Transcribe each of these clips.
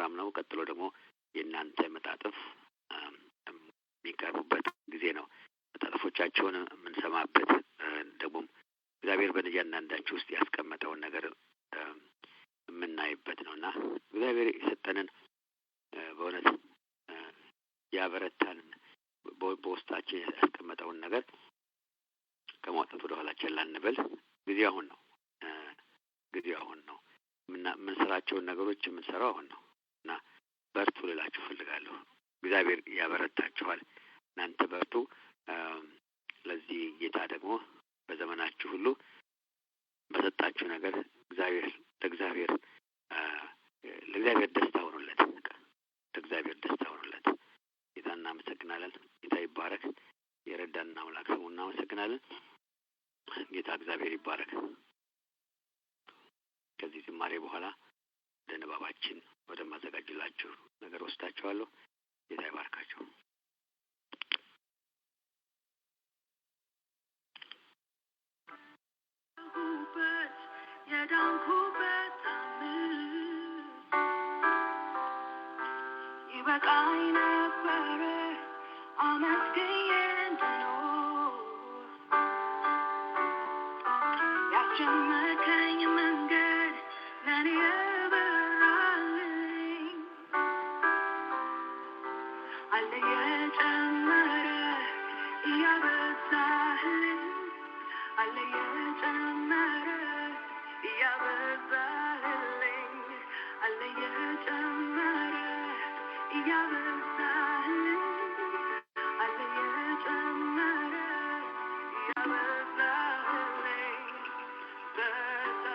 ፕሮግራም ነው። ቀጥሎ ደግሞ የእናንተ መጣጥፍ የሚቀርቡበት ጊዜ ነው። መጣጥፎቻችሁን የምንሰማበት ደግሞ እግዚአብሔር በእያንዳንዳችሁ ውስጥ ያስቀመጠውን ነገር የምናይበት ነውና እግዚአብሔር የሰጠንን በእውነት ያበረታንን በውስጣችን ያስቀመጠውን ነገር ከማውጣት ወደ ኋላችን ላንበል። ጊዜው አሁን ነው። ጊዜው አሁን ነው። የምንሰራቸውን ነገሮች የምንሰራው አሁን ነው እና በርቱ ልላችሁ ፈልጋለሁ። እግዚአብሔር ያበረታችኋል። እናንተ በርቱ። ለዚህ ጌታ ደግሞ በዘመናችሁ ሁሉ በሰጣችሁ ነገር ለእግዚአብሔር ደስታ ሆኖለት ለእግዚአብሔር ደስታ ሆኖለት ጌታ እናመሰግናለን። ጌታ ይባረክ። የረዳንና አምላክ ስሙ እናመሰግናለን። ጌታ እግዚአብሔር ይባረክ። ከዚህ ዝማሬ በኋላ ወደ ንባባችን ወደ ማዘጋጅላችሁ ነገር ወስዳችኋለሁ። ጌታ ይባርካችሁ። ይበቃኝ ነበረ አመስግኜ እንድኖር ያስጨነቀኝ መንገድ ለኔ የበራልኝ አለ የጨመረ እያበዛህልኝ አለ የጨመረ እያበዛህልኝ አለ የጨመረ እያበዛህልኝ አለ የጨመረ እያበዛህልኝ በዛ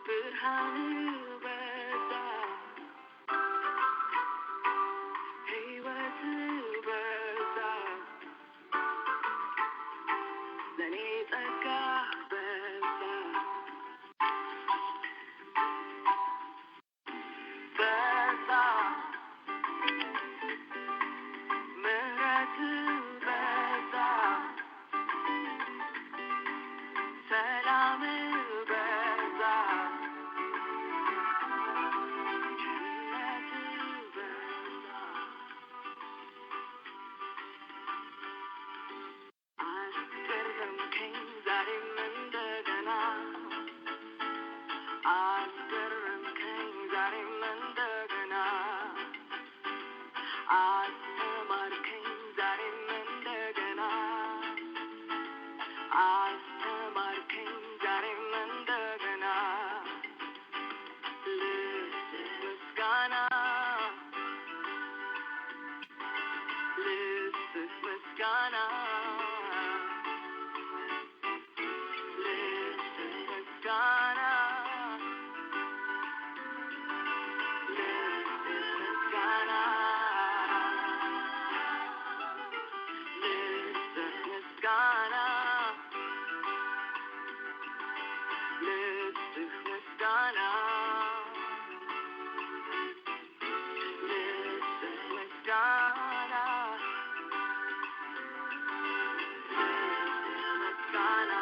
ብርሃን በዛ ሕይወት በዛ ለኔ ጸጋ በዛ በዛ ምሕረት በዛ ሰላም በዛ ቸርነት በዛ አስገረምከኝ ዛሬም እንደገና አስገረምከኝ ዛሬም እንደገና አስተማርከኝ ዛሬም እንደገና አስተማርከኝ ዛሬም እንደገና ልስጥህ ምስጋና ልስጥህ ምስጋና ልስጥህ ምስጋና ልስጥህ ምስጋና ልስጥህ ምስጋና ልስጥህ ምስጋና ልስጥህ ምስጋና ልስጥህ ምስጋና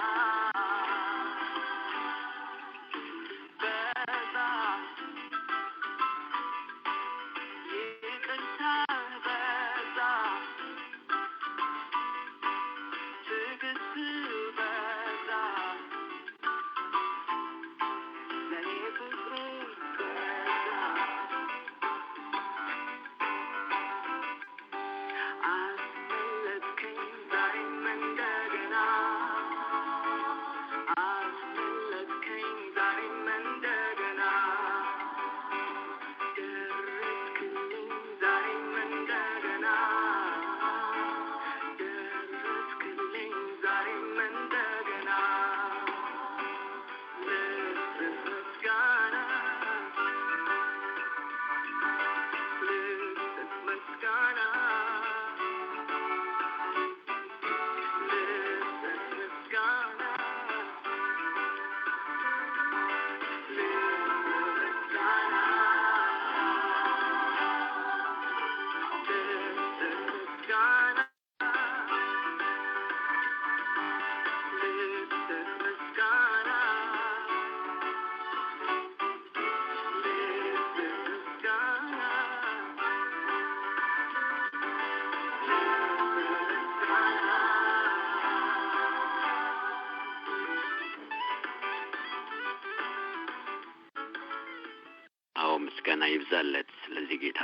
ምስጋና ይብዛለት። ስለዚህ ጌታ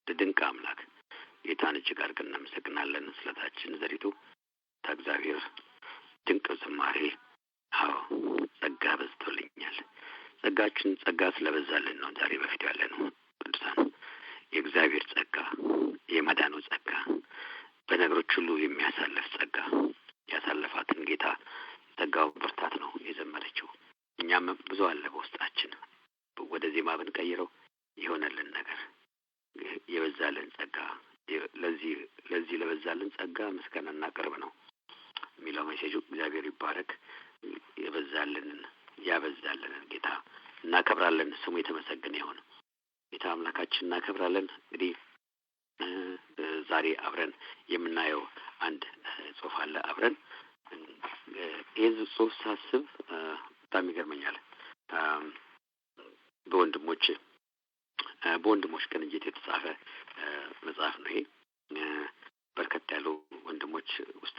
ድንቅ አምላክ ጌታን እጅግ አድርገን እናመሰግናለን። ስለታችን ዘሪቱ እግዚአብሔር ድንቅ ዝማሬ አዎ ጸጋ በዝቶልኛል። ጸጋ ስለበዛልን ነው ዛሬ በፊት ያለነው ቅዱሳን። የእግዚአብሔር ጸጋ የማዳኑ ጸጋ በነገሮች ሁሉ የሚያሳልፍ ጸጋ ያሳለፋትን ጌታ ጸጋው ብርታት ነው የዘመረችው። እኛም ብዙ አለ በውስጣችን ወደ ዜማ ብንቀይረው የሆነልን ነገር የበዛልን ጸጋ ለዚህ ለበዛልን ጸጋ ምስጋናና ቅርብ ነው የሚለው ሜሴጁ። እግዚአብሔር ይባረክ። ያበዛልንን ጌታ እናከብራለን። ስሙ የተመሰገነ ይሁን። ጌታ አምላካችን እናከብራለን። እንግዲህ ዛሬ አብረን የምናየው አንድ ጽሑፍ አለ። አብረን ይህን ጽሑፍ ሳስብ በጣም ይገርመኛል። በወንድሞች ቅንጅት የተጻፈ መጽሐፍ ነው። ይሄ በርከት ያሉ ወንድሞች ውስጥ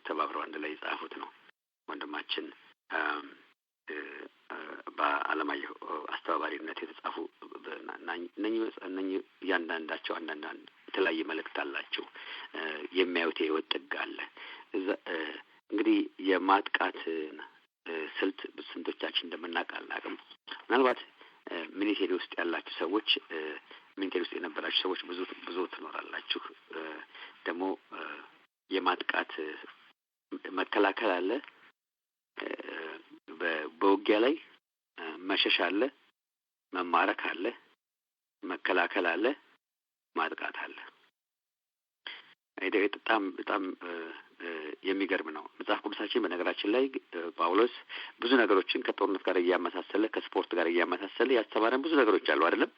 ተባብረው አንድ ላይ የጻፉት ነው። ወንድማችን በአለማየሁ አስተባባሪነት የተጻፉ እነኚህ እያንዳንዳቸው አንዳንድ የተለያየ መልእክት አላቸው። የሚያዩት የህይወት ጥግ አለ። እንግዲህ የማጥቃት ስልት ስንቶቻችን እንደምናውቅ አናውቅም። ምናልባት ሚኒቴሪ ውስጥ ያላችሁ ሰዎች ሚኒቴሪ ውስጥ የነበራችሁ ሰዎች ብዙ ትኖራላችሁ። ደግሞ የማጥቃት መከላከል አለ። በውጊያ ላይ መሸሽ አለ፣ መማረክ አለ፣ መከላከል አለ፣ ማጥቃት አለ። በጣም የሚገርም ነው። መጽሐፍ ቅዱሳችን በነገራችን ላይ ጳውሎስ ብዙ ነገሮችን ከጦርነት ጋር እያመሳሰለ ከስፖርት ጋር እያመሳሰለ ያስተማረን ብዙ ነገሮች አሉ አይደለም?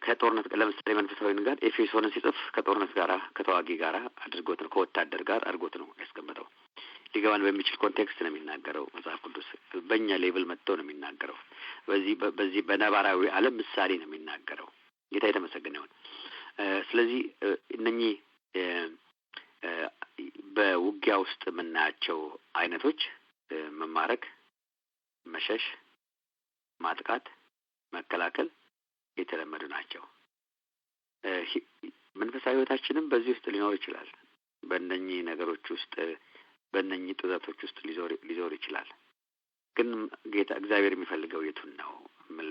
ከጦርነት ጋር ለምሳሌ መንፈሳዊን ጋር ኤፌሶንን ሲጽፍ ከጦርነት ጋር ከተዋጊ ጋር አድርጎት ነው፣ ከወታደር ጋር አድርጎት ነው ያስቀመጠው። ሊገባን በሚችል ኮንቴክስት ነው የሚናገረው መጽሐፍ ቅዱስ። በእኛ ሌቭል መጥቶ ነው የሚናገረው። በዚህ በነባራዊ ዓለም ምሳሌ ነው የሚናገረው። ጌታ የተመሰገነ ይሁን። ስለዚህ እነኚህ በውጊያ ውስጥ የምናያቸው አይነቶች መማረክ፣ መሸሽ፣ ማጥቃት፣ መከላከል የተለመዱ ናቸው። መንፈሳዊ ሕይወታችንም በዚህ ውስጥ ሊኖር ይችላል። በእነኚህ ነገሮች ውስጥ በእነኚህ ጥዘቶች ውስጥ ሊዞር ይችላል። ግን ጌታ እግዚአብሔር የሚፈልገው የቱን ነው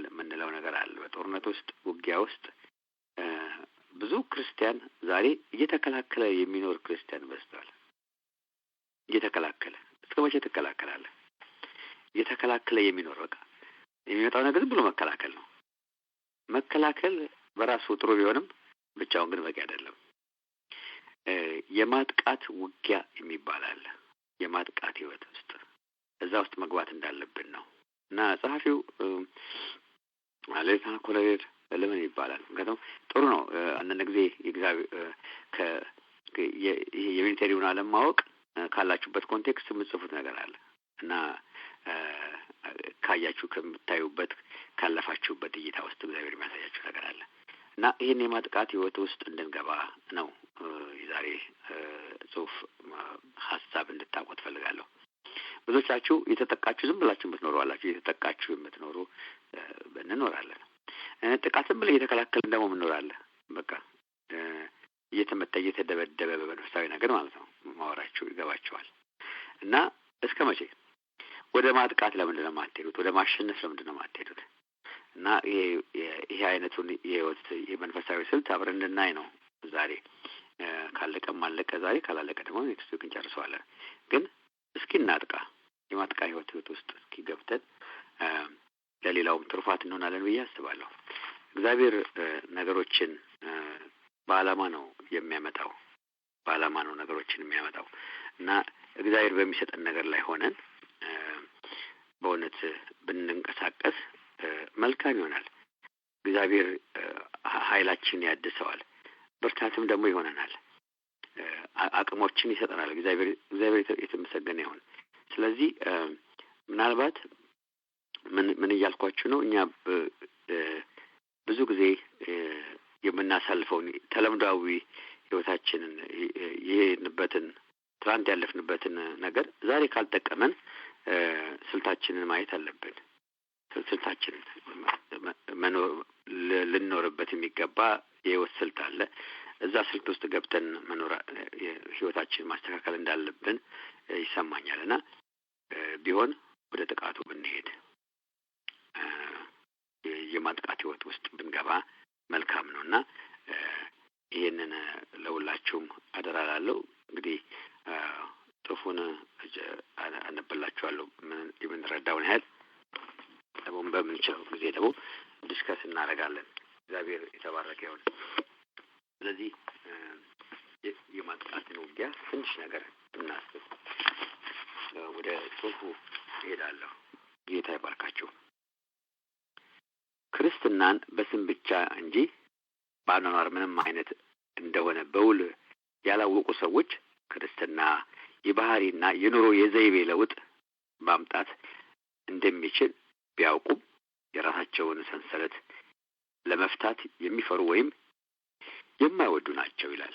የምንለው ነገር አለ። በጦርነት ውስጥ ውጊያ ውስጥ ብዙ ክርስቲያን ዛሬ እየተከላከለ የሚኖር ክርስቲያን በዝቷል። እየተከላከለ እስከ መቼ ትከላከላለህ? እየተከላከለ የሚኖር በቃ የሚመጣው ነገር ዝም ብሎ መከላከል ነው። መከላከል በራሱ ጥሩ ቢሆንም ብቻውን ግን በቂ አይደለም። የማጥቃት ውጊያ የሚባል አለ። የማጥቃት ህይወት ውስጥ እዛ ውስጥ መግባት እንዳለብን ነው እና ጸሐፊው ሌተና ኮሎኔል ለምን ይባላል? ምክንያቱም ጥሩ ነው። አንዳንድ ጊዜ የሚሊቴሪውን ዓለም ማወቅ ካላችሁበት ኮንቴክስት የምትጽፉት ነገር አለ እና ካያችሁ ከምታዩበት ካለፋችሁበት እይታ ውስጥ እግዚአብሔር የሚያሳያችሁ ነገር አለ እና ይህን የማጥቃት ህይወት ውስጥ እንድንገባ ነው የዛሬ ጽሑፍ ሀሳብ እንድታውቁት ፈልጋለሁ። ብዙዎቻችሁ የተጠቃችሁ ዝም ብላችሁ የምትኖሩ አላችሁ። የተጠቃችሁ የምትኖሩ እንኖራለን። ጥቃትም ብለ እየተከላከልን ደግሞ እንኖራለን። በቃ እየተመታ እየተደበደበ በመንፈሳዊ ነገር ማለት ነው ማወራችሁ ይገባችኋል። እና እስከ መቼ ወደ ማጥቃት ለምንድን ነው የማትሄዱት? ወደ ማሸነፍ ለምንድን ነው የማትሄዱት? እና ይሄ አይነቱን የህይወት የመንፈሳዊ ስልት አብረን እንድናይ ነው ዛሬ። ካለቀም አለቀ ዛሬ፣ ካላለቀ ደግሞ ኔክስት ዊክ እንጨርሰዋለን። ግን እስኪ እናጥቃ። የማጥቃ ህይወት ውስጥ እስኪ ገብተን ለሌላውም ትሩፋት እንሆናለን ብዬ አስባለሁ። እግዚአብሔር ነገሮችን በዓላማ ነው የሚያመጣው። በዓላማ ነው ነገሮችን የሚያመጣው እና እግዚአብሔር በሚሰጠን ነገር ላይ ሆነን በእውነት ብንንቀሳቀስ መልካም ይሆናል። እግዚአብሔር ኃይላችን ያድሰዋል፣ ብርታትም ደግሞ ይሆነናል፣ አቅሞችን ይሰጠናል። እግዚአብሔር የተመሰገነ ይሁን። ስለዚህ ምናልባት ምን እያልኳችሁ ነው? እኛ ብዙ ጊዜ የምናሳልፈውን ተለምዷዊ ህይወታችንን የሄድንበትን ትናንት ያለፍንበትን ነገር ዛሬ ካልጠቀመን ስልታችንን ማየት አለብን። ስልታችንን ልንኖርበት የሚገባ የህይወት ስልት አለ። እዛ ስልት ውስጥ ገብተን መኖር ህይወታችን ማስተካከል እንዳለብን ይሰማኛልና ቢሆን ወደ ጥቃቱ ብንሄድ የማጥቃት ህይወት ውስጥ ብንገባ መልካም ነውና ይሄንን ለሁላችሁም አደራ እላለሁ። እንግዲህ ጽሑፉን አነብላችኋለሁ የምንረዳውን ያህል ደግሞ በምንችለው ጊዜ ደግሞ ዲስከስ እናደርጋለን። እግዚአብሔር የተባረከ ይሁን። ስለዚህ የማጥቃትን ውጊያ ትንሽ ነገር እናስብ። ወደ ጽሑፉ እሄዳለሁ። ጌታ ይባርካችሁ። ክርስትናን በስም ብቻ እንጂ በአኗኗር ምንም አይነት እንደሆነ በውል ያላወቁ ሰዎች ክርስትና የባህሪና የኑሮ የዘይቤ ለውጥ ማምጣት እንደሚችል ቢያውቁም የራሳቸውን ሰንሰለት ለመፍታት የሚፈሩ ወይም የማይወዱ ናቸው ይላል።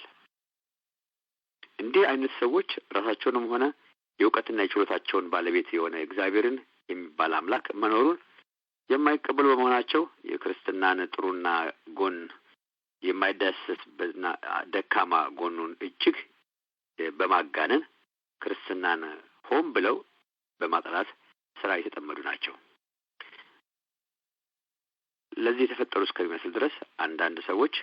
እንዲህ አይነት ሰዎች ራሳቸውንም ሆነ የእውቀትና የችሎታቸውን ባለቤት የሆነ እግዚአብሔርን የሚባል አምላክ መኖሩን የማይቀበሉ በመሆናቸው የክርስትናን ጥሩና ጎን የማይዳሰስበትና ደካማ ጎኑን እጅግ በማጋነን ክርስትናን ሆን ብለው በማጥላት ስራ የተጠመዱ ናቸው። ለዚህ የተፈጠሩ እስከሚመስል ድረስ አንዳንድ ሰዎች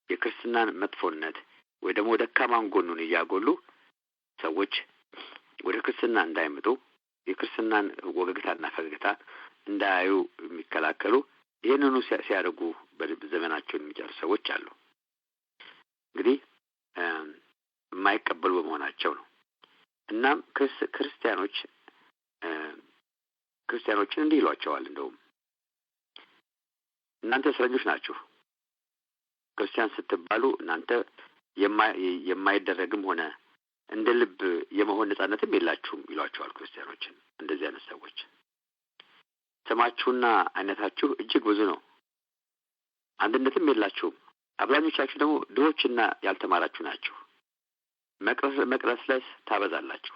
የክርስትናን መጥፎነት ወይ ደግሞ ደካማን ጎኑን እያጎሉ ሰዎች ወደ ክርስትና እንዳይመጡ የክርስትናን ወገግታና ፈገግታ እንዳያዩ የሚከላከሉ ይህንኑ ሲያደርጉ በዘመናቸውን የሚጨርሱ ሰዎች አሉ። እንግዲህ የማይቀበሉ በመሆናቸው ነው። እናም ክርስቲያኖችን እንዲህ ይሏቸዋል። እንደውም እናንተ እስረኞች ናችሁ፣ ክርስቲያን ስትባሉ እናንተ የማይደረግም ሆነ እንደ ልብ የመሆን ነጻነትም የላችሁም ይሏቸዋል ክርስቲያኖችን። እንደዚህ አይነት ሰዎች ስማችሁና አይነታችሁ እጅግ ብዙ ነው፣ አንድነትም የላችሁም። አብዛኞቻችሁ ደግሞ ድሆችና ያልተማራችሁ ናችሁ። መቅለስለስ ታበዛላችሁ።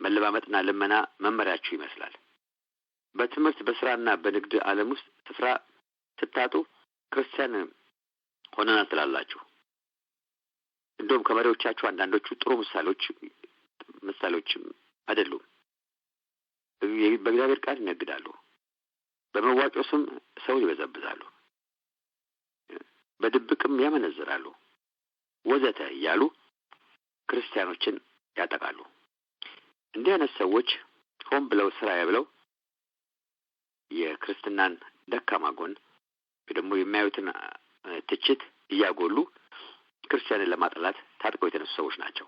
መለማመጥና ልመና መመሪያችሁ ይመስላል። በትምህርት በስራና በንግድ ዓለም ውስጥ ስፍራ ስታጡ ክርስቲያን ሆነናል ትላላችሁ። እንደውም ከመሪዎቻችሁ አንዳንዶቹ ጥሩ ምሳሌዎችም አይደሉም። በእግዚአብሔር ቃል ይነግዳሉ፣ በመዋጮ ስም ሰው ይበዘብዛሉ፣ በድብቅም ያመነዝራሉ ወዘተ እያሉ ክርስቲያኖችን ያጠቃሉ። እንዲህ አይነት ሰዎች ሆን ብለው ስራዬ ብለው የክርስትናን ደካማ ጎን ደግሞ የሚያዩትን ትችት እያጎሉ ክርስቲያንን ለማጥላት ታጥቀው የተነሱ ሰዎች ናቸው።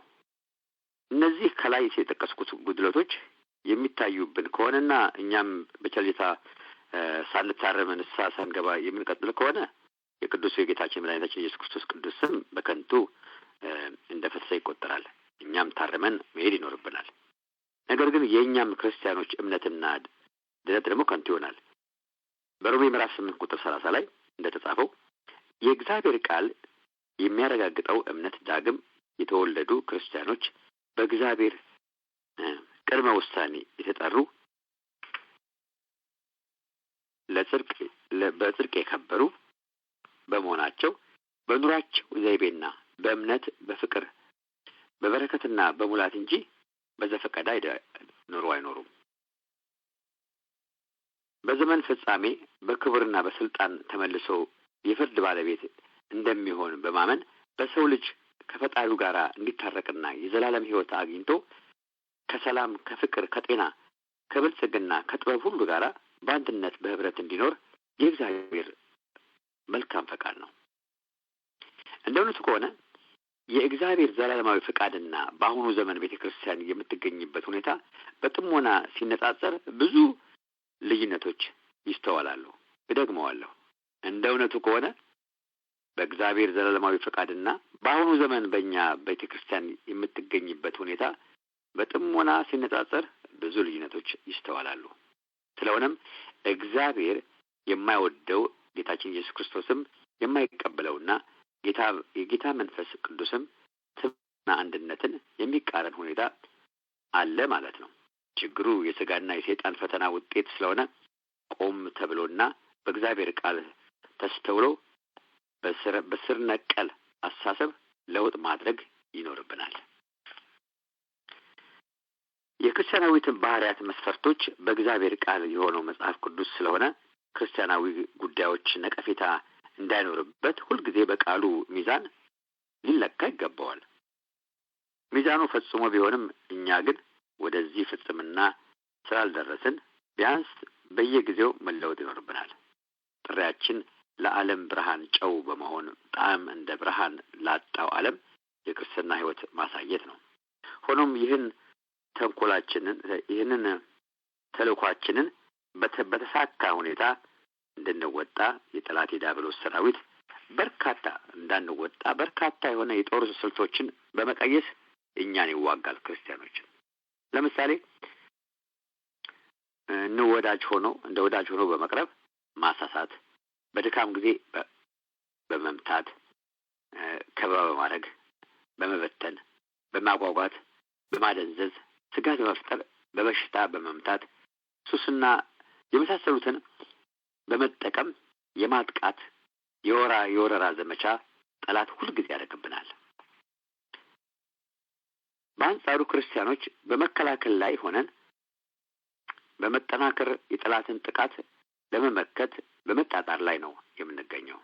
እነዚህ ከላይ የጠቀስኩት ጉድለቶች የሚታዩብን ከሆነና እኛም በቸልታ ሳንታረም ንስሐ ሳንገባ የምንቀጥል ከሆነ የቅዱስ የጌታችን መድኃኒታችን ኢየሱስ ክርስቶስ ቅዱስ ስም በከንቱ እንደ ፈሰሰ ይቆጠራል። እኛም ታረመን መሄድ ይኖርብናል። ነገር ግን የእኛም ክርስቲያኖች እምነትና ድነት ደግሞ ከንቱ ይሆናል። በሮሜ ምዕራፍ 8 ቁጥር 30 ላይ እንደተጻፈው የእግዚአብሔር ቃል የሚያረጋግጠው እምነት ዳግም የተወለዱ ክርስቲያኖች በእግዚአብሔር ቅድመ ውሳኔ የተጠሩ በጽድቅ የከበሩ በመሆናቸው በኑራቸው ዘይቤና በእምነት በፍቅር በበረከትና በሙላት እንጂ በዘፈቀደ ኑሮ አይኖሩም። በዘመን ፍጻሜ በክብርና በስልጣን ተመልሶ የፍርድ ባለቤት እንደሚሆን በማመን በሰው ልጅ ከፈጣሪው ጋር እንዲታረቅና የዘላለም ሕይወት አግኝቶ ከሰላም፣ ከፍቅር፣ ከጤና፣ ከብልጽግና፣ ከጥበብ ሁሉ ጋር በአንድነት በህብረት እንዲኖር የእግዚአብሔር መልካም ፈቃድ ነው። እንደ እውነቱ ከሆነ የእግዚአብሔር ዘላለማዊ ፈቃድና በአሁኑ ዘመን ቤተክርስቲያን የምትገኝበት ሁኔታ በጥሞና ሲነጻጸር ብዙ ልዩነቶች ይስተዋላሉ። እደግመዋለሁ። እንደ እውነቱ ከሆነ በእግዚአብሔር ዘላለማዊ ፈቃድና በአሁኑ ዘመን በእኛ ቤተክርስቲያን የምትገኝበት ሁኔታ በጥሞና ሲነጻጸር ብዙ ልዩነቶች ይስተዋላሉ። ስለሆነም እግዚአብሔር የማይወደው ጌታችን ኢየሱስ ክርስቶስም የማይቀበለውና የጌታ መንፈስ ቅዱስም ትብና አንድነትን የሚቃረን ሁኔታ አለ ማለት ነው። ችግሩ የሥጋና የሰይጣን ፈተና ውጤት ስለሆነ ቆም ተብሎና በእግዚአብሔር ቃል ተስተውሎ በስር ነቀል አስተሳሰብ ለውጥ ማድረግ ይኖርብናል። የክርስቲያናዊትን ባህሪያት መስፈርቶች በእግዚአብሔር ቃል የሆነው መጽሐፍ ቅዱስ ስለሆነ ክርስቲያናዊ ጉዳዮች ነቀፌታ እንዳይኖርበት ሁልጊዜ በቃሉ ሚዛን ሊለካ ይገባዋል። ሚዛኑ ፈጽሞ ቢሆንም እኛ ግን ወደዚህ ፍጽምና ስላልደረስን ቢያንስ በየጊዜው መለወጥ ይኖርብናል። ጥሪያችን ለዓለም ብርሃን ጨው በመሆን ጣዕም እንደ ብርሃን ላጣው ዓለም የክርስትና ሕይወት ማሳየት ነው። ሆኖም ይህንን ተልእኳችንን በተሳካ ሁኔታ እንድንወጣ የጠላት የዲያብሎስ ሰራዊት በርካታ የሆነ የጦር ስልቶችን በመቀየስ እኛን ይዋጋል። ክርስቲያኖችን ለምሳሌ እንደ ወዳጅ ሆኖ በመቅረብ ማሳሳት፣ በድካም ጊዜ በመምታት፣ ከበባ በማድረግ፣ በመበተን፣ በማጓጓት፣ በማደንዘዝ፣ ስጋት በመፍጠር፣ በበሽታ በመምታት፣ ሱስና የመሳሰሉትን በመጠቀም የማጥቃት የወረራ ዘመቻ ጠላት ሁልጊዜ ያደርግብናል። በአንጻሩ ክርስቲያኖች በመከላከል ላይ ሆነን በመጠናከር የጠላትን ጥቃት ለመመከት በመጣጣር ላይ ነው የምንገኘው።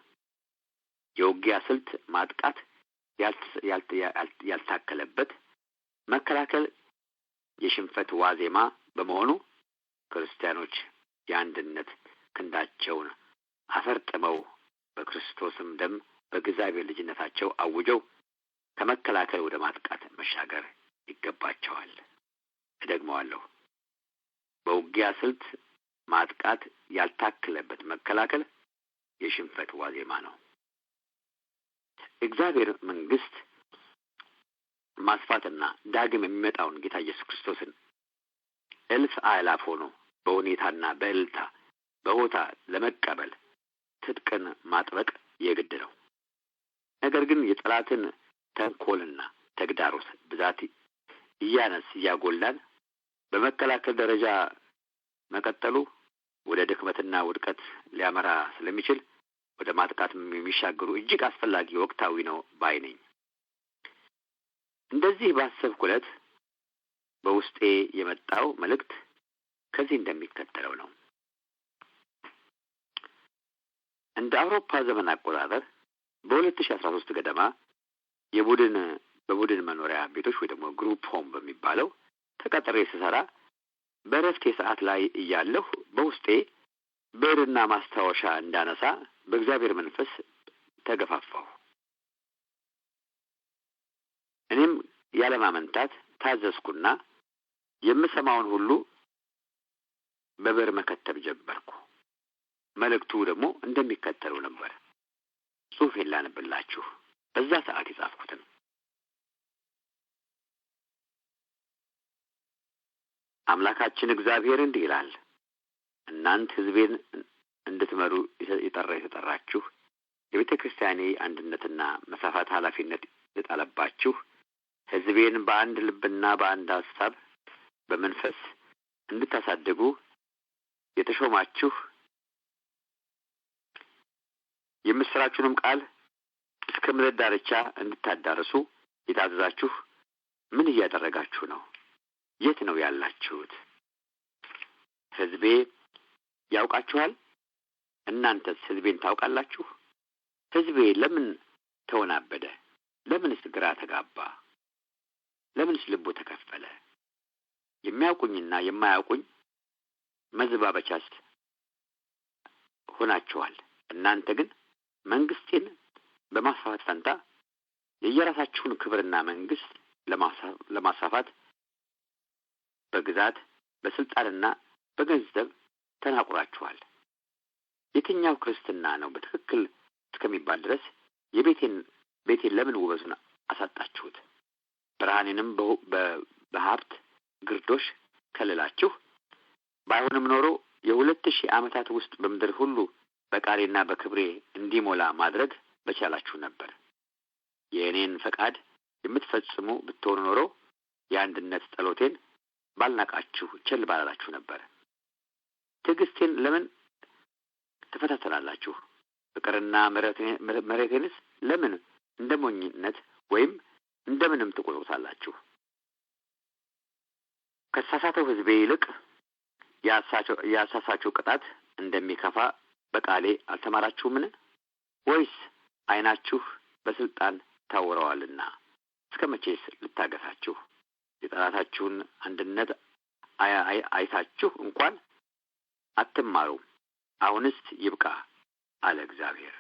የውጊያ ስልት ማጥቃት ያልታከለበት፣ መከላከል የሽንፈት ዋዜማ በመሆኑ ክርስቲያኖች የአንድነት ክንዳቸውን አፈርጥመው በክርስቶስም ደም በእግዚአብሔር ልጅነታቸው አውጀው ከመከላከል ወደ ማጥቃት መሻገር ይገባቸዋል። እደግመዋለሁ። በውጊያ ስልት ማጥቃት ያልታከለበት መከላከል የሽንፈት ዋዜማ ነው። እግዚአብሔር መንግስት ማስፋትና ዳግም የሚመጣውን ጌታ ኢየሱስ ክርስቶስን እልፍ አእላፍ ሆኖ በሁኔታና በእልልታ በሆታ ለመቀበል ትጥቅን ማጥበቅ የግድ ነው። ነገር ግን የጠላትን ተንኮልና ተግዳሮት ብዛት እያጎላን በመከላከል ደረጃ መቀጠሉ ወደ ድክመትና ውድቀት ሊያመራ ስለሚችል ወደ ማጥቃት የሚሻገሩ እጅግ አስፈላጊ ወቅታዊ ነው ባይ ነኝ። እንደዚህ ባሰብኩ ዕለት በውስጤ የመጣው መልእክት ከዚህ እንደሚከተለው ነው። እንደ አውሮፓ ዘመን አቆጣጠር በ2013 ገደማ በቡድን መኖሪያ ቤቶች ወይ ደግሞ ግሩፕ ሆም በሚባለው ተቀጥሬ ስሰራ በእረፍቴ ሰዓት ላይ እያለሁ በውስጤ ብዕርና ማስታወሻ እንዳነሳ በእግዚአብሔር መንፈስ ተገፋፋሁ። እኔም ያለማመንታት ታዘዝኩና የምሰማውን ሁሉ በብዕር መከተብ ጀመርኩ። መልእክቱ ደግሞ እንደሚከተለው ነበር። ጽሑፌን ላነብላችሁ። በዛ ሰዓት የጻፍኩትን አምላካችን እግዚአብሔር እንዲህ ይላል። እናንተ ሕዝቤን እንድትመሩ የተጠራችሁ የቤተ ክርስቲያኔ አንድነትና መስፋፋት ኃላፊነት የጣለባችሁ ሕዝቤን በአንድ ልብና በአንድ ሐሳብ በመንፈስ እንድታሳድጉ የተሾማችሁ የምስራችሁንም ቃል እስከ ምድር ዳርቻ እንድታዳርሱ የታዘዛችሁ ምን እያደረጋችሁ ነው? የት ነው ያላችሁት? ሕዝቤ ያውቃችኋል? እናንተስ ሕዝቤን ታውቃላችሁ? ሕዝቤ ለምን ተወናበደ? ለምንስ ግራ ተጋባ? ለምንስ ልቡ ተከፈለ? የሚያውቁኝና የማያውቁኝ መዘባበቻስ ሆናችኋል። እናንተ ግን መንግስቴን በማስፋፋት ፈንታ የየራሳችሁን ክብርና መንግስት ለማስፋፋት በግዛት በስልጣንና በገንዘብ ተናቁራችኋል። የትኛው ክርስትና ነው በትክክል እስከሚባል ድረስ ቤቴን ለምን ውበቱን አሳጣችሁት? ብርሃኔንም በሀብት ግርዶሽ ከልላችሁ ባይሆንም ኖሮ የ2000 ዓመታት ውስጥ በምድር ሁሉ በቃሌና በክብሬ እንዲሞላ ማድረግ በቻላችሁ ነበር። የእኔን ፈቃድ የምትፈጽሙ ብትሆኑ ኖሮ የአንድነት ጸሎቴን ባልናቃችሁ ቸል ባላላችሁ ነበር። ትዕግስቴን ለምን ትፈታተናላችሁ? ፍቅርና ምሕረቴንስ ለምን እንደ ሞኝነት ወይም እንደምንም ትቆጥሩታላችሁ? ከተሳሳተው ሕዝቤ ይልቅ ያሳሳችሁ ቅጣት እንደሚከፋ በቃሌ አልተማራችሁምን? ወይስ ዓይናችሁ በስልጣን ታውረዋልና እስከ መቼስ ልታገሳችሁ? የጠላታችሁን አንድነት አይታችሁ እንኳን አትማሩ። አሁንስ ይብቃ አለ እግዚአብሔር።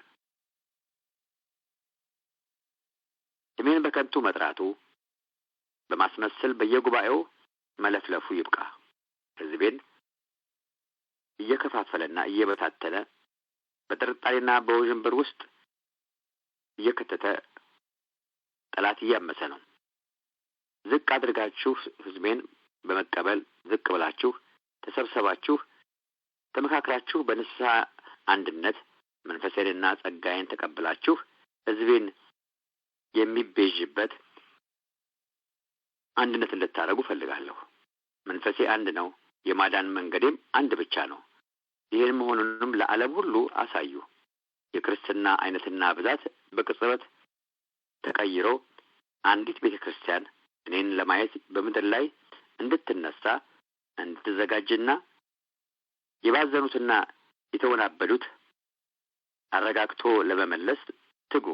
ስሜን በከንቱ መጥራቱ፣ በማስመሰል በየጉባኤው መለፍለፉ ይብቃ። ሕዝቤን እየከፋፈለና እየበታተነ በጥርጣሬና በውዥንብር ውስጥ እየከተተ ጠላት እያመሰ ነው። ዝቅ አድርጋችሁ ሕዝቤን በመቀበል ዝቅ ብላችሁ ተሰብሰባችሁ ተመካክራችሁ በንስሐ አንድነት መንፈሴንና ጸጋዬን ተቀብላችሁ ሕዝቤን የሚቤዥበት አንድነት እንድታረጉ ፈልጋለሁ። መንፈሴ አንድ ነው፣ የማዳን መንገዴም አንድ ብቻ ነው። ይህን መሆኑንም ለዓለም ሁሉ አሳዩ። የክርስትና አይነትና ብዛት በቅጽበት ተቀይሮ አንዲት ቤተ ክርስቲያን እኔን ለማየት በምድር ላይ እንድትነሳ እንድትዘጋጅና የባዘኑትና የተወናበዱት አረጋግቶ ለመመለስ ትጉ።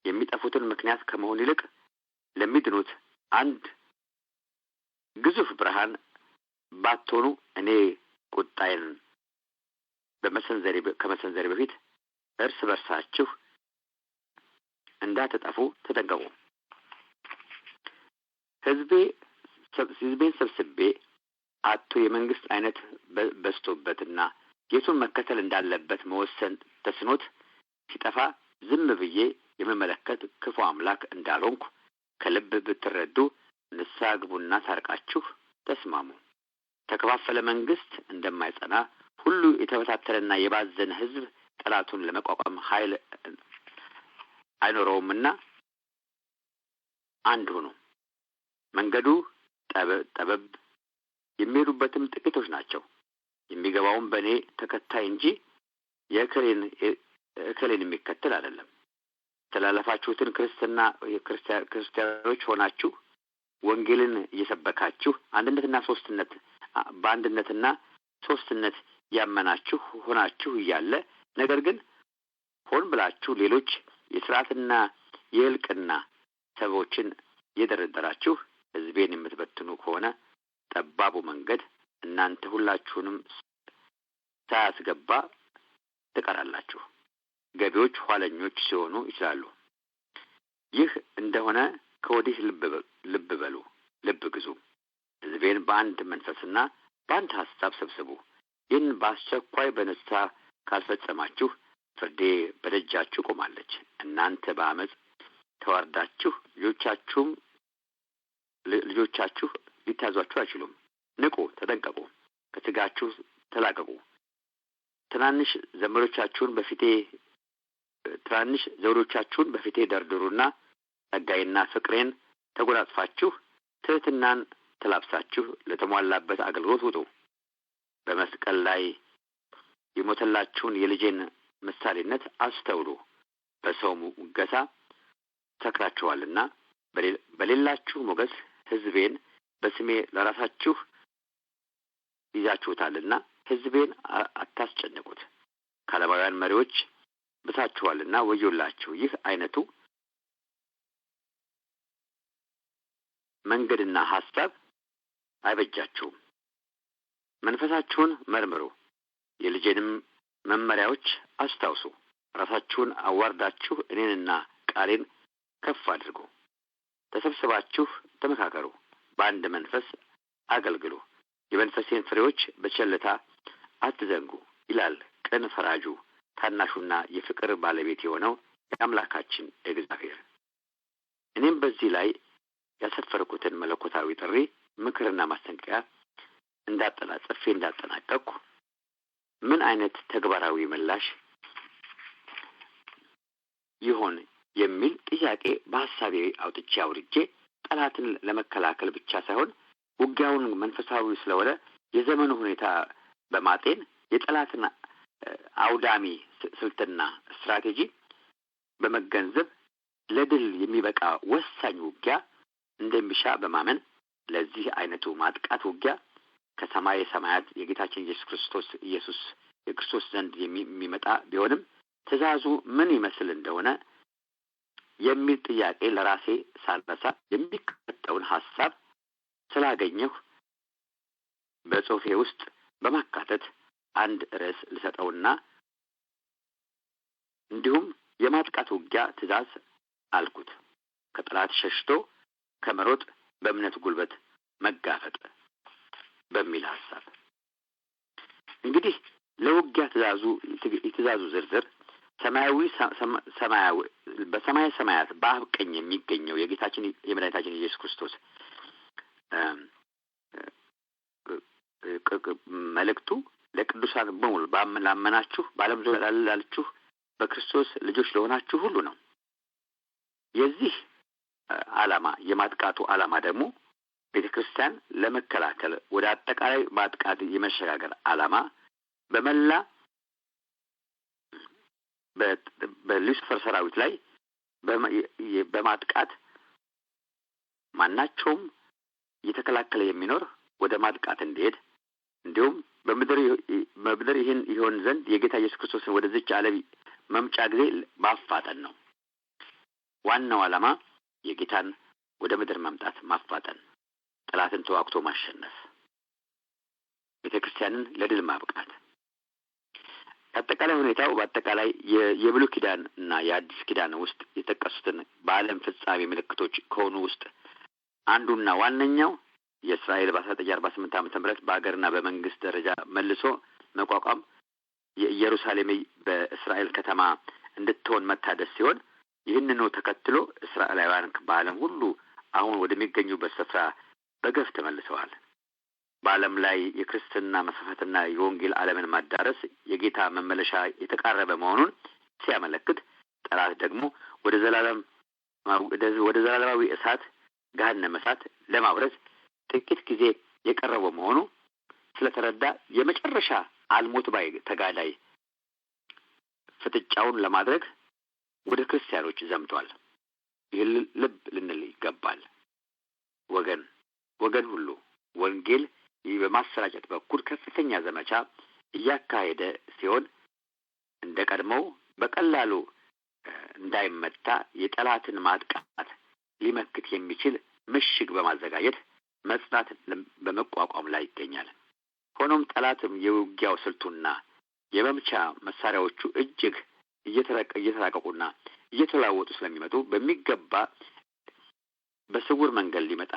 የሚጠፉትን ምክንያት ከመሆን ይልቅ ለሚድኑት አንድ ግዙፍ ብርሃን ባትሆኑ እኔ ቁጣዬን ከመሰንዘሬ በፊት እርስ በርሳችሁ እንዳትጠፉ ተጠንቀቁ። ሕዝቤን ሰብስቤ አቶ የመንግስት አይነት በዝቶበትና የቱን መከተል እንዳለበት መወሰን ተስኖት ሲጠፋ ዝም ብዬ የመመለከት ክፉ አምላክ እንዳልሆንኩ ከልብ ብትረዱ ንስሐ ግቡና ታርቃችሁ ተስማሙ። ተከፋፈለ መንግስት እንደማይጸና ሁሉ የተበታተለና የባዘነ ሕዝብ ጠላቱን ለመቋቋም ኃይል አይኖረውምና አንድ ሁኑ። መንገዱ ጠበብ የሚሄዱበትም ጥቂቶች ናቸው። የሚገባውም በእኔ ተከታይ እንጂ የእከሌን የሚከተል አይደለም። የተላለፋችሁትን ክርስቲያኖች ሆናችሁ ወንጌልን እየሰበካችሁ በአንድነትና ሶስትነት ያመናችሁ ሆናችሁ እያለ ነገር ግን ሆን ብላችሁ ሌሎች የሥርዓትና የእልቅና ሰበቦችን እየደረደራችሁ ሕዝቤን የምትበትኑ ከሆነ ጠባቡ መንገድ እናንተ ሁላችሁንም ሳያስገባ ትቀራላችሁ። ገቢዎች ኋለኞች ሲሆኑ ይችላሉ። ይህ እንደሆነ ከወዲህ ልብ በሉ፣ ልብ ግዙ። ሕዝቤን በአንድ መንፈስና በአንድ ሐሳብ ሰብስቡ። ይህን በአስቸኳይ በንስሐ ካልፈጸማችሁ ፍርዴ በደጃችሁ ቆማለች። እናንተ በአመፅ ተዋርዳችሁ ልጆቻችሁ ሊታዟችሁ አይችሉም። ንቁ፣ ተጠንቀቁ፣ ከሥጋችሁ ተላቀቁ። ትናንሽ ዘውዶቻችሁን በፊቴ ደርድሩና ጸጋዬና ፍቅሬን ተጎናጽፋችሁ ትሕትናን ተላብሳችሁ ለተሟላበት አገልግሎት ውጡ። በመስቀል ላይ የሞተላችሁን የልጄን ምሳሌነት አስተውሉ። በሰው ሙገሳ ተክራችኋልና በሌላችሁ ሞገስ ሕዝቤን በስሜ ለራሳችሁ ይዛችሁታልና ሕዝቤን አታስጨንቁት። ከዓለማውያን መሪዎች ብታችኋልና ወዮላችሁ። ይህ አይነቱ መንገድና ሐሳብ አይበጃችሁም። መንፈሳችሁን መርምሩ፣ የልጄንም መመሪያዎች አስታውሱ። ራሳችሁን አዋርዳችሁ እኔንና ቃሌን ከፍ አድርጉ። ተሰብስባችሁ ተመካከሩ፣ በአንድ መንፈስ አገልግሉ። የመንፈሴን ፍሬዎች በቸልታ አትዘንጉ ይላል ቅን ፈራጁ ታናሹና የፍቅር ባለቤት የሆነው የአምላካችን እግዚአብሔር። እኔም በዚህ ላይ ያሰፈርኩትን መለኮታዊ ጥሪ ምክርና ማስጠንቀቂያ እንዳጠናቀቅኩ ምን አይነት ተግባራዊ ምላሽ ይሆን የሚል ጥያቄ በሐሳቤ አውርጄ ጠላትን ለመከላከል ብቻ ሳይሆን ውጊያውን መንፈሳዊ ስለሆነ የዘመኑ ሁኔታ በማጤን የጠላትን አውዳሚ ስልትና ስትራቴጂ በመገንዘብ ለድል የሚበቃ ወሳኝ ውጊያ እንደሚሻ በማመን ለዚህ አይነቱ ማጥቃት ውጊያ ከሰማይ ሰማያት የጌታችን ኢየሱስ የክርስቶስ ዘንድ የሚመጣ ቢሆንም ትእዛዙ ምን ይመስል እንደሆነ የሚል ጥያቄ ለራሴ ሳልረሳ የሚከተለውን ሐሳብ ስላገኘሁ በጽሑፌ ውስጥ በማካተት አንድ ርዕስ ልሰጠውና እንዲሁም የማጥቃት ውጊያ ትእዛዝ አልኩት። ከጠላት ሸሽቶ ከመሮጥ በእምነት ጉልበት መጋፈጥ በሚል ሐሳብ። እንግዲህ ለውጊያ ትእዛዙ ዝርዝር በሰማይ ሰማያት በአብ ቀኝ የሚገኘው የጌታችን የመድኃኒታችን ኢየሱስ ክርስቶስ መልእክቱ ለቅዱሳን በሙሉ ላመናችሁ በዓለም ዙሪያ ላላችሁ በክርስቶስ ልጆች ለሆናችሁ ሁሉ ነው። የዚህ ዓላማ የማጥቃቱ ዓላማ ደግሞ ቤተክርስቲያን ለመከላከል ወደ አጠቃላይ ማጥቃት የመሸጋገር ዓላማ በመላ በሉሲፈር ሰራዊት ላይ በማጥቃት ማናቸውም እየተከላከለ የሚኖር ወደ ማጥቃት እንዲሄድ እንዲሁም በምድር ይህን ይሆን ዘንድ የጌታ ኢየሱስ ክርስቶስን ወደዚች ዓለም መምጫ ጊዜ ማፋጠን ነው። ዋናው ዓላማ የጌታን ወደ ምድር መምጣት ማፋጠን፣ ጠላትን ተዋግቶ ማሸነፍ፣ ቤተክርስቲያንን ለድል ማብቃት። አጠቃላይ ሁኔታው በአጠቃላይ የብሉይ ኪዳን እና የአዲስ ኪዳን ውስጥ የተጠቀሱትን በዓለም ፍጻሜ ምልክቶች ከሆኑ ውስጥ አንዱና ዋነኛው የእስራኤል በ1948 ዓመተ ምህረት በአገርና በመንግስት ደረጃ መልሶ መቋቋም የኢየሩሳሌም በእስራኤል ከተማ እንድትሆን መታደስ ሲሆን ይህንኑ ተከትሎ እስራኤላውያን በዓለም ሁሉ አሁን ወደሚገኙበት ስፍራ በገፍ ተመልሰዋል። በዓለም ላይ የክርስትና መስፋፋትና የወንጌል ዓለምን ማዳረስ የጌታ መመለሻ የተቃረበ መሆኑን ሲያመለክት፣ ጠላት ደግሞ ወደ ዘላለማዊ እሳት ገሃነመ እሳት ለማውረድ ጥቂት ጊዜ የቀረበ መሆኑ ስለተረዳ የመጨረሻ አልሞት ባይ ተጋዳይ ፍጥጫውን ለማድረግ ወደ ክርስቲያኖች ዘምቷል። ይህን ልብ ልንል ይገባል። ወገን ሁሉ ወንጌል በማሰራጨት በኩል ከፍተኛ ዘመቻ እያካሄደ ሲሆን እንደ ቀድሞው በቀላሉ እንዳይመታ የጠላትን ማጥቃት ሊመክት የሚችል ምሽግ በማዘጋጀት መጽናት በመቋቋም ላይ ይገኛል። ሆኖም ጠላትም የውጊያው ስልቱና የመምቻ መሳሪያዎቹ እጅግ እየተራቀቁና እየተለዋወጡ ስለሚመጡ በሚገባ በስውር መንገድ ሊመጣ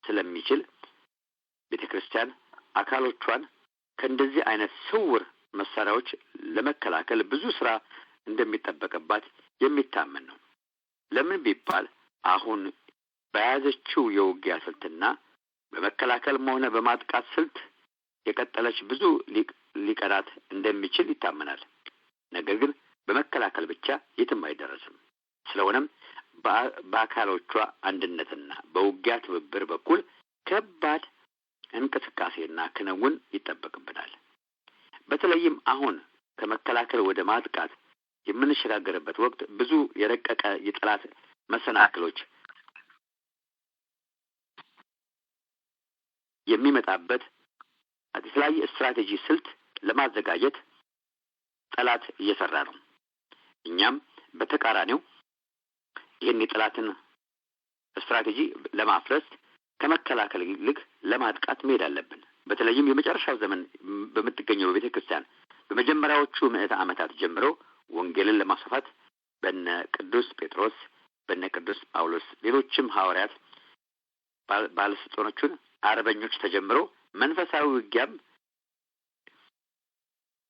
ስለሚችል ቤተክርስቲያን አካሎቿን ከእንደዚህ አይነት ስውር መሳሪያዎች ለመከላከል ብዙ ስራ እንደሚጠበቅባት የሚታመን ነው። ለምን ቢባል አሁን በያዘችው የውጊያ ስልትና በመከላከልም ሆነ በማጥቃት ስልት የቀጠለች ብዙ ሊቀናት እንደሚችል ይታመናል። ነገር ግን በመከላከል ብቻ የትም አይደረስም። ስለሆነም በአካሎቿ አንድነትና በውጊያ ትብብር በኩል ከባድ እንቅስቃሴና ክንውን ይጠበቅብናል። በተለይም አሁን ከመከላከል ወደ ማጥቃት የምንሸጋገርበት ወቅት ብዙ የረቀቀ የጠላት መሰናክሎች የሚመጣበት የተለያየ ስትራቴጂ ስልት ለማዘጋጀት ጠላት እየሰራ ነው። እኛም በተቃራኒው ይህን የጠላትን ስትራቴጂ ለማፍረስ ከመከላከል ይልቅ ለማጥቃት መሄድ አለብን። በተለይም የመጨረሻው ዘመን በምትገኘው በቤተ ክርስቲያን በመጀመሪያዎቹ ምዕተ ዓመታት ጀምሮ ወንጌልን ለማስፋፋት በነ ቅዱስ ጴጥሮስ፣ በነ ቅዱስ ጳውሎስ፣ ሌሎችም ሐዋርያት ባለስልጣኖቹን አርበኞች ተጀምሮ መንፈሳዊ ውጊያም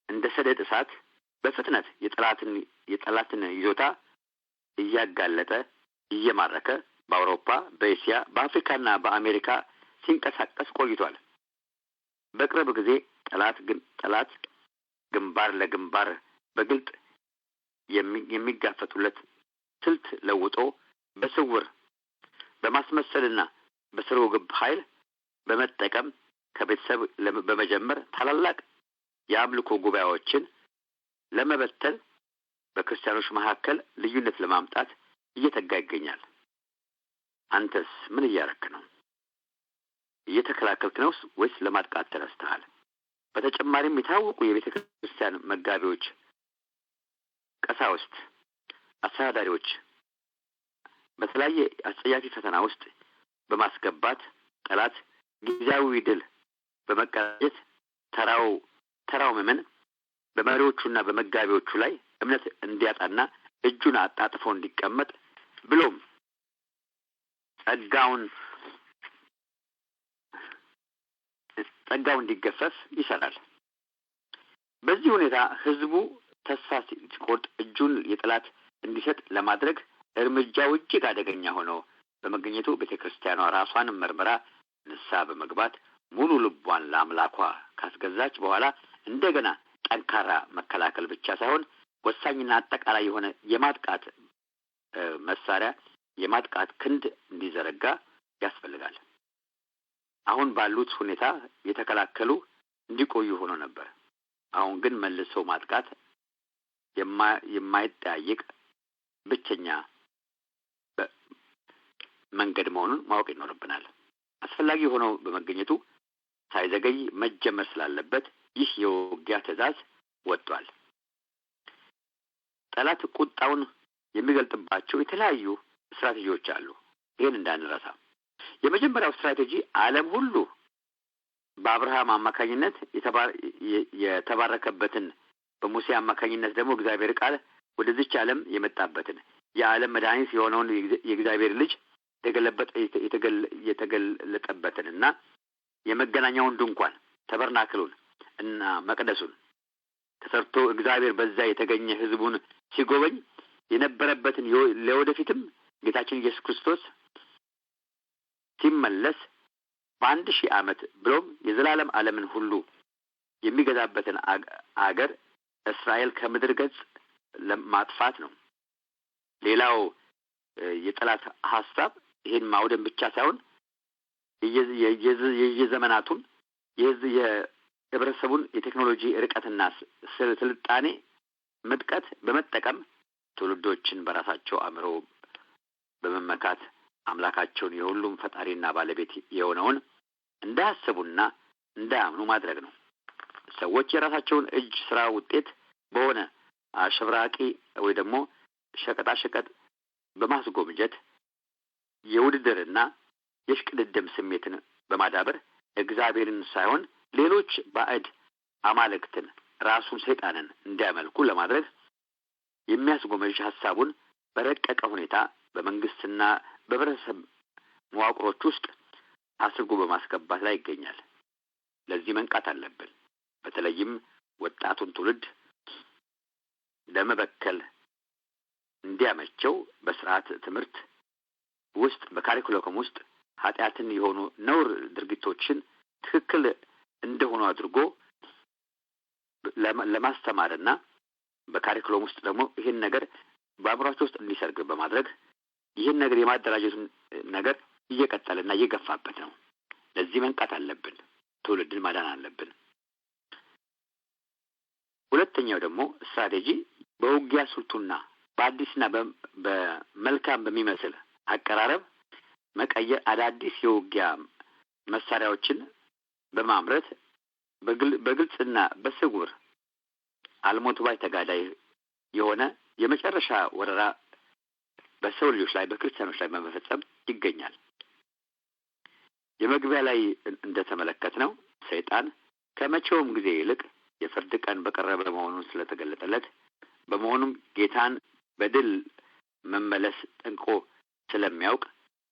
እንደ ሰደድ እሳት በፍጥነት የጠላትን ይዞታ እያጋለጠ እየማረከ በአውሮፓ፣ በእስያ፣ በአፍሪካና በአሜሪካ ሲንቀሳቀስ ቆይቷል። በቅርብ ጊዜ ጠላት ግንባር ለግንባር በግልጥ የሚጋፈጡለት ስልት ለውጦ በስውር በማስመሰልና በስርወ ገብ ኃይል በመጠቀም ከቤተሰብ በመጀመር ታላላቅ የአምልኮ ጉባኤዎችን ለመበተን በክርስቲያኖች መካከል ልዩነት ለማምጣት እየተጋ ይገኛል። አንተስ ምን እያረክ ነው? እየተከላከልክ ነው ወይስ ለማጥቃት ተነስተሃል? በተጨማሪም የታወቁ የቤተ ክርስቲያን መጋቢዎች፣ ቀሳውስት፣ አስተዳዳሪዎች በተለያየ አስጸያፊ ፈተና ውስጥ በማስገባት ጠላት ጊዜያዊ ድል በመቀዳጀት ተራው ምዕመን በመሪዎቹና በመጋቢዎቹ ላይ እምነት እንዲያጣና እጁን አጣጥፎ እንዲቀመጥ ብሎም ጸጋው እንዲገፈፍ ይሰራል። በዚህ ሁኔታ ህዝቡ ተስፋ ሲቆርጥ እጁን የጠላት እንዲሰጥ ለማድረግ እርምጃው እጅግ አደገኛ ሆኖ በመገኘቱ ቤተክርስቲያኗ ራሷን መርምራ ንስሐ በመግባት ሙሉ ልቧን ለአምላኳ ካስገዛች በኋላ እንደገና ጠንካራ መከላከል ብቻ ሳይሆን ወሳኝና አጠቃላይ የሆነ የማጥቃት መሳሪያ የማጥቃት ክንድ እንዲዘረጋ ያስፈልጋል። አሁን ባሉት ሁኔታ የተከላከሉ እንዲቆዩ ሆኖ ነበር። አሁን ግን መልሰው ማጥቃት የማይጠያየቅ ብቸኛ መንገድ መሆኑን ማወቅ ይኖርብናል። አስፈላጊ ሆኖ በመገኘቱ ሳይዘገይ መጀመር ስላለበት ይህ የውጊያ ትዕዛዝ ወጥቷል። ጠላት ቁጣውን የሚገልጥባቸው የተለያዩ ስትራቴጂዎች አሉ። ይህን እንዳንረሳ። የመጀመሪያው ስትራቴጂ ዓለም ሁሉ በአብርሃም አማካኝነት የተባረከበትን በሙሴ አማካኝነት ደግሞ እግዚአብሔር ቃል ወደዚች ዓለም የመጣበትን የዓለም መድኃኒት የሆነውን የእግዚአብሔር ልጅ የተገለጠበትን እና የመገናኛውን ድንኳን ተበርናክሉን እና መቅደሱን ተሰርቶ እግዚአብሔር በዛ የተገኘ ሕዝቡን ሲጎበኝ የነበረበትን ለወደፊትም ጌታችን ኢየሱስ ክርስቶስ ሲመለስ በ1000 ዓመት ብሎም የዘላለም ዓለምን ሁሉ የሚገዛበትን አገር እስራኤል ከምድር ገጽ ለማጥፋት ነው። ሌላው የጠላት ሐሳብ ይሄን ማውደም ብቻ ሳይሆን የዘመናቱን የህብረተሰቡን የቴክኖሎጂ ርቀትና ስልጣኔ ምጥቀት በመጠቀም ትውልዶችን በራሳቸው አእምሮ በመመካት አምላካቸውን የሁሉም ፈጣሪና ባለቤት የሆነውን እንዳያስቡና እንዳያምኑ ማድረግ ነው። ሰዎች የራሳቸውን እጅ ስራ ውጤት በሆነ አሸብራቂ ወይ ደግሞ ሸቀጣሸቀጥ በማስጎምጀት የውድድርና የሽቅድድም ስሜትን በማዳበር እግዚአብሔርን ሳይሆን ሌሎች ባዕድ አማልክትን ራሱን ሰይጣንን እንዲያመልኩ ለማድረግ የሚያስጎመዥ ሐሳቡን በረቀቀ ሁኔታ በመንግስትና በህብረተሰብ መዋቅሮች ውስጥ አስርጎ በማስገባት ላይ ይገኛል። ለዚህ መንቃት አለብን። በተለይም ወጣቱን ትውልድ ለመበከል እንዲያመቸው በስርዓት ትምህርት ውስጥ በካሪኩለም ውስጥ ኃጢአትን የሆኑ ነውር ድርጊቶችን ትክክል እንደሆኑ አድርጎ ለማስተማርና በካሪኩለም ውስጥ ደግሞ ይህን ነገር በአእምሯቸው ውስጥ እንዲሰርግ በማድረግ ይህን ነገር የማደራጀቱን ነገር እየቀጠለና እየገፋበት ነው። ለዚህ መንቃት አለብን። ትውልድን ማዳን አለብን። ሁለተኛው ደግሞ ስትራቴጂ በውጊያ ስልቱና በአዲስና በመልካም በሚመስል አቀራረብ መቀየር አዳዲስ የውጊያ መሳሪያዎችን በማምረት በግልጽና በስውር አልሞት ባይ ተጋዳይ የሆነ የመጨረሻ ወረራ በሰው ልጆች ላይ በክርስቲያኖች ላይ በመፈጸም ይገኛል። የመግቢያ ላይ እንደተመለከትነው ሰይጣን ከመቼውም ጊዜ ይልቅ የፍርድ ቀን በቀረበ መሆኑን ስለተገለጠለት በመሆኑም ጌታን በድል መመለስ ጠንቅቆ ስለሚያውቅ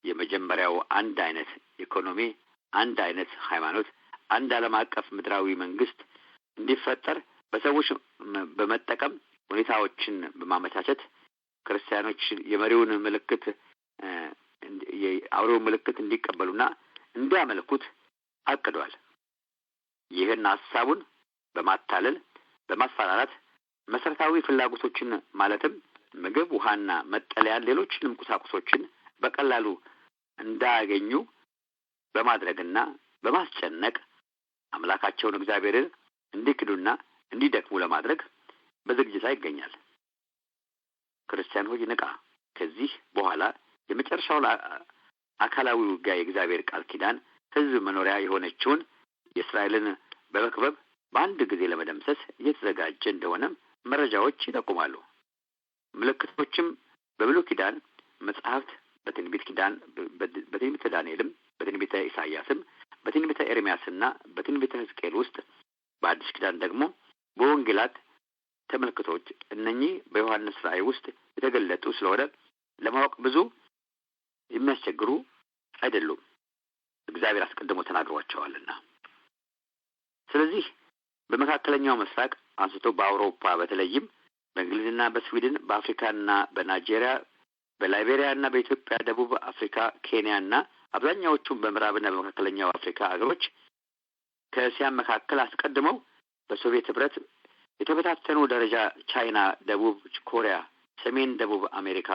የመጀመሪያው አንድ አይነት ኢኮኖሚ፣ አንድ አይነት ሃይማኖት፣ አንድ ዓለም አቀፍ ምድራዊ መንግስት እንዲፈጠር በሰዎች በመጠቀም ሁኔታዎችን በማመቻቸት ክርስቲያኖች የመሪውን ምልክት የአውሬውን ምልክት እንዲቀበሉና እንዲያመልኩት አቅዷል። ይህን ሐሳቡን በማታለል በማስፈራራት መሰረታዊ ፍላጎቶችን ማለትም ምግብ፣ ውሃና መጠለያን ሌሎችንም ቁሳቁሶችን በቀላሉ እንዳያገኙ በማድረግና በማስጨነቅ አምላካቸውን እግዚአብሔርን እንዲክዱና እንዲደክሙ ለማድረግ በዝግጅት ላይ ይገኛል። ክርስቲያን ሆይ ንቃ! ከዚህ በኋላ የመጨረሻው አካላዊ ውጊያ የእግዚአብሔር ቃል ኪዳን ሕዝብ መኖሪያ የሆነችውን የእስራኤልን በመክበብ በአንድ ጊዜ ለመደምሰስ እየተዘጋጀ እንደሆነም መረጃዎች ይጠቁማሉ። ምልክቶችም በብሉይ ኪዳን መጽሐፍት በትንቢተ ዳንኤልም፣ በትንቢተ ኢሳይያስም፣ በትንቢተ ኤርምያስና በትንቢተ ሕዝቅኤል ውስጥ፣ በአዲስ ኪዳን ደግሞ በወንጌላት ተመልክቶች እነኚህ በዮሐንስ ራእይ ውስጥ የተገለጡ ስለሆነ ለማወቅ ብዙ የሚያስቸግሩ አይደሉም። እግዚአብሔር አስቀድሞ ተናግሯቸዋልና። ስለዚህ በመካከለኛው ምስራቅ አንስቶ በአውሮፓ በተለይም በእንግሊዝና በስዊድን፣ በአፍሪካና በናይጄሪያ፣ በላይቤሪያና በኢትዮጵያ፣ ደቡብ አፍሪካ፣ ኬንያና አብዛኛዎቹም በምዕራብና በመካከለኛው አፍሪካ አገሮች ከእስያ መካከል አስቀድመው በሶቪየት ህብረት የተበታተኑ ደረጃ ቻይና፣ ደቡብ ኮሪያ፣ ሰሜን ደቡብ አሜሪካ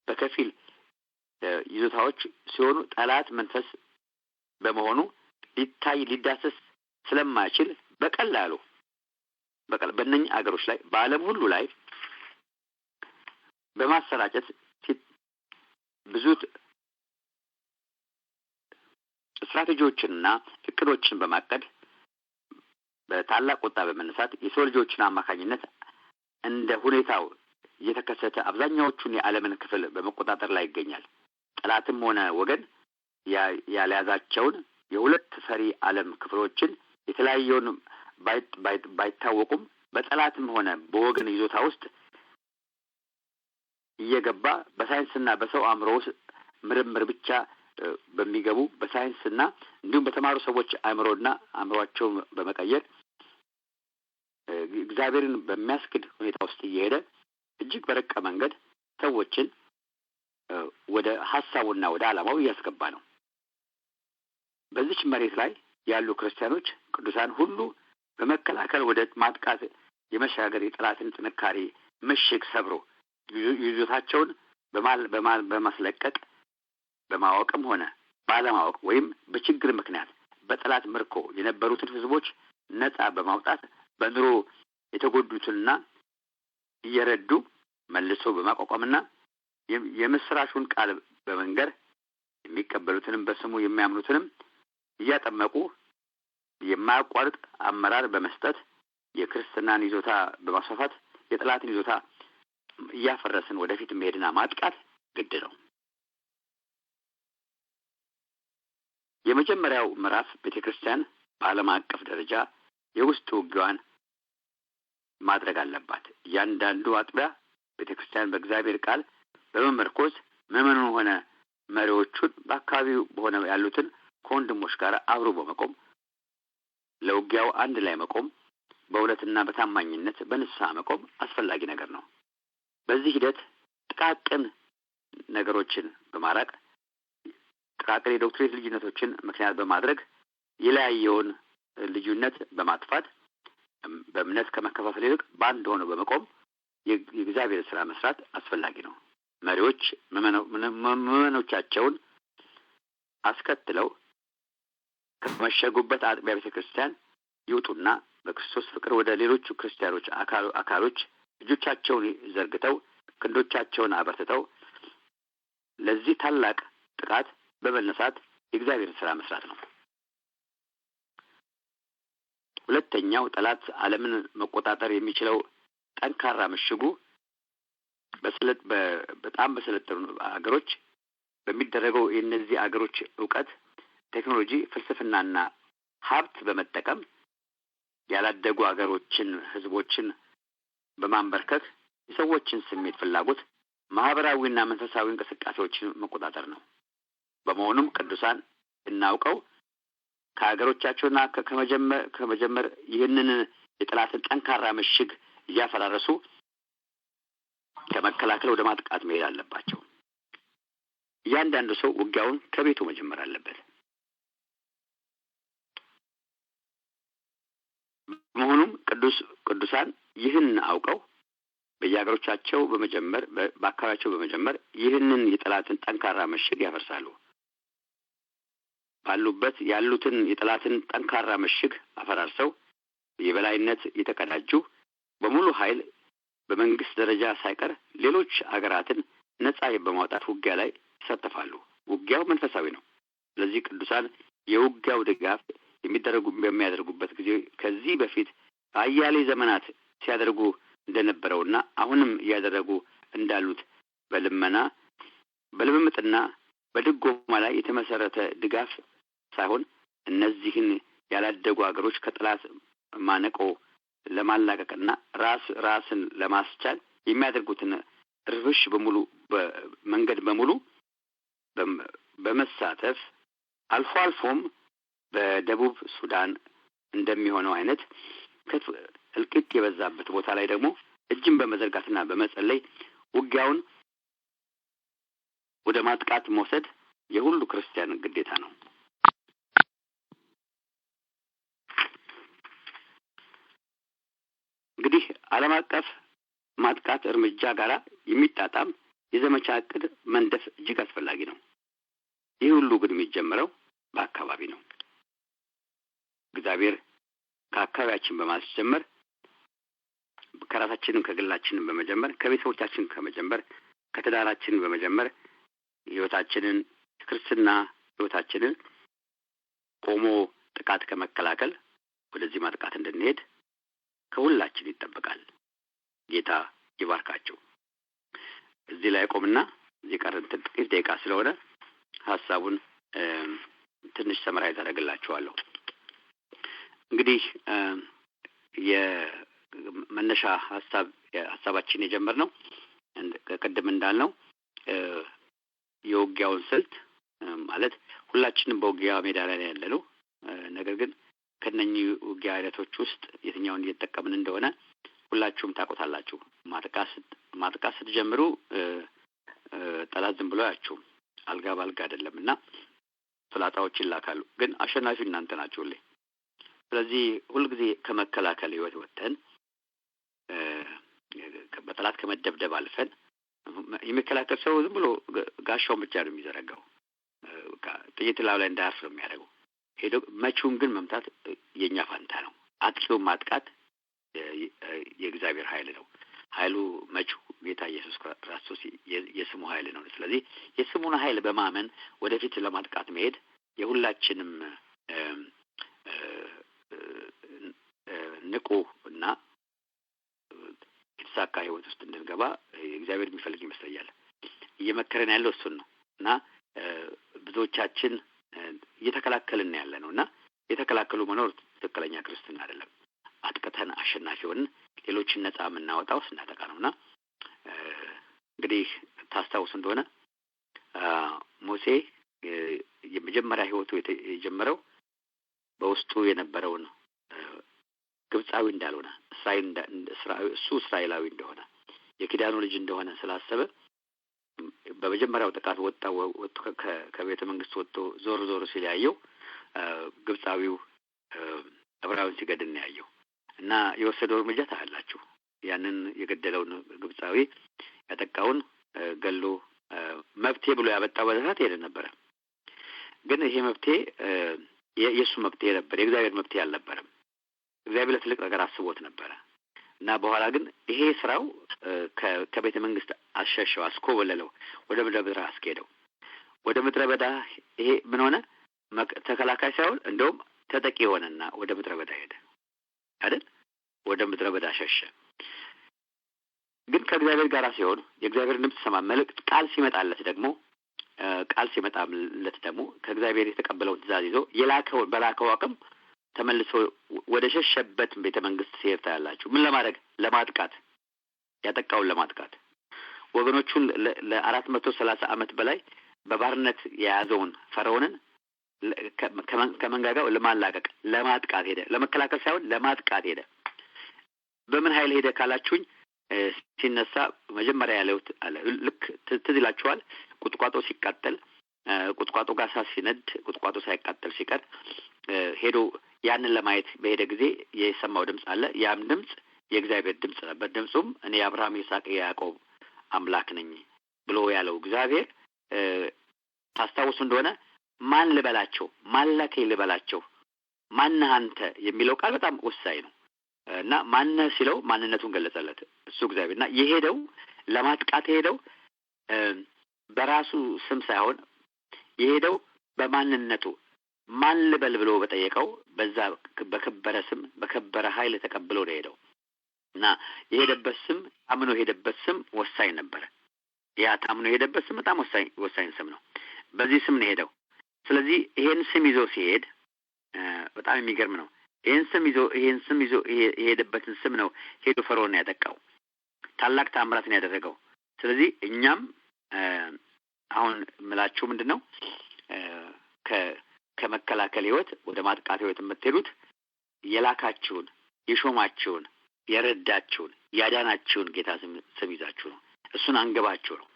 በከፊል ይዞታዎች ሲሆኑ ጠላት መንፈስ በመሆኑ ሊታይ ሊዳሰስ ስለማይችል በቀላሉ በእነኝህ አገሮች ላይ በዓለም ሁሉ ላይ በማሰራጨት ብዙ ስትራቴጂዎችንና እቅዶችን በማቀድ በታላቅ ቁጣ በመነሳት የሰው ልጆችን አማካኝነት እንደ ሁኔታው እየተከሰተ አብዛኛዎቹን የዓለምን ክፍል በመቆጣጠር ላይ ይገኛል። ጠላትም ሆነ ወገን ያልያዛቸውን የሁለት ፈሪ ዓለም ክፍሎችን የተለያየውን ባይታወቁም በጠላትም ሆነ በወገን ይዞታ ውስጥ እየገባ በሳይንስና በሰው አእምሮ ውስጥ ምርምር ብቻ በሚገቡ በሳይንስና እንዲሁም በተማሩ ሰዎች አእምሮአቸውን በመቀየር እግዚአብሔርን በሚያስክድ ሁኔታ ውስጥ እየሄደ እጅግ በረቀ መንገድ ሰዎችን ወደ ሀሳቡና ወደ ዓላማው እያስገባ ነው። በዚች መሬት ላይ ያሉ ክርስቲያኖች ቅዱሳን ሁሉ በመከላከል ወደ ማጥቃት የመሻገር የጠላትን ጥንካሬ ምሽግ ሰብሮ ይዞታቸውን በማስለቀቅ በማወቅም ሆነ ባለማወቅ ወይም በችግር ምክንያት በጠላት ምርኮ የነበሩትን ሕዝቦች ነጻ በማውጣት በኑሮ የተጎዱትንና እየረዱ መልሶ በማቋቋምና የምስራቹን ቃል በመንገር የሚቀበሉትንም በስሙ የሚያምኑትንም እያጠመቁ የማያቋርጥ አመራር በመስጠት የክርስትናን ይዞታ በማስፋፋት የጠላትን ይዞታ እያፈረስን ወደፊት መሄድና ማጥቃት ግድ ነው። የመጀመሪያው ምዕራፍ ቤተክርስቲያን በዓለም አቀፍ ደረጃ የውስጥ ውጊያዋን ማድረግ አለባት። እያንዳንዱ አጥቢያ ቤተክርስቲያን በእግዚአብሔር ቃል በመመርኮዝ ምዕመኑን ሆነ መሪዎቹን በአካባቢው በሆነ ያሉትን ከወንድሞች ጋር አብሮ በመቆም ለውጊያው አንድ ላይ መቆም፣ በእውነትና በታማኝነት በንስሐ መቆም አስፈላጊ ነገር ነው። በዚህ ሂደት ጥቃቅን ነገሮችን በማራቅ ጥቃቅን የዶክትሪን ልዩነቶችን ምክንያት በማድረግ የለያየውን ልዩነት በማጥፋት በእምነት ከመከፋፈል ይልቅ በአንድ ሆነው በመቆም የእግዚአብሔር ስራ መስራት አስፈላጊ ነው። መሪዎች ምዕመኖቻቸውን አስከትለው ከመሸጉበት አጥቢያ ቤተክርስቲያን ይውጡና በክርስቶስ ፍቅር ወደ ሌሎቹ ክርስቲያኖች አካሎች እጆቻቸውን ዘርግተው ክንዶቻቸውን አበርትተው ለዚህ ታላቅ ጥቃት በመነሳት የእግዚአብሔርን ስራ መስራት ነው። ሁለተኛው ጠላት ዓለምን መቆጣጠር የሚችለው ጠንካራ ምሽጉ በጣም በሰለጠኑ አገሮች በሚደረገው የእነዚህ አገሮች ዕውቀት፣ ቴክኖሎጂ፣ ፍልስፍናና ሀብት በመጠቀም ያላደጉ አገሮችን ህዝቦችን በማንበርከክ የሰዎችን ስሜት፣ ፍላጎት፣ ማህበራዊና መንፈሳዊ እንቅስቃሴዎችን መቆጣጠር ነው። በመሆኑም ቅዱሳን እናውቀው ከሀገሮቻቸውና ከመጀመር ይህንን የጠላትን ጠንካራ ምሽግ እያፈራረሱ ከመከላከል ወደ ማጥቃት መሄድ አለባቸው። እያንዳንዱ ሰው ውጊያውን ከቤቱ መጀመር አለበት። በመሆኑም ቅዱሳን ይህን አውቀው በየሀገሮቻቸው በአካባቢያቸው በመጀመር ይህንን የጠላትን ጠንካራ ምሽግ ያፈርሳሉ። ባሉበት ያሉትን የጠላትን ጠንካራ ምሽግ አፈራርሰው የበላይነት የተቀዳጁ በሙሉ ኃይል በመንግስት ደረጃ ሳይቀር ሌሎች አገራትን ነጻ በማውጣት ውጊያ ላይ ይሳተፋሉ። ውጊያው መንፈሳዊ ነው። ስለዚህ ቅዱሳን የውጊያው ድጋፍ በሚያደርጉበት ጊዜ ከዚህ በፊት አያሌ ዘመናት ሲያደርጉ እንደነበረውና አሁንም እያደረጉ እንዳሉት በልመና በልምምጥና በድጎማ ላይ የተመሰረተ ድጋፍ ሳይሆን እነዚህን ያላደጉ አገሮች ከጠላት ማነቆ ለማላቀቅና ራስን ለማስቻል የሚያደርጉትን ርብሽ በሙሉ በመንገድ በሙሉ በመሳተፍ አልፎ አልፎም በደቡብ ሱዳን እንደሚሆነው አይነት እልቂት የበዛበት ቦታ ላይ ደግሞ እጅን በመዘርጋትና በመጸለይ ውጊያውን ወደ ማጥቃት መውሰድ የሁሉ ክርስቲያን ግዴታ ነው። እንግዲህ ዓለም አቀፍ ማጥቃት እርምጃ ጋራ የሚጣጣም የዘመቻ ዕቅድ መንደፍ እጅግ አስፈላጊ ነው። ይህ ሁሉ ግን የሚጀምረው በአካባቢ ነው። እግዚአብሔር ከአካባቢያችን በማስጀመር ከራሳችንም ከግላችንም በመጀመር ከቤተሰቦቻችን ከመጀመር ከትዳራችን በመጀመር ህይወታችንን ክርስትና ህይወታችንን ቆሞ ጥቃት ከመከላከል ወደዚህ ማጥቃት እንድንሄድ ከሁላችን ይጠበቃል። ጌታ ይባርካችሁ። እዚህ ላይ ቆምና እዚህ ቀረን ጥቂት ደቂቃ ስለሆነ ሐሳቡን ትንሽ ሰመራይዝ አደርግላችኋለሁ። እንግዲህ የመነሻ ሐሳባችን የጀመርነው ቀደም እንዳልነው የውጊያውን ስልት ማለት ሁላችንም በውጊያ ሜዳ ላይ ያለነው፣ ነገር ግን ከነኚህ ውጊያ አይነቶች ውስጥ የትኛውን እየተጠቀምን እንደሆነ ሁላችሁም ታውቁታላችሁ። ማጥቃት ስትጀምሩ ጠላት ዝም ብሎ ያችሁ አልጋ ባልጋ አይደለምና ፍላጣዎች ይላካሉ፣ ግን አሸናፊ እናንተ ናችሁ። ስለዚህ ሁልጊዜ ከመከላከል ህይወት ወጥተን በጠላት ከመደብደብ አልፈን የሚከላከል ሰው ዝም ብሎ ጋሻውን ብቻ ነው የሚዘረጋው፣ ጥይት ላዩ ላይ እንዳያርፍ ነው የሚያደርገው። ሄዶ መቺውን ግን መምታት የኛ ፋንታ ነው። አጥቂውን ማጥቃት የእግዚአብሔር ኃይል ነው። ኃይሉ መቺው ጌታ ኢየሱስ ክርስቶስ የስሙ ኃይል ነው። ስለዚህ የስሙን ኃይል በማመን ወደፊት ለማጥቃት መሄድ የሁላችንም ንቁ እና የተሳካ ህይወት ውስጥ እንድንገባ እግዚአብሔር የሚፈልግ ይመስለኛል። እየመከረን ያለው እሱን ነው እና ብዙዎቻችን እየተከላከልን ያለ ነው እና የተከላከሉ መኖር ትክክለኛ ክርስትና አይደለም። አጥቅተን አሸናፊ ሆነን ሌሎችን ነጻ የምናወጣው ስናጠቃ ነውና እንግዲህ ታስታውሱ እንደሆነ ሙሴ የመጀመሪያ ህይወቱ የጀመረው በውስጡ የነበረውን ግብጻዊ እንዳልሆነ እሱ እስራኤላዊ እንደሆነ የኪዳኑ ልጅ እንደሆነ ስላሰበ በመጀመሪያው ጥቃት ወጥቶ ከቤተ መንግስት ወጥቶ ዞር ሲል ያየው ግብጻዊው ዕብራዊውን ሲገድል ነው ያየው እና የወሰደው እርምጃ ታያላችሁ። ያንን የገደለውን ግብጻዊ ያጠቃውን ገሎ መብቴ ብሎ ያበጣው በዛት ሄደ ነበር። ግን ይሄ መብቴ የኢየሱስ መብቴ ነበር፣ የእግዚአብሔር መብቴ አልነበረም። እግዚአብሔር ለትልቅ ነገር አስቦት ነበር እና በኋላ ግን ይሄ ስራው ከቤተ መንግስት አሸሸው፣ አስኮበለለው፣ ወደ ምድረ በዳ አስኬደው። ወደ ምድረ በዳ ይሄ ምን ሆነ? ተከላካይ ሳይሆን እንደውም ተጠቂ ሆነና ወደ ምድረ በዳ ሄደ አይደል? ወደ ምድረ በዳ ሸሸ። ግን ከእግዚአብሔር ጋር ሲሆን የእግዚአብሔር ድምጽ ሰማ፣ መልእክት ቃል ሲመጣለት ደግሞ ከእግዚአብሔር የተቀበለውን ትእዛዝ ይዞ በላከው አቅም ተመልሶ ወደ ሸሸበት ቤተ መንግስት ሲሄድ ታያላችሁ። ምን ለማድረግ? ለማጥቃት፣ ያጠቃውን ለማጥቃት ወገኖቹን ለ430 ዓመት በላይ በባርነት የያዘውን ፈርዖንን ከመንጋጋው ለማላቀቅ ለማጥቃት ሄደ። ለመከላከል ሳይሆን ለማጥቃት ሄደ። በምን ኃይል ሄደ ካላችሁኝ ሲነሳ መጀመሪያ ያለው አለ። ልክ ትዝ ይላችኋል። ቁጥቋጦ ሲቃጠል ቁጥቋጦ ጋር እሳት ሲነድ ቁጥቋጦ ሳይቃጠል ሲቀር ሄዶ ያንን ለማየት በሄደ ጊዜ የሰማው ድምጽ አለ። ያም ድምጽ የእግዚአብሔር ድምጽ ነበር። ድምጹም እኔ አብርሃም፣ ይስሐቅ፣ ያዕቆብ አምላክ ነኝ ብሎ ያለው እግዚአብሔር ታስታውሱ እንደሆነ ማን ልበላቸው፣ ማን ላከኝ ልበላቸው፣ ማን አንተ የሚለው ቃል በጣም ወሳኝ ነው። እና ማን ሲለው ማንነቱን ገለጸለት እሱ እግዚአብሔርና የሄደው ለማጥቃት የሄደው በራሱ ስም ሳይሆን የሄደው በማንነቱ ማን ልበል ብሎ በጠየቀው በዛ በከበረ ስም በከበረ ኃይል ተቀብሎ ነው ሄደው እና የሄደበት ስም አምኖ ሄደበት ስም ወሳኝ ነበር። ያ ታምኖ ሄደበት ስም በጣም ወሳኝ ስም ነው። በዚህ ስም ነው ሄደው። ስለዚህ ይሄን ስም ይዞ ሲሄድ በጣም የሚገርም ነው። ይሄን ስም ይዞ የሄደበትን ስም ነው ሄዶ ፈርዖን ያጠቃው። ታላቅ ተአምራት ነው ያደረገው። ስለዚህ እኛም አሁን ምላችሁ ምንድነው ከመከላከል ህይወት ወደ ማጥቃት ህይወት የምትሄዱት የላካችሁን የሾማችሁን የረዳችሁን ያዳናችሁን ጌታ ስም ይዛችሁ ነው። እሱን አንገባችሁ ነው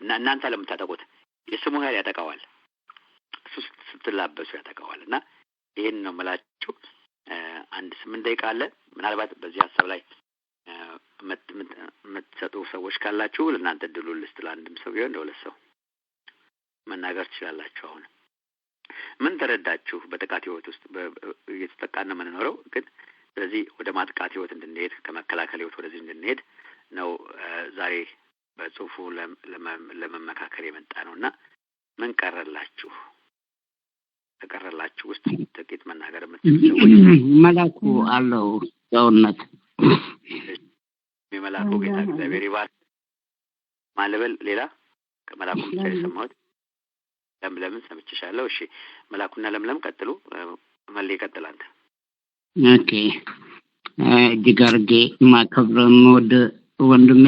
እና እናንተ ለምታጠቁት የስሙ ኃይል ያጠቃዋል። እሱ ስትላበሱ ያጠቃዋልና ይሄን ነው መላችሁ። አንድ 8 ደቂቃ አለ። ምናልባት በዚህ ሐሳብ ላይ የምትሰጡ ሰዎች ካላችሁ ለእናንተ ድሉል ልስጥ። ለአንድም ሰው ቢሆን ለሁለት ሰው መናገር ትችላላችሁ። አሁን ምን ተረዳችሁ? በጥቃት ህይወት ውስጥ እየተጠቃን ነው የምንኖረው፣ ግን ስለዚህ ወደ ማጥቃት ህይወት እንድንሄድ ከመከላከል ህይወት ወደዚህ እንድንሄድ ነው ዛሬ በጽሁፉ ለመመካከር የመጣ ነውና ምን ቀረላችሁ? ተቀረላችሁ ውስጥ ጥቂት መናገር የምትችሉ መላኩ አለው ሰውነት የመላኩ ጌታ እግዚአብሔር ይባርክ። ማለበል ሌላ ከመላኩም ሳይሰማሁት ለምለም ሰምቼሻለሁ። እሺ መላኩና ለምለም ቀጥሉ። መሌ ቀጥል አንተ። ኦኬ ዲጋርጌ ማከብረም ወደ ወንድሜ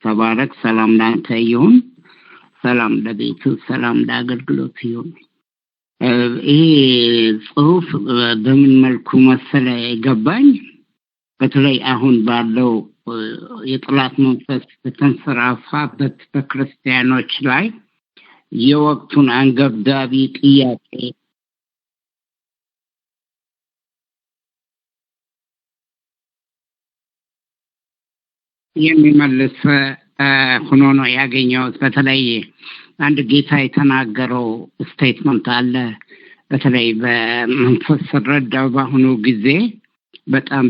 ተባረክ። ሰላም ላንተ ይሁን፣ ሰላም ለቤቱ፣ ሰላም ለአገልግሎት ይሁን። ይሄ ጽሁፍ በምን መልኩ መሰለ ገባኝ? በተለይ አሁን ባለው የጥላት መንፈስ በተንሰራፋበት በክርስቲያኖች ላይ የወቅቱን አንገብጋቢ ጥያቄ የሚመልስ ሆኖ ነው ያገኘሁት። በተለይ አንድ ጌታ የተናገረው ስቴትመንት አለ። በተለይ በመንፈስ ረዳው በአሁኑ ጊዜ በጣም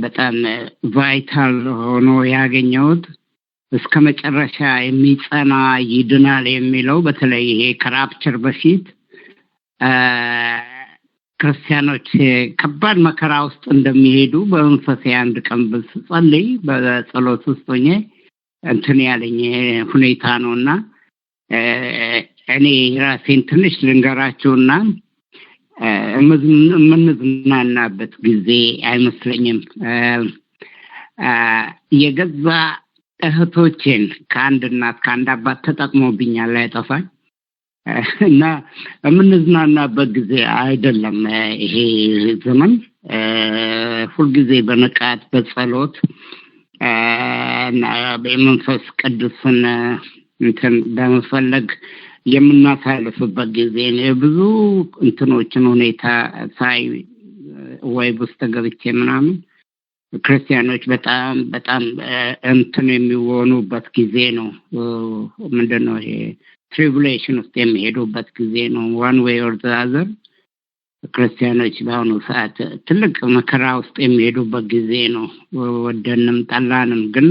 ቫይታል ሆኖ ያገኘሁት እስከ መጨረሻ የሚጸና ይድናል የሚለው። በተለይ ይሄ ከራፕቸር በፊት ክርስቲያኖች ከባድ መከራ ውስጥ እንደሚሄዱ በመንፈስ አንድ ቀን ብጸልይ በጸሎት ውስጥ ሆኜ እንትን ያለኝ ሁኔታ ነውና እኔ ራሴን ትንሽ ልንገራችሁና የምንዝናናበት ጊዜ አይመስለኝም። የገዛ እህቶቼን ከአንድ እናት ከአንድ አባት ተጠቅሞብኛል አይጠፋኝ እና የምንዝናናበት ጊዜ አይደለም ይሄ ዘመን። ሁልጊዜ በንቃት በጸሎት እና በመንፈስ ቅዱስን እንትን በመፈለግ የምናሳልፍበት ጊዜ ነው። ብዙ እንትኖችን ሁኔታ ሳይ ወይ ውስጥ ገብቼ ምናምን ክርስቲያኖች በጣም እንትን የሚሆኑበት ጊዜ ነው። ምንድነው ይሄ ትሪቡሌሽን ውስጥ የሚሄዱበት ጊዜ ነው። one way or the other ክርስቲያኖች በአሁኑ ሰዓት ትልቅ መከራ ውስጥ የሚሄዱበት ጊዜ ነው። ወደንም ጠላንም ግን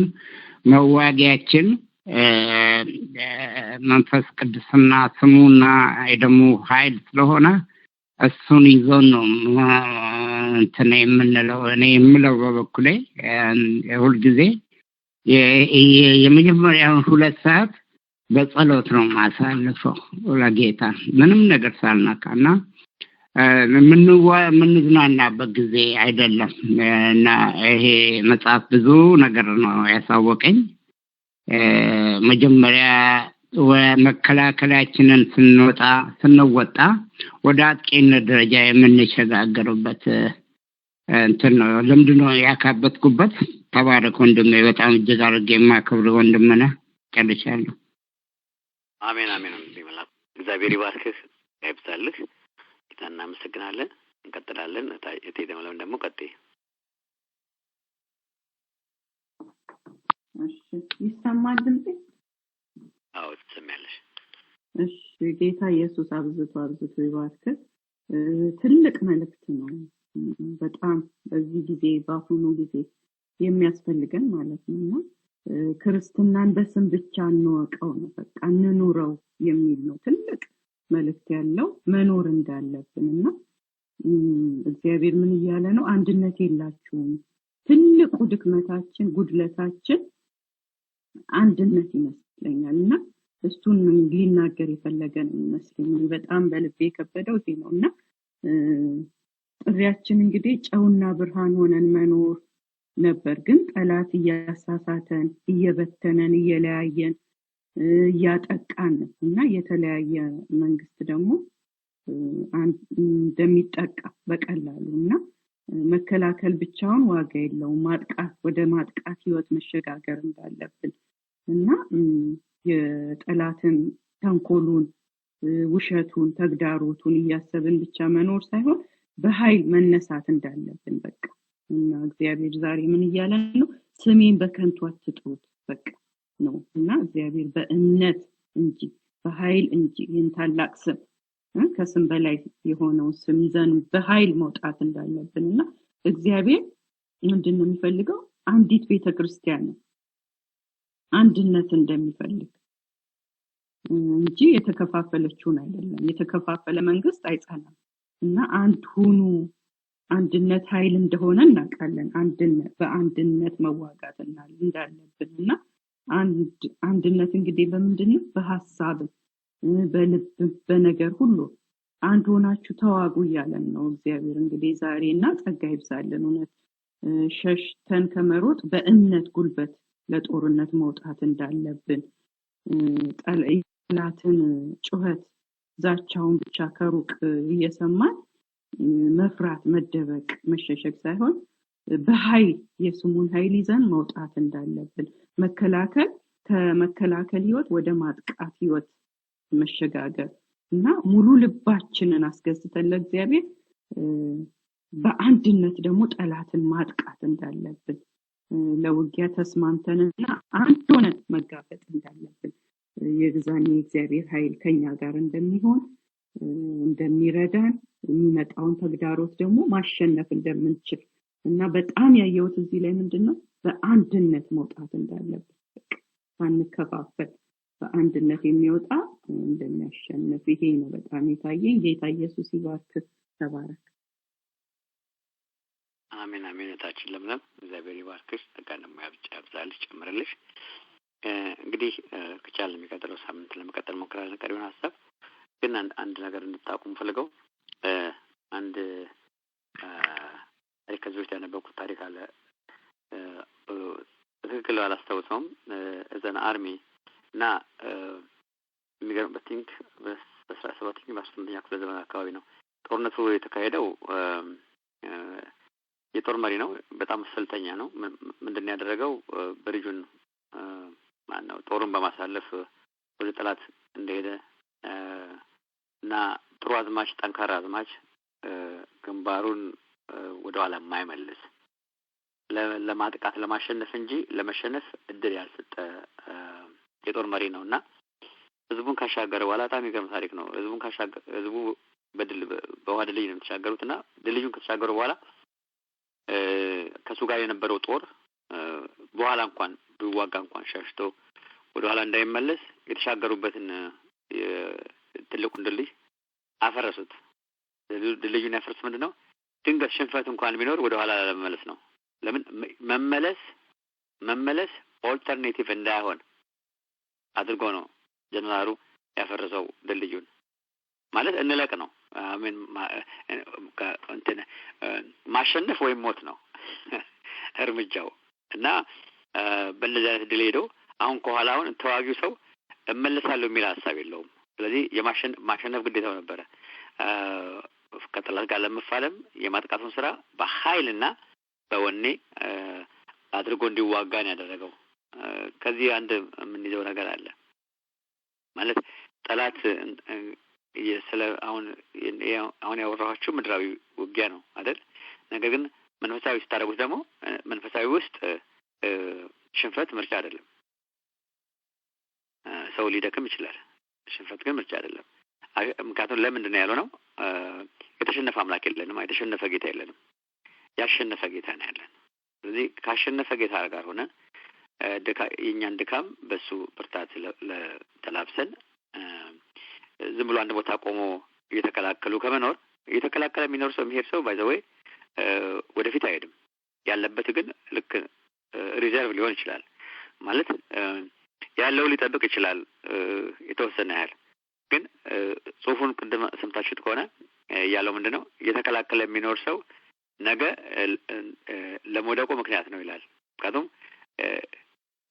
መዋጊያችን መንፈስ ቅዱስና ስሙና ደግሞ ኃይል ስለሆነ እሱን ይዘን ነው እንትን የምንለው። እኔ የምለው በበኩሌ ሁል ጊዜ የመጀመሪያውን 2 ሰዓት በጸሎት ነው ማሳልፈው ለጌታ ምንም ነገር ሳልነካና ምንዝናናበት ጊዜ አይደለም። እና ይሄ መጽሐፍ ብዙ ነገር ነው ያሳወቀኝ። መጀመሪያ መከላከላችንን ስንወጣ ወደ አጥቂነት ደረጃ የምንሸጋገርበት እንትን ነው። ልምድ ነው ያካበትኩበት። ተባረክ ወንድሜ፣ በጣም እጅግ አድርጌ የማከብር ወንድም ነህ። ጨርሻለሁ። አሜን አሜን። እግዚአብሔር ይባርክህ፣ ያብዛልህ። ጌታ እናመሰግናለን። እንቀጥላለን። እቴደመለም ደግሞ ቀጥይ። እሺ ይሰማል ድምጼ? አዎ ትሰማለሽ። እሺ ጌታ ኢየሱስ አብዝቶ ይባርክ። ትልቅ መልእክት ነው በጣም በዚህ ጊዜ በአሁኑ ጊዜ የሚያስፈልገን ማለት ነውና ክርስትናን በስም ብቻ እንወቀው ነው በቃ እንኑረው የሚል ነው ትልቅ መልእክት ያለው መኖር እንዳለብንና እግዚአብሔር ምን እያለ ነው አንድነት የላችሁም ትልቁ ድክመታችን ጉድለታችን አንድነት ይመስለኛልና እሱን ሊናገር የፈለገን ይመስለኛል በጣም በልቤ የከበደው ይሄ ነውና ጥሪያችን እንግዲህ ጨውና ብርሃን ሆነን መኖር ነበር ግን ጠላት እያሳሳተን እየበተነን እየለያየን ያጠቃን እና የተለያየ መንግስት ደግሞ እንደሚጠቃ በቀላሉና መከላከል ብቻውን ዋጋ የለውም ማጥቃት ወደ ማጥቃት ህይወት መሸጋገር እንዳለብን እና የጠላትን ተንኮሉን ውሸቱን ተግዳሮቱን እያሰብን ብቻ መኖር ሳይሆን በኃይል መነሳት እንዳለብን በቃ እና እግዚአብሔር ዛሬ ምን እያለ ነው ስሜን በከንቱ አትጥሩት በቃ ነው እና እግዚአብሔር በእምነት እንጂ በኃይል እንጂ ይህን ታላቅ ስም ከስም በላይ የሆነው ስም ይዘን በኃይል መውጣት እንዳለብንና እግዚአብሔር ምንድነው የሚፈልገው አንዲት ቤተክርስቲያን ነው አንድነት እንደሚፈልግ እንጂ የተከፋፈለችውን አይደለም የተከፋፈለ መንግስት አይጸናም እና አንድ ሁኑ አንድነት ኃይል እንደሆነ እናውቃለን አንድነት በአንድነት መዋጋት እንዳለብንና አንድነት እንግዲህ በምንድነው በሐሳብ በልብ በነገር ሁሉ አንድ ሆናችሁ ተዋጉ ያለን ነው እግዚአብሔር እንግዲህ ዛሬና ጸጋ ይብዛልን እውነት ሸሽተን ከመሮጥ በእምነት ጉልበት ለጦርነት መውጣት እንዳለብን ጠላትን ጩኸት ዛቻውን ብቻ ከሩቅ እየሰማን መፍራት መደበቅ መሸሸግ ሳይሆን በኃይል የስሙን ኃይል ይዘን መውጣት እንዳለብን መከላከል ከመከላከል ህይወት ወደ ማጥቃት ህይወት መሸጋገር እና ሙሉ ልባችንን አስገዝተን ለእግዚአብሔር በአንድነት ደግሞ ጠላትን ማጥቃት እንዳለብን ለውጊያ ተስማምተንና አንድ ሆነን መጋፈጥ እንዳለብን የግዛኔ እግዚአብሔር ኃይል ከኛ ጋር እንደሚሆን እንደሚረዳን የሚመጣውን ተግዳሮት ደግሞ ማሸነፍ እንደምንችል እና በጣም ያየሁት እዚህ ላይ ምንድነው በአንድነት መውጣት እንዳለብን ሳንከፋፈል በአንድነት የሚወጣ እንደሚያሸንፍ ይሄ ነው በጣም የታየኝ ጌታ ኢየሱስ ይባርክ ተባረክ አሜን አሜን ታችን ለምለም እግዚአብሔር ይባርክሽ ተቀደም ያብዛልሽ ጨምርልሽ እንግዲህ ከቻለ የሚቀጥለው ሳምንት ለመቀጠል ሞክራለን ቀሪውን ሐሳብ ግን አንድ ነገር እንድታቁም ፈልገው አንድ ከዚህ ያነበብኩት ታሪክ አለ ትክክል አላስታውሰውም እዘና አርሚ እና የሚገርም በቲንክ በ17ኛው በ18ኛው ክፍለ ዘመን አካባቢ ነው ጦርነቱ የተካሄደው የጦር መሪ ነው በጣም ሰልተኛ ነው ምንድነው ያደረገው በሪጅን ማነው ጦሩን በማሳለፍ ወደ ጠላት እንደሄደ እና ጥሩ አዝማች ጠንካራ አዝማች ግንባሩን ወደ ኋላ የማይመልስ ለማጥቃት ለማሸነፍ እንጂ ለመሸነፍ እድል ያልሰጠ የጦር መሪ ነውና ህዝቡን ካሻገረ በኋላ በጣም የሚገርም ታሪክ ነው ህዝቡ በድል በውሃ ድልድይ ነው የተሻገሩትና ድልድዩን ከተሻገሩ በኋላ ከሱ ጋር የነበረው ጦር በኋላ እንኳን ቢዋጋ እንኳን ሸሽቶ ወደ ኋላ እንዳይመለስ የተሻገሩበትን ትልቁን ድልድይ አፈረሱት ድልድዩን ያፈረሱት ምንድነው ድንገት ሽንፈት እንኳን ቢኖር ወደ ኋላ ለመመለስ ነው ለምን መመለስ ኦልተርኔቲቭ እንዳይሆን አድርጎ ነው ጀነራሉ ያፈረሰው ድልድዩን ማለት እንለቅ ነው አሜን እንትን ማሸነፍ ወይ ሞት ነው እርምጃው እና በእነዚህ አይነት ድል ሄዶ አሁን ከኋላውን ተዋጊው ሰው እመለሳለሁ የሚል ሐሳብ የለውም ስለዚህ ማሸነፍ ግዴታው ነበረ ከጠላት ጋር ለመፋለም የማጥቃቱን ስራ በኃይልና በወኔ አድርጎ እንዲዋጋን ያደረገው ከዚህ አንድ የምንይዘው ነገር አለ ማለት ጠላት የስለ አሁን ያወራኋችሁ ምድራዊ ውጊያ ነው አይደል ነገር ግን መንፈሳዊ ስታረጉት ደግሞ መንፈሳዊ ውስጥ ሽንፈት ምርጫ አይደለም ሰው ሊደክም ይችላል ሽንፈት ግን ምርጫ አይደለም ምክንያቱም ለምንድን ነው ያለው ነው የተሸነፈ አምላክ የለንም፣ የተሸነፈ ጌታ የለንም። ያሸነፈ ጌታ ነው ያለን። ስለዚህ ካሸነፈ ጌታ ጋር ሆነን የእኛን ድካም በሱ ብርታት ተላብሰን ዝም ብሎ አንድ ቦታ ቆሞ እየተከላከሉ ከመኖር እየተከላከለ የሚኖር ሰው የሚሄድ ሰው ባይዘወይ ወደፊት አይሄድም። ያለበት ግን ልክ ሪዘርቭ ሊሆን ይችላል ማለት ያለው ሊጠብቅ ይችላል የተወሰነ ያህል። ግን ጽሁፉን ቅድም ሰምታችሁት ከሆነ ያለው ምንድነው እየተከላከለ የሚኖር ሰው ነገ ለመውደቁ ምክንያት ነው ይላል። ምክንያቱም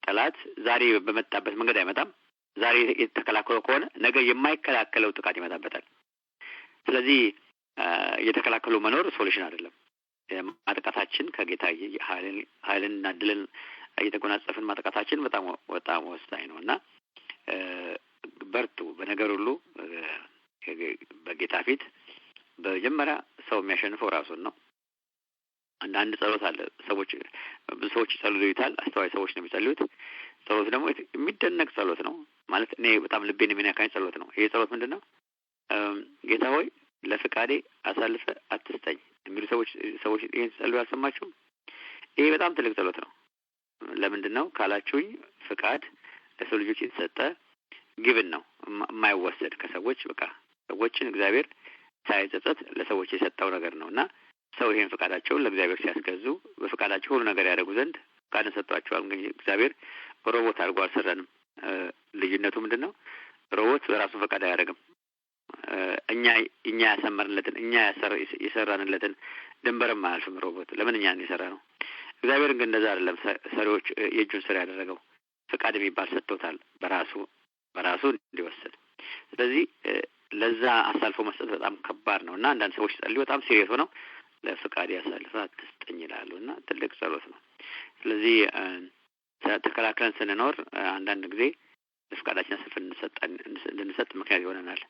ጠላት ዛሬ በመጣበት መንገድ አይመጣም። ዛሬ የተከላከለው ከሆነ ነገ የማይከላከለው ጥቃት ይመጣበታል። ስለዚህ የተከላከሉ መኖር ሶሉሽን አይደለም። ማጥቃታችን ከጌታ ኃይልንና ድልን እየተጎናጸፍን ማጥቃታችን በጣም ወሳኝ ነው እና በርቱ። በነገር ሁሉ በጌታ ፊት በመጀመሪያ ሰው የሚያሸንፈው ራሱን ነው። አንዳንድ ጸሎት አለ። ብዙ ሰዎች ይጸልዩታል። አስተዋይ ሰዎች ነው የሚጸልዩት። ጸሎት ደግሞ የሚደነቅ ጸሎት ነው። ማለት እኔ በጣም ልቤን የሚነካኝ ጸሎት ነው። ይሄ ጸሎት ምንድን ነው? ጌታ ሆይ ለፍቃዴ አሳልፈ አትስጠኝ የሚሉ ሰዎች ይሄን ጸልዩ አልሰማችሁም? ይሄ በጣም ትልቅ ጸሎት ነው። ለምንድን ነው ካላችሁኝ፣ ፍቃድ ለሰው ልጆች የተሰጠ ግብን ነው፣ የማይወሰድ ከሰዎች በቃ ሰዎችን እግዚአብሔር ሳይጸጸት ለሰዎች የሰጠው ነገር ነው እና ሰው ይሄን ፍቃዳቸውን ለእግዚአብሔር ሲያስገዙ በፍቃዳቸው ሁሉ ነገር ያደርጉ ዘንድ ፍቃድን ሰጥቷቸዋል። እንግዲህ እግዚአብሔር ሮቦት አድርጎ አልሰራንም። ልዩነቱ ምንድን ነው? ሮቦት በራሱ ፈቃድ አያደርግም። እኛ ያሰመርንለትን እኛ የሰራንለትን ድንበርም አያልፍም ሮቦት። ለምን እኛን የሰራ ነው። እግዚአብሔር ግን እንደዛ አይደለም። ሰሪዎች የእጁን ስራ ያደረገው ፍቃድ የሚባል ሰጥቶታል በራሱ እንዲወስድ። ስለዚህ ለዛ አሳልፎ መስጠት በጣም ከባድ ነው እና አንዳንድ ሰዎች ጸልዩ በጣም ሲሪየስ ሆነው ለፍቃድ ያሳልፈ አትስጠኝ ይላሉ እና ትልቅ ጸሎት ነው። ስለዚህ ተከላክለን ስንኖር አንዳንድ ጊዜ ለፍቃዳችን አሳልፈን እንድንሰጥ ምክንያት ይሆነናል።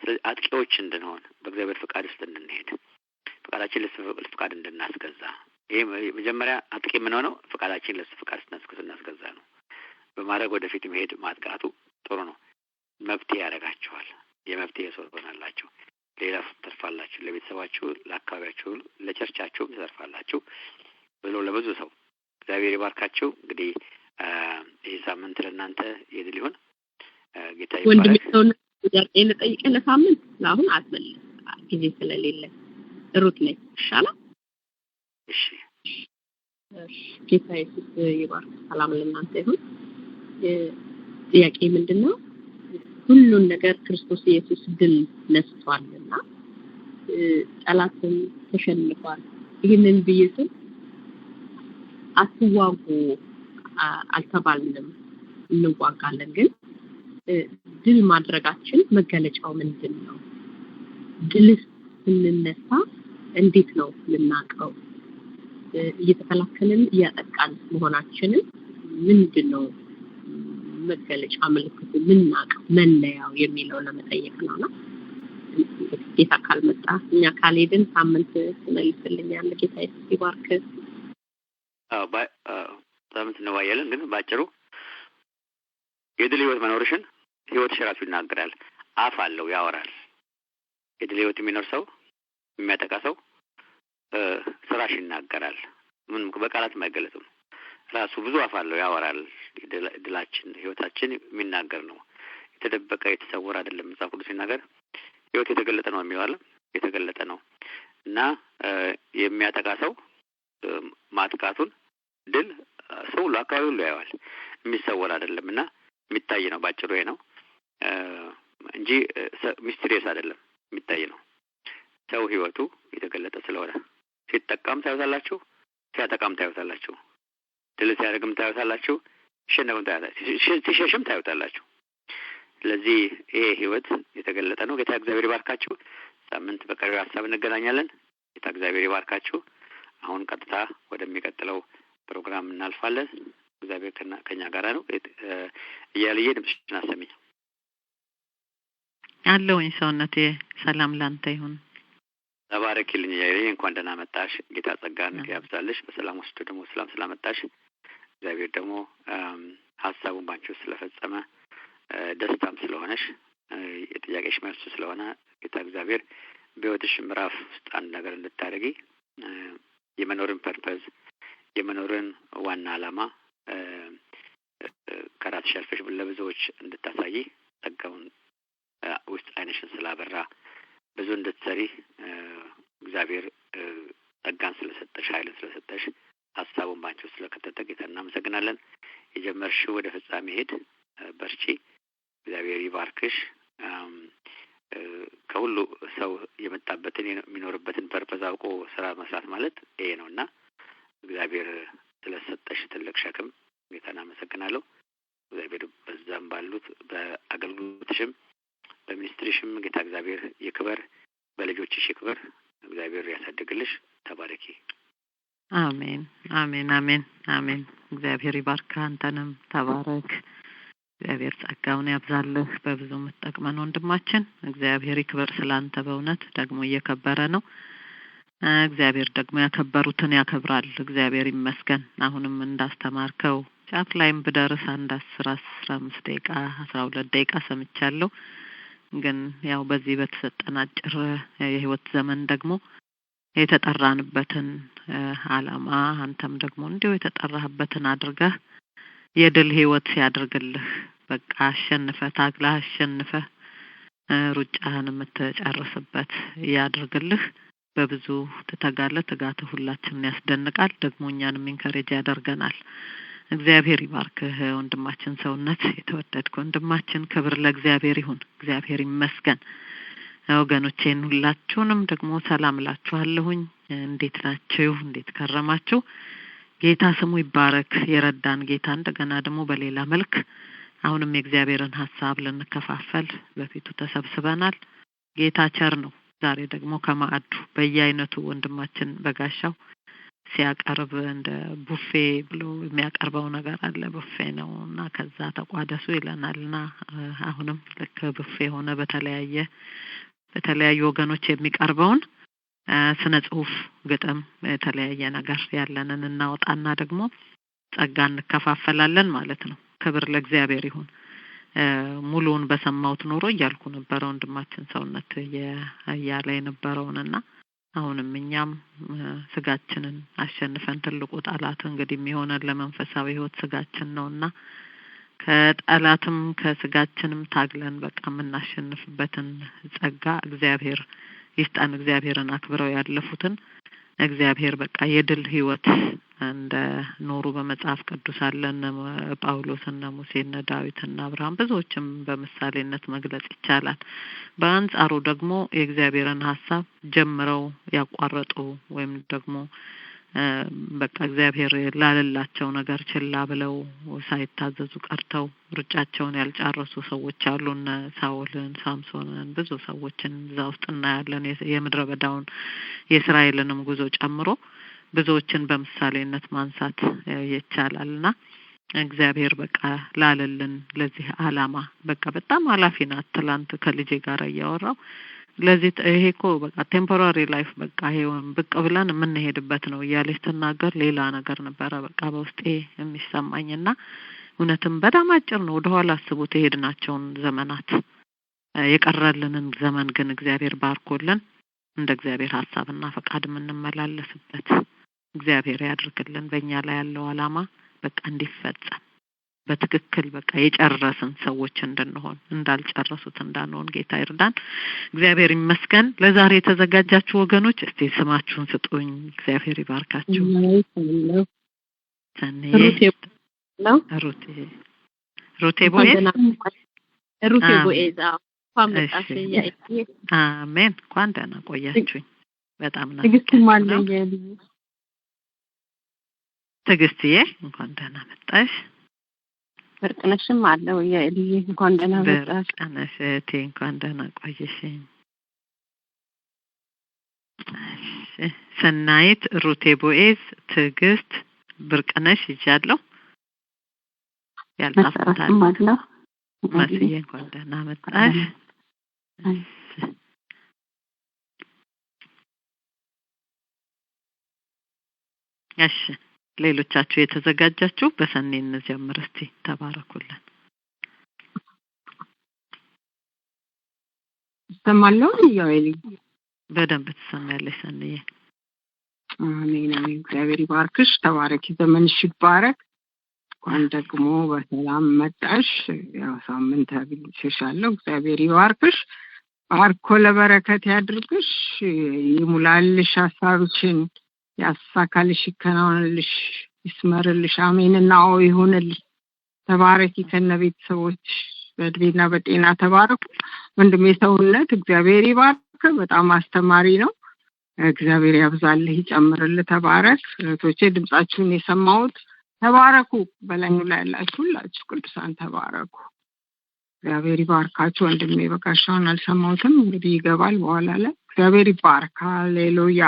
ስለዚህ አጥቂዎች እንድንሆን በእግዚአብሔር ፍቃድ ውስጥ እንድንሄድ ፍቃዳችን ለፍቃድ እንድናስገዛ። ይሄ መጀመሪያ አጥቂ የምንሆነው ፍቃዳችን ለሱ ፍቃድ ስናስገዛ ነው። በማድረግ ወደፊት መሄድ ማጥቃቱ ጥሩ ነው። መፍትሄ ያደርጋችኋል። የመፍትሄ ሰው ትሆናላችሁ። ሌላ ትተርፋላችሁ። ለቤተሰባችሁ፣ ለአካባቢያችሁ፣ ለቸርቻችሁም ትተርፋላችሁ ብሎ ለብዙ ሰው እግዚአብሔር ይባርካችሁ። እንግዲህ ይህ ሳምንት ለእናንተ የድል ይሁን። ጌታ ይባርክ። ወንድሜ ሰውና ጥያቄ ልጠይቅህ ለሳምንት ለአሁን አትመልስ፣ ጊዜ ስለሌለ ሩት ላይ ይሻላል። እሺ ጌታ ኢየሱስ ይባርክ። ሰላም ለእናንተ ይሁን። ጥያቄ ምንድነው? ሁሉን ነገር ክርስቶስ ኢየሱስ ድል ነስቷልና ጠላትን ተሸንፏል። ይህንን ብይስም አትዋጉ አልተባልንም፣ እንዋጋለን። ግን ድል ማድረጋችን መገለጫው ምንድን ነው? ድልስ ስንነሳ እንዴት ነው ልናቀው? እየተከላከልን እያጠቃን መሆናችንን ምንድን ነው መገለጫ ምልክቱ ምናቀው መለያው የሚለው ለመጠየቅ ነውና ጌታ ካልመጣ እኛ ካልሄድን ሳምንት መልስልኛል። ጌታ ይባርክ። ሳምንት እንዋያለን። ግን ባጭሩ የድል ህይወት መኖርሽን ህይወትሽ ራሱ ይናገራል። አፍ አለው፣ ያወራል። የድል ህይወት የሚኖር ሰው የሚያጠቃ ሰው ስራሽ ይናገራል። ምንም በቃላት አይገለጽም። ራሱ ብዙ አፍ አለው፣ ያወራል። ድላችን ህይወታችን የሚናገር ነው። የተደበቀ የተሰወረ አይደለም። መጽሐፍ ቅዱስ ሲናገር ህይወት የተገለጠ ነው የሚለው የተገለጠ ነው እና የሚያጠቃ ሰው ማጥቃቱን ድል ሰው ለአካባቢ ሁሉ ያየዋል። የሚሰወር አይደለም እና የሚታይ ነው። ባጭሩ ይሄ ነው እንጂ ሚስትሪየስ አይደለም፣ የሚታይ ነው። ሰው ህይወቱ የተገለጠ ስለሆነ ሲጠቃም ታዩታላችሁ፣ ሲያጠቃም ታዩታላችሁ፣ ድል ሲያደርግም ታዩታላችሁ፣ ሲሸነፍም ታዩታላችሁ፣ ሲሸሽም ታዩታላችሁ። ስለዚህ ይሄ ህይወት የተገለጠ ነው። ጌታ እግዚአብሔር ይባርካችሁ። ሳምንት በቀሪው ሀሳብ እንገናኛለን። ጌታ እግዚአብሔር ይባርካችሁ። አሁን ቀጥታ ወደሚቀጥለው ፕሮግራም እናልፋለን። እግዚአብሔር ከኛ ጋር ነው። እያልዬ ድምፅሽን አሰሚኝ። አለውኝ ሰውነቴ። ሰላም ላንተ ይሁን። ተባረክልኝ እያልዬ። እንኳን ደህና መጣሽ። ጌታ ጸጋን ያብዛልሽ። በሰላም ወስዶ ደግሞ ሰላም ስላመጣሽ እግዚአብሔር ደግሞ ሀሳቡን ባንቺ ስለፈጸመ ደስታም ስለሆነሽ የጥያቄሽ መልስ ስለሆነ ጌታ እግዚአብሔር በህይወትሽ ምዕራፍ ውስጥ አንድ ነገር እንድታደርጊ የመኖርን ፐርፐዝ የመኖርን ዋና ዓላማ ከራስሽ አልፈሽ ለብዙዎች እንድታሳይ ጸጋውን ውስጥ አይነሽን ስላበራ ብዙ እንድትሰሪ እግዚአብሔር ጸጋን ስለሰጠሽ ኃይልን ስለሰጠሽ ሐሳቡን ባንቺ ስለከተተ ጌታ እናመሰግናለን። የጀመርሽው ወደ ፍጻሜ ሄድ በርቺ። እግዚአብሔር ይባርክሽ። ከሁሉ ሰው የመጣበትን የሚኖርበትን ፐርፐዝ አውቆ ስራ መስራት ማለት ይሄ ነውና እግዚአብሔር ስለሰጠሽ ትልቅ ሸክም ጌታ እናመሰግናለሁ። እግዚአብሔር በዛም ባሉት በአገልግሎትሽም በሚኒስትሪሽም ጌታ እግዚአብሔር ይክበር፣ በልጆችሽ ይክበር። እግዚአብሔር ያሳድግልሽ። ተባረኪ። አሜን አሜን አሜን አሜን። እግዚአብሔር ይባርክ። አንተንም ተባረክ። እግዚአብሔር ጸጋውን ያብዛልህ። በብዙ መጠቅመን ወንድማችን እግዚአብሔር ይክበር። ስላንተ በእውነት ደግሞ እየከበረ ነው። እግዚአብሔር ደግሞ ያከበሩትን ያከብራል። እግዚአብሔር ይመስገን። አሁንም እንዳስተማርከው ጫፍ ላይም ብደርስ አንድ 10-15 ደቂቃ 12 ደቂቃ ሰምቻለሁ። ግን ያው በዚህ በተሰጠን አጭር የህይወት ዘመን ደግሞ የተጠራንበትን ዓላማ አንተም ደግሞ እንዲሁ የተጠራህበትን አድርገህ የድል ህይወት ያድርግልህ። በቃ አሸንፈህ ታግለህ አሸንፈህ ሩጫህን የምትጨርስበት ያድርግልህ። በብዙ ትተጋለህ። ትጋትህ ሁላችንን ያስደንቃል፣ ደግሞ እኛንም ኢንከሬጅ ያደርገናል። እግዚአብሔር ይባርክህ ወንድማችን ሰውነት። የተወደድክ ወንድማችን፣ ክብር ለእግዚአብሔር ይሁን። እግዚአብሔር ይመስገን። ወገኖቼን ሁላችሁንም ደግሞ ሰላም እላችኋለሁኝ። እንዴት ናችሁ? እንዴት ከረማችሁ? ጌታ ስሙ ይባረክ። የረዳን ጌታ እንደገና ደግሞ በሌላ መልክ አሁንም የእግዚአብሔርን ሐሳብ ልንከፋፈል በፊቱ ተሰብስበናል። ጌታ ቸር ነው። ዛሬ ደግሞ ከማዕዱ በየአይነቱ ወንድማችን በጋሻው ሲያቀርብ እንደ ቡፌ ብሎ የሚያቀርበው ነገር አለ። ቡፌ ነውና ከዛ ተቋደሱ ይለናልና አሁንም ልክ ቡፌ ሆነ በተለያዩ ወገኖች የሚቀርበውን ስነ ጽሁፍ፣ ግጥም፣ የተለያየ ነገር ያለንን እናወጣና ደግሞ ጸጋ እንከፋፈላለን ማለት ነው። ክብር ለእግዚአብሔር ይሁን። ሙሉውን በሰማሁት ኖሮ እያልኩ ነበር ወንድማችን ሰውነት ያያለ የነበረውንና አሁንም እኛም ስጋችንን አሸንፈን ትልቁ ጠላት እንግዲህ የሚሆነን ለመንፈሳዊ ህይወት ስጋችን ነውና ከጠላትም ከስጋችንም ታግለን በቃ የምናሸንፍበትን ጸጋ እግዚአብሔር ይስጣን። እግዚአብሔርን አክብረው ያለፉትን እግዚአብሔር በቃ የድል ህይወት እንደ ኖሩ በመጽሐፍ ቅዱስ አለን። ጳውሎስ እና ሙሴ እና ዳዊት እና አብርሃም ብዙዎችም በምሳሌነት መግለጽ ይቻላል። በአንጻሩ ደግሞ የእግዚአብሔርን ሐሳብ ጀምረው ያቋረጡ ወይም ደግሞ በቃ እግዚአብሔር ላለላቸው ነገር ችላ ብለው ሳይታዘዙ ቀርተው ሩጫቸውን ያልጨረሱ ሰዎች አሉና ሳኦልን፣ ሳምሶንን ብዙ ሰዎችን እዛ ውስጥ እናያለን። የምድረ በዳውን የእስራኤልንም ጉዞ ጨምሮ ብዙዎችን በምሳሌነት ማንሳት ይቻላልና እግዚአብሔር በቃ ላለልን ለዚህ ዓላማ በቃ በጣም ኃላፊ ናት። ትላንት ከልጄ ጋር እያወራው ለዚህ ይሄ እኮ በቃ ቴምፖራሪ ላይፍ በቃ ይሄውን ብቅ ብለን የምንሄድበት ነው እያለች ተናገር። ሌላ ነገር ነበረ በቃ በውስጤ የሚሰማኝና እውነትም በጣም አጭር ነው። ወደኋላ አስቡት የሄድናቸውን ዘመናት የቀረልንን ዘመን ግን እግዚአብሔር ባርኮልን እንደ እግዚአብሔር ሐሳብና ፈቃድ የምንመላለስበት እግዚአብሔር ያድርግልን። በእኛ ላይ ያለው ዓላማ በቃ እንዲፈጸም በትክክል በቃ የጨረስን ሰዎች እንድንሆን እንዳልጨረሱት እንዳንሆን ጌታ ይርዳን። እግዚአብሔር ይመስገን። ለዛሬ የተዘጋጃችሁ ወገኖች እስቲ ስማችሁን ስጡኝ። እግዚአብሔር ይባርካችሁ። ሩቴ ቦዔዝ አሜን። እንኳን ደህና ቆያችሁኝ። በጣም ነው ትዕግስትዬ እንኳን ደህና መጣሽ። በርቅነሽም አለው የልዬ እንኳን ደህና መጣሽ። በርቅነሽ እቴ እንኳን ደህና ቆየሽኝ። ሰናይት፣ ሩቴ ቦዔዝ፣ ትዕግስት፣ ብርቅነሽ ይዣለሁ። ያልጣፍታል አለው መስዬ እንኳን ደህና መጣሽ። እሺ ሌሎቻችሁ የተዘጋጃችሁ በሰኔ እንጀምር እስቲ። ተባረኩልን። ሰማለው ያው በደንብ ትሰማያለሽ ሰንዬ። አሜን አሜን። እግዚአብሔር ይባርክሽ። ተባረኪ። ዘመንሽ ይባረክ። እንኳን ደግሞ በሰላም መጣሽ። ያው ሳምንት አግኝቼሻለሁ። እግዚአብሔር ይባርክሽ። ባርኮ ለበረከት ያድርግሽ። ይሙላልሽ፣ ሐሳብሽን ያሳካልሽ፣ ይከናወንልሽ፣ ይስመርልሽ። አሜንና አዎ ይሁንልሽ። ተባረኪ። ከነቤተሰቦች በእድሜና በጤና ተባረኩ። ወንድሜ ሰውነት እግዚአብሔር ይባርክ። በጣም አስተማሪ ነው። እግዚአብሔር ያብዛልህ፣ ይጨምርልህ። ተባረክ። እህቶቼ ድምጻችሁን የሰማሁት ተባረኩ። በላዩ ላይ ያላችሁ ሁላችሁ ቅዱሳን ተባረኩ። እግዚአብሔር ይባርካችሁ። ወንድሜ በጋሻውን አልሰማሁትም፣ እንግዲህ ይገባል በኋላ ላይ። እግዚአብሔር ይባርክ። ሃሌሉያ።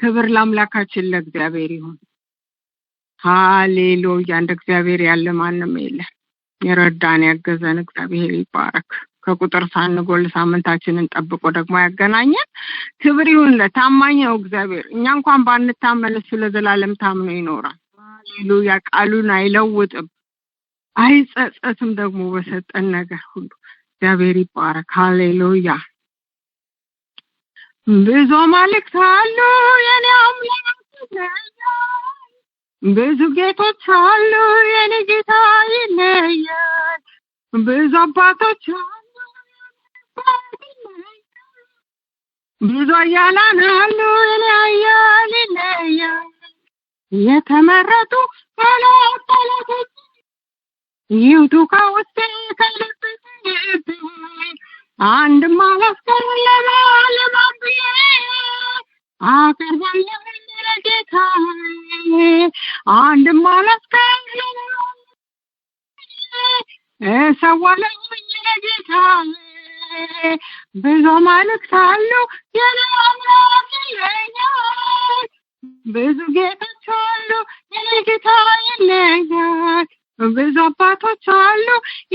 ክብር ለአምላካችን ለእግዚአብሔር ይሁን። ሃሌሉያ። እንደ እግዚአብሔር ያለ ማንም የለም። የረዳን ያገዘን እግዚአብሔር ይባረክ። ከቁጥር ሳንጎል ሳምንታችንን ጠብቆ ደግሞ ያገናኘን። ክብር ይሁን ለታማኝ ነው እግዚአብሔር። እኛ እንኳን ባንታመን እሱ ለዘላለም ታምኖ ይኖራል። ሃሌሉያ። ቃሉን አይለውጥም፣ አይጸጸትም ደግሞ በሰጠን ነገር ሁሉ። እግዚአብሔር ይባረክ። ሃሌሉያ። ብዙ አማልክት አሉ የኔ አምላክ ይለያል፣ ብዙ ጌቶች አሉ የኔ ጌታ ይለያል፣ ብዙ አባቶች አሉ ብዙ ኃያላን አሉ የኔ ኃያል ይለያል፣ የተመረጡ ጠላቶች ይውጡ ከውስጤ ከልብ አንድም አላስቀርም ለማለም ብዬ አቀርባለሁ ለጌታዬ፣ አንድም አላስቀርም እሰዋለሁ ለጌታዬ። ብዙ አማልክት አሉ የኔ አምላክ ይለያል፣ ብዙ ጌቶች አሉ የኔ ጌታ ይለያል፣ ብዙ አባቶች አሉ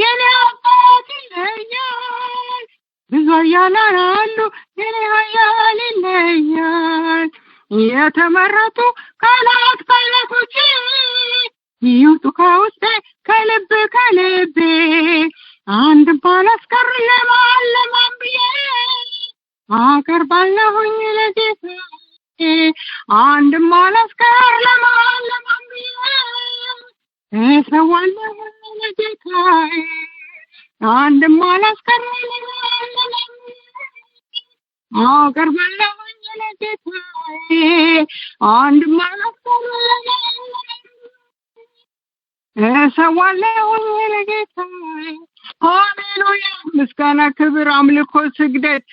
የኔ አባት ይለያል፣ ብዙ ኃያላን አሉ የኔ ኃያል ይለያል፣ የተመረጡ ካህናቶች ይውጡ ከውስጤ ከልቤ አንድም ባላስቀር ለማለም ብዬ አቀርባለሁኝ ለጌታዬ፣ አንድም ባላስቀር ለማለም ብዬ እሰዋለሁኝ ለጌታዬ፣ አንድም ባላስቀር ለማለም አቀርባለሁኝ ለጌታዬ፣ አንድም ባላስቀር ለማለም እሰዋለሁኝ ለጌታዬ። ሃሌሉያ። ምስጋና፣ ክብር፣ አምልኮ፣ ስግደት፣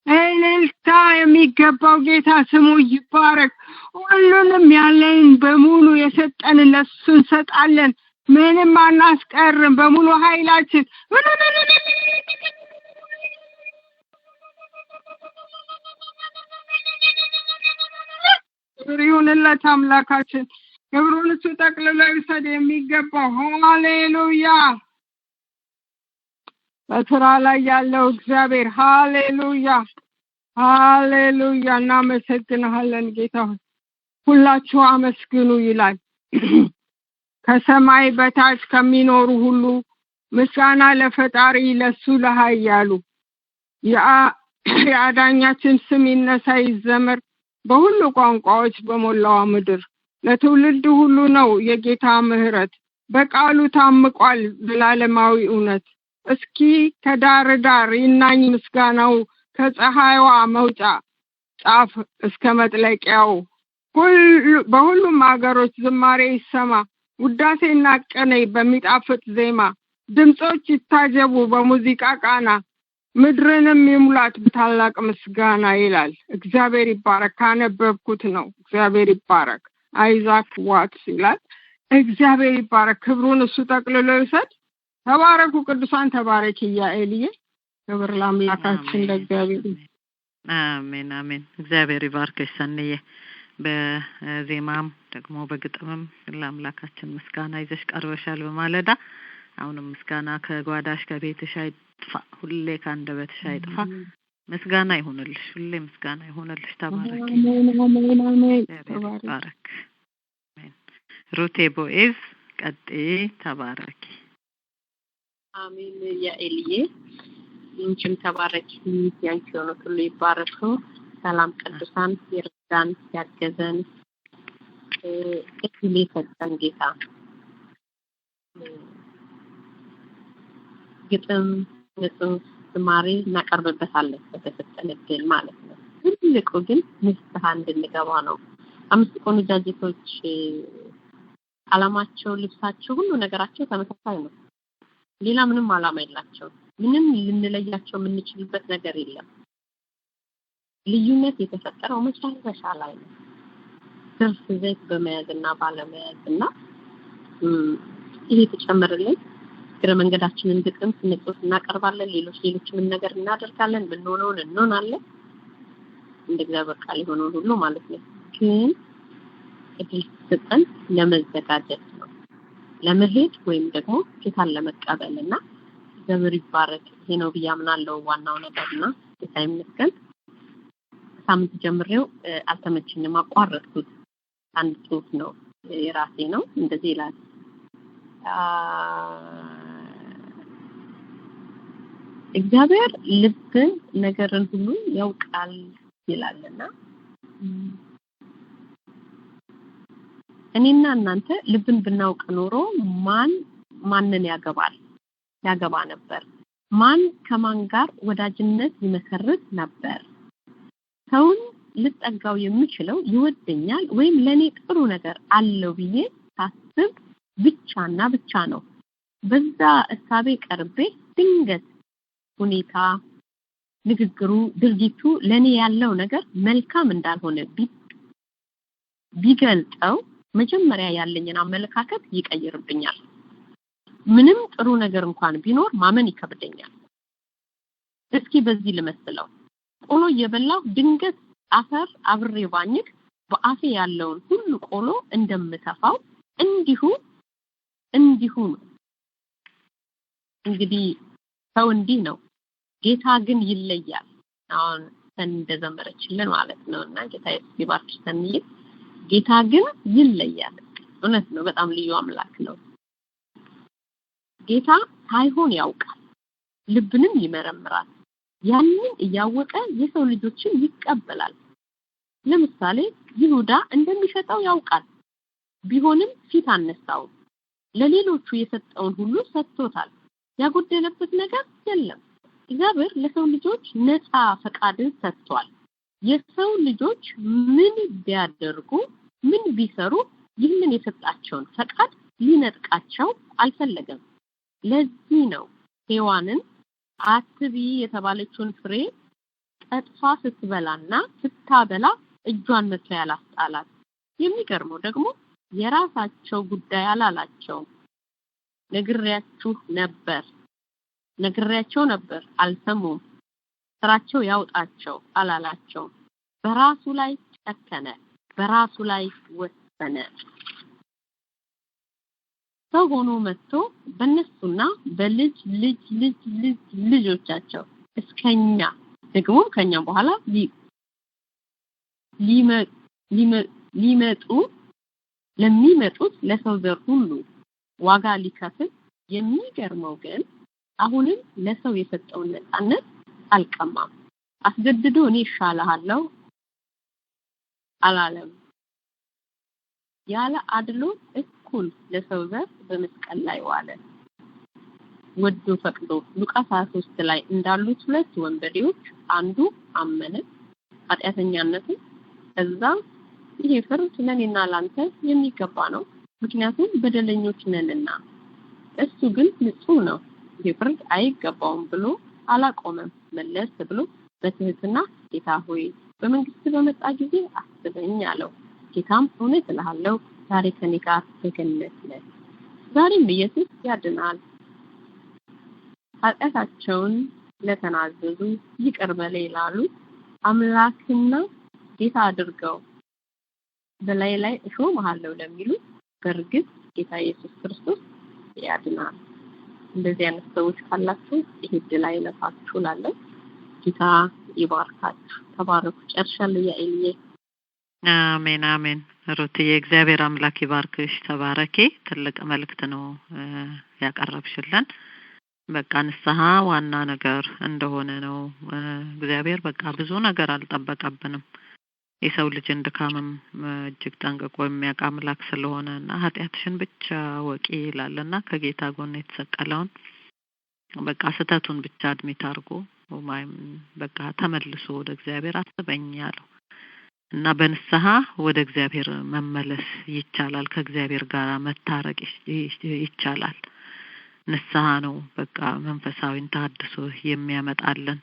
እልልታ የሚገባው ጌታ ስሙ ይባረክ። ሁሉንም ያለን በሙሉ የሰጠን ለሱ እንሰጣለን። ምንም አናስቀርም በሙሉ ኃይላችን። ክብር ይሁንለት አምላካችን። ክብሩን እሱ ጠቅልሎ ይውሰድ የሚገባው። ሃሌሉያ። በስራ ላይ ያለው እግዚአብሔር ሃሌሉያ ሃሌሉያ። እናመሰግንሃለን ጌታ ሆይ፣ ሁላችሁ አመስግኑ ይላል። ከሰማይ በታች ከሚኖሩ ሁሉ ምስጋና ለፈጣሪ ለሱ ለኃያሉ። የአዳኛችን ስም ይነሳ ይዘመር በሁሉ ቋንቋዎች በሞላዋ ምድር። ለትውልድ ሁሉ ነው የጌታ ምሕረት፣ በቃሉ ታምቋል ዘላለማዊ እውነት። እስኪ ከዳር ዳር ይናኝ ምስጋናው፣ ከፀሐይዋ መውጫ ጫፍ እስከ መጥለቂያው። በሁሉም ሀገሮች ዝማሬ ይሰማ፣ ውዳሴና ቅኔ በሚጣፍጥ ዜማ። ድምጾች ይታጀቡ በሙዚቃ ቃና፣ ምድርንም ይሙላት በታላቅ ምስጋና ይላል። እግዚአብሔር ይባረክ። ካነበብኩት ነው። እግዚአብሔር ይባረክ። አይዛክ ዋትስ ይላል። እግዚአብሔር ይባረክ። ክብሩን እሱ ጠቅልሎ ይውሰድ። ተባረኩ ቅዱሳን። ተባረክ ያኤልዬ። ክብር ለአምላካችን ለእግዚአብሔር። አሜን አሜን። እግዚአብሔር ይባርክሽ ሰንዬ። በዜማም ደግሞ በግጥምም ለአምላካችን ምስጋና ይዘሽ ቀርበሻል በማለዳ። አሁንም ምስጋና ከጓዳሽ ከቤትሽ አይጥፋ፣ ሁሌ ከአንደበትሽ አይጥፋ። ምስጋና ይሁንልሽ፣ ሁሌ ምስጋና ይሁንልሽ። ተባረኪ። ተባረክ። ሩቴ ቦኤዝ ቀጤ ተባረኪ። አሜን ያኤልዬ። እንችም ተባረክ ያንቺ የሆኑት ሁሉ ይባረኩ። ሰላም ቅዱሳን ይርዳን ያገዘን እክሊ ፈጠን ጌታ ግጥም ንጹህ ዝማሬ እናቀርብበታለን በተሰጠን እድል ማለት ነው። ትልቁ ግን ንስሐ እንድንገባ ነው። 5 ቆነጃጅቶች ዓላማቸው ልብሳቸው ሁሉ ነገራቸው ተመሳሳይ ነው። ሌላ ምንም ዓላማ የላቸው። ምንም ልንለያቸው የምንችልበት ነገር የለም። ልዩነት የተፈጠረው መጨረሻ ላይ ነው። ትርፍ ዘይት በመያዝና ባለመያዝና ይሄ ተጨምርልን ግረ መንገዳችንን ግጥም ስንጽፍ እናቀርባለን። ሌሎችንም ነገር እናደርጋለን። ብንሆነውን እንሆናለን። እንደ እግዚአብሔር ቃል የሆነው ሁሉ ማለት ነው። ግን እድል ሰጠን ለመዘጋጀት ነው። ለመሄድ ወይም ደግሞ ጌታን ለመቀበልና እግዚአብሔር ይባረክ። ይሄ ነው ብያምናለሁ ዋናው ነገርና ጌታ ይመስገን። ሳምንት ጀምሬው አልተመቸኝም፣ አቋረጥኩት። አንድ ጽሑፍ ነው የራሴ ነው። እንደዚህ ይላል እግዚአብሔር ልብን ነገርን ሁሉ ያውቃል ይላልና እኔና እናንተ ልብን ብናውቅ ኖሮ ማንን ያገባ ነበር? ማን ከማን ጋር ወዳጅነት ይመሰርት ነበር? ሰውን ልጠጋው የሚችለው ይወደኛል ወይም ለኔ ጥሩ ነገር አለው ብዬ ሳስብ ብቻና ብቻ ነው። በዛ እሳቤ ቀርቤ ድንገት ሁኔታ፣ ንግግሩ፣ ድርጊቱ ለኔ ያለው ነገር መልካም እንዳልሆነ ቢገልጠው መጀመሪያ ያለኝን አመለካከት ይቀይርብኛል። ምንም ጥሩ ነገር እንኳን ቢኖር ማመን ይከብደኛል። እስኪ በዚህ ልመስለው። ቆሎ እየበላሁ ድንገት አፈር አብሬ ባኝክ በአፌ ያለውን ሁሉ ቆሎ እንደምተፋው እንዲሁ ነው። እንግዲህ ሰው እንዲህ ነው፣ ጌታ ግን ይለያል። አሁን እንደዘመረችልን ማለት ነውና ጌታ ይባርክሽ ተንዬ። ጌታ ግን ይለያል። እውነት ነው። በጣም ልዩ አምላክ ነው። ጌታ ሳይሆን ያውቃል፣ ልብንም ይመረምራል። ያንን እያወቀ የሰው ልጆችን ይቀበላል። ለምሳሌ ይሁዳ እንደሚሸጠው ያውቃል። ቢሆንም ፊት አነሳው። ለሌሎቹ የሰጠውን ሁሉ ሰጥቶታል። ያጎደለበት ነገር የለም። እግዚአብሔር ለሰው ልጆች ነፃ ፈቃድን ሰጥቷል። የሰው ልጆች ምን ቢያደርጉ ምን ቢሰሩ ይህንን የሰጣቸውን ፈቃድ ሊነጥቃቸው አልፈለገም። ለዚህ ነው ሔዋንን አትቢ የተባለችውን ፍሬ ጠጥፋ ስትበላና ስታበላ እጇን መጥቶ ያላስጣላት። የሚገርመው ደግሞ የራሳቸው ጉዳይ አላላቸው። ነግሬያቸው ነበር አልሰሙም። ስራቸው ያውጣቸው አላላቸው። በራሱ ላይ ጨከነ፣ በራሱ ላይ ወሰነ። ሰው ሆኖ መጥቶ በእነሱና በልጅ ልጆቻቸው እስከኛ ደግሞ ከኛም በኋላ ለሚመጡት ለሰው ዘር ሁሉ ዋጋ ሊከፍል። የሚገርመው ግን አሁንም ለሰው የሰጠውን ነፃነት አልቀማም። አስገድዶ እኔ እሻልሃለሁ አላለም። ያለ አድሎ እኩል ለሰው ዘር በመስቀል ላይ ዋለ። ወዶ ፈቅዶ ሉቃስ 23 ላይ እንዳሉት 2 ወንበዴዎች አንዱ አመነ ኃጢአተኛነቱን። ከዛ ይሄ ፍርድ ለኔና ላንተ የሚገባ ነው፣ ምክንያቱም በደለኞች ነንና። እሱ ግን ንጹህ ነው፣ ይሄ ፍርድ አይገባውም ብሎ አላቆመም። መለስ ብሎ በትህትና ጌታ ሆይ በመንግስት በመጣ ጊዜ አስበኝ አለው። ጌታም እውነት እልሃለሁ ዛሬ ከኔ ጋር በገነት ነህ። ዛሬም ኢየሱስ ያድናል። ኃጢአታቸውን ለተናዘዙ ይቅር በል ይላሉ። አምላክና ጌታ አድርገው በላይ እሾምሃለሁ ለሚሉ በእርግጥ ጌታ ኢየሱስ ክርስቶስ ያድናል። እንደዚህ አይነት ሰዎች ካላችሁ ይሄ ድል አይለፋችሁ እላለሁ። ጌታ ይባርካችሁ። ተባረኩ። ጨርሻለሁ። ያኤልዬ አሜን አሜን። ሩትዬ እግዚአብሔር አምላክ ይባርክሽ። ተባረኪ። ትልቅ መልእክት ነው ያቀረብሽልን። በቃ ንስሐ ዋና ነገር እንደሆነ ነው። እግዚአብሔር በቃ ብዙ ነገር አልጠበቀብንም። የሰው ልጅ እንድካምም እጅግ ጠንቅቆ የሚያውቅ አምላክ ስለሆነና ኃጢአትሽን ብቻ ወቂ ይላልና ከጌታ ጎን የተሰቀለውን በቃ ስተቱን ብቻ አድሚት አድርጎ በቃ ተመልሶ ወደ እግዚአብሔር አስበኝ ያለው እና በንስሐ ወደ እግዚአብሔር መመለስ ይቻላል። ከእግዚአብሔር ጋር መታረቅ ይቻላል። ንስሐ ነው በቃ መንፈሳዊን ተሐድሶ የሚያመጣልን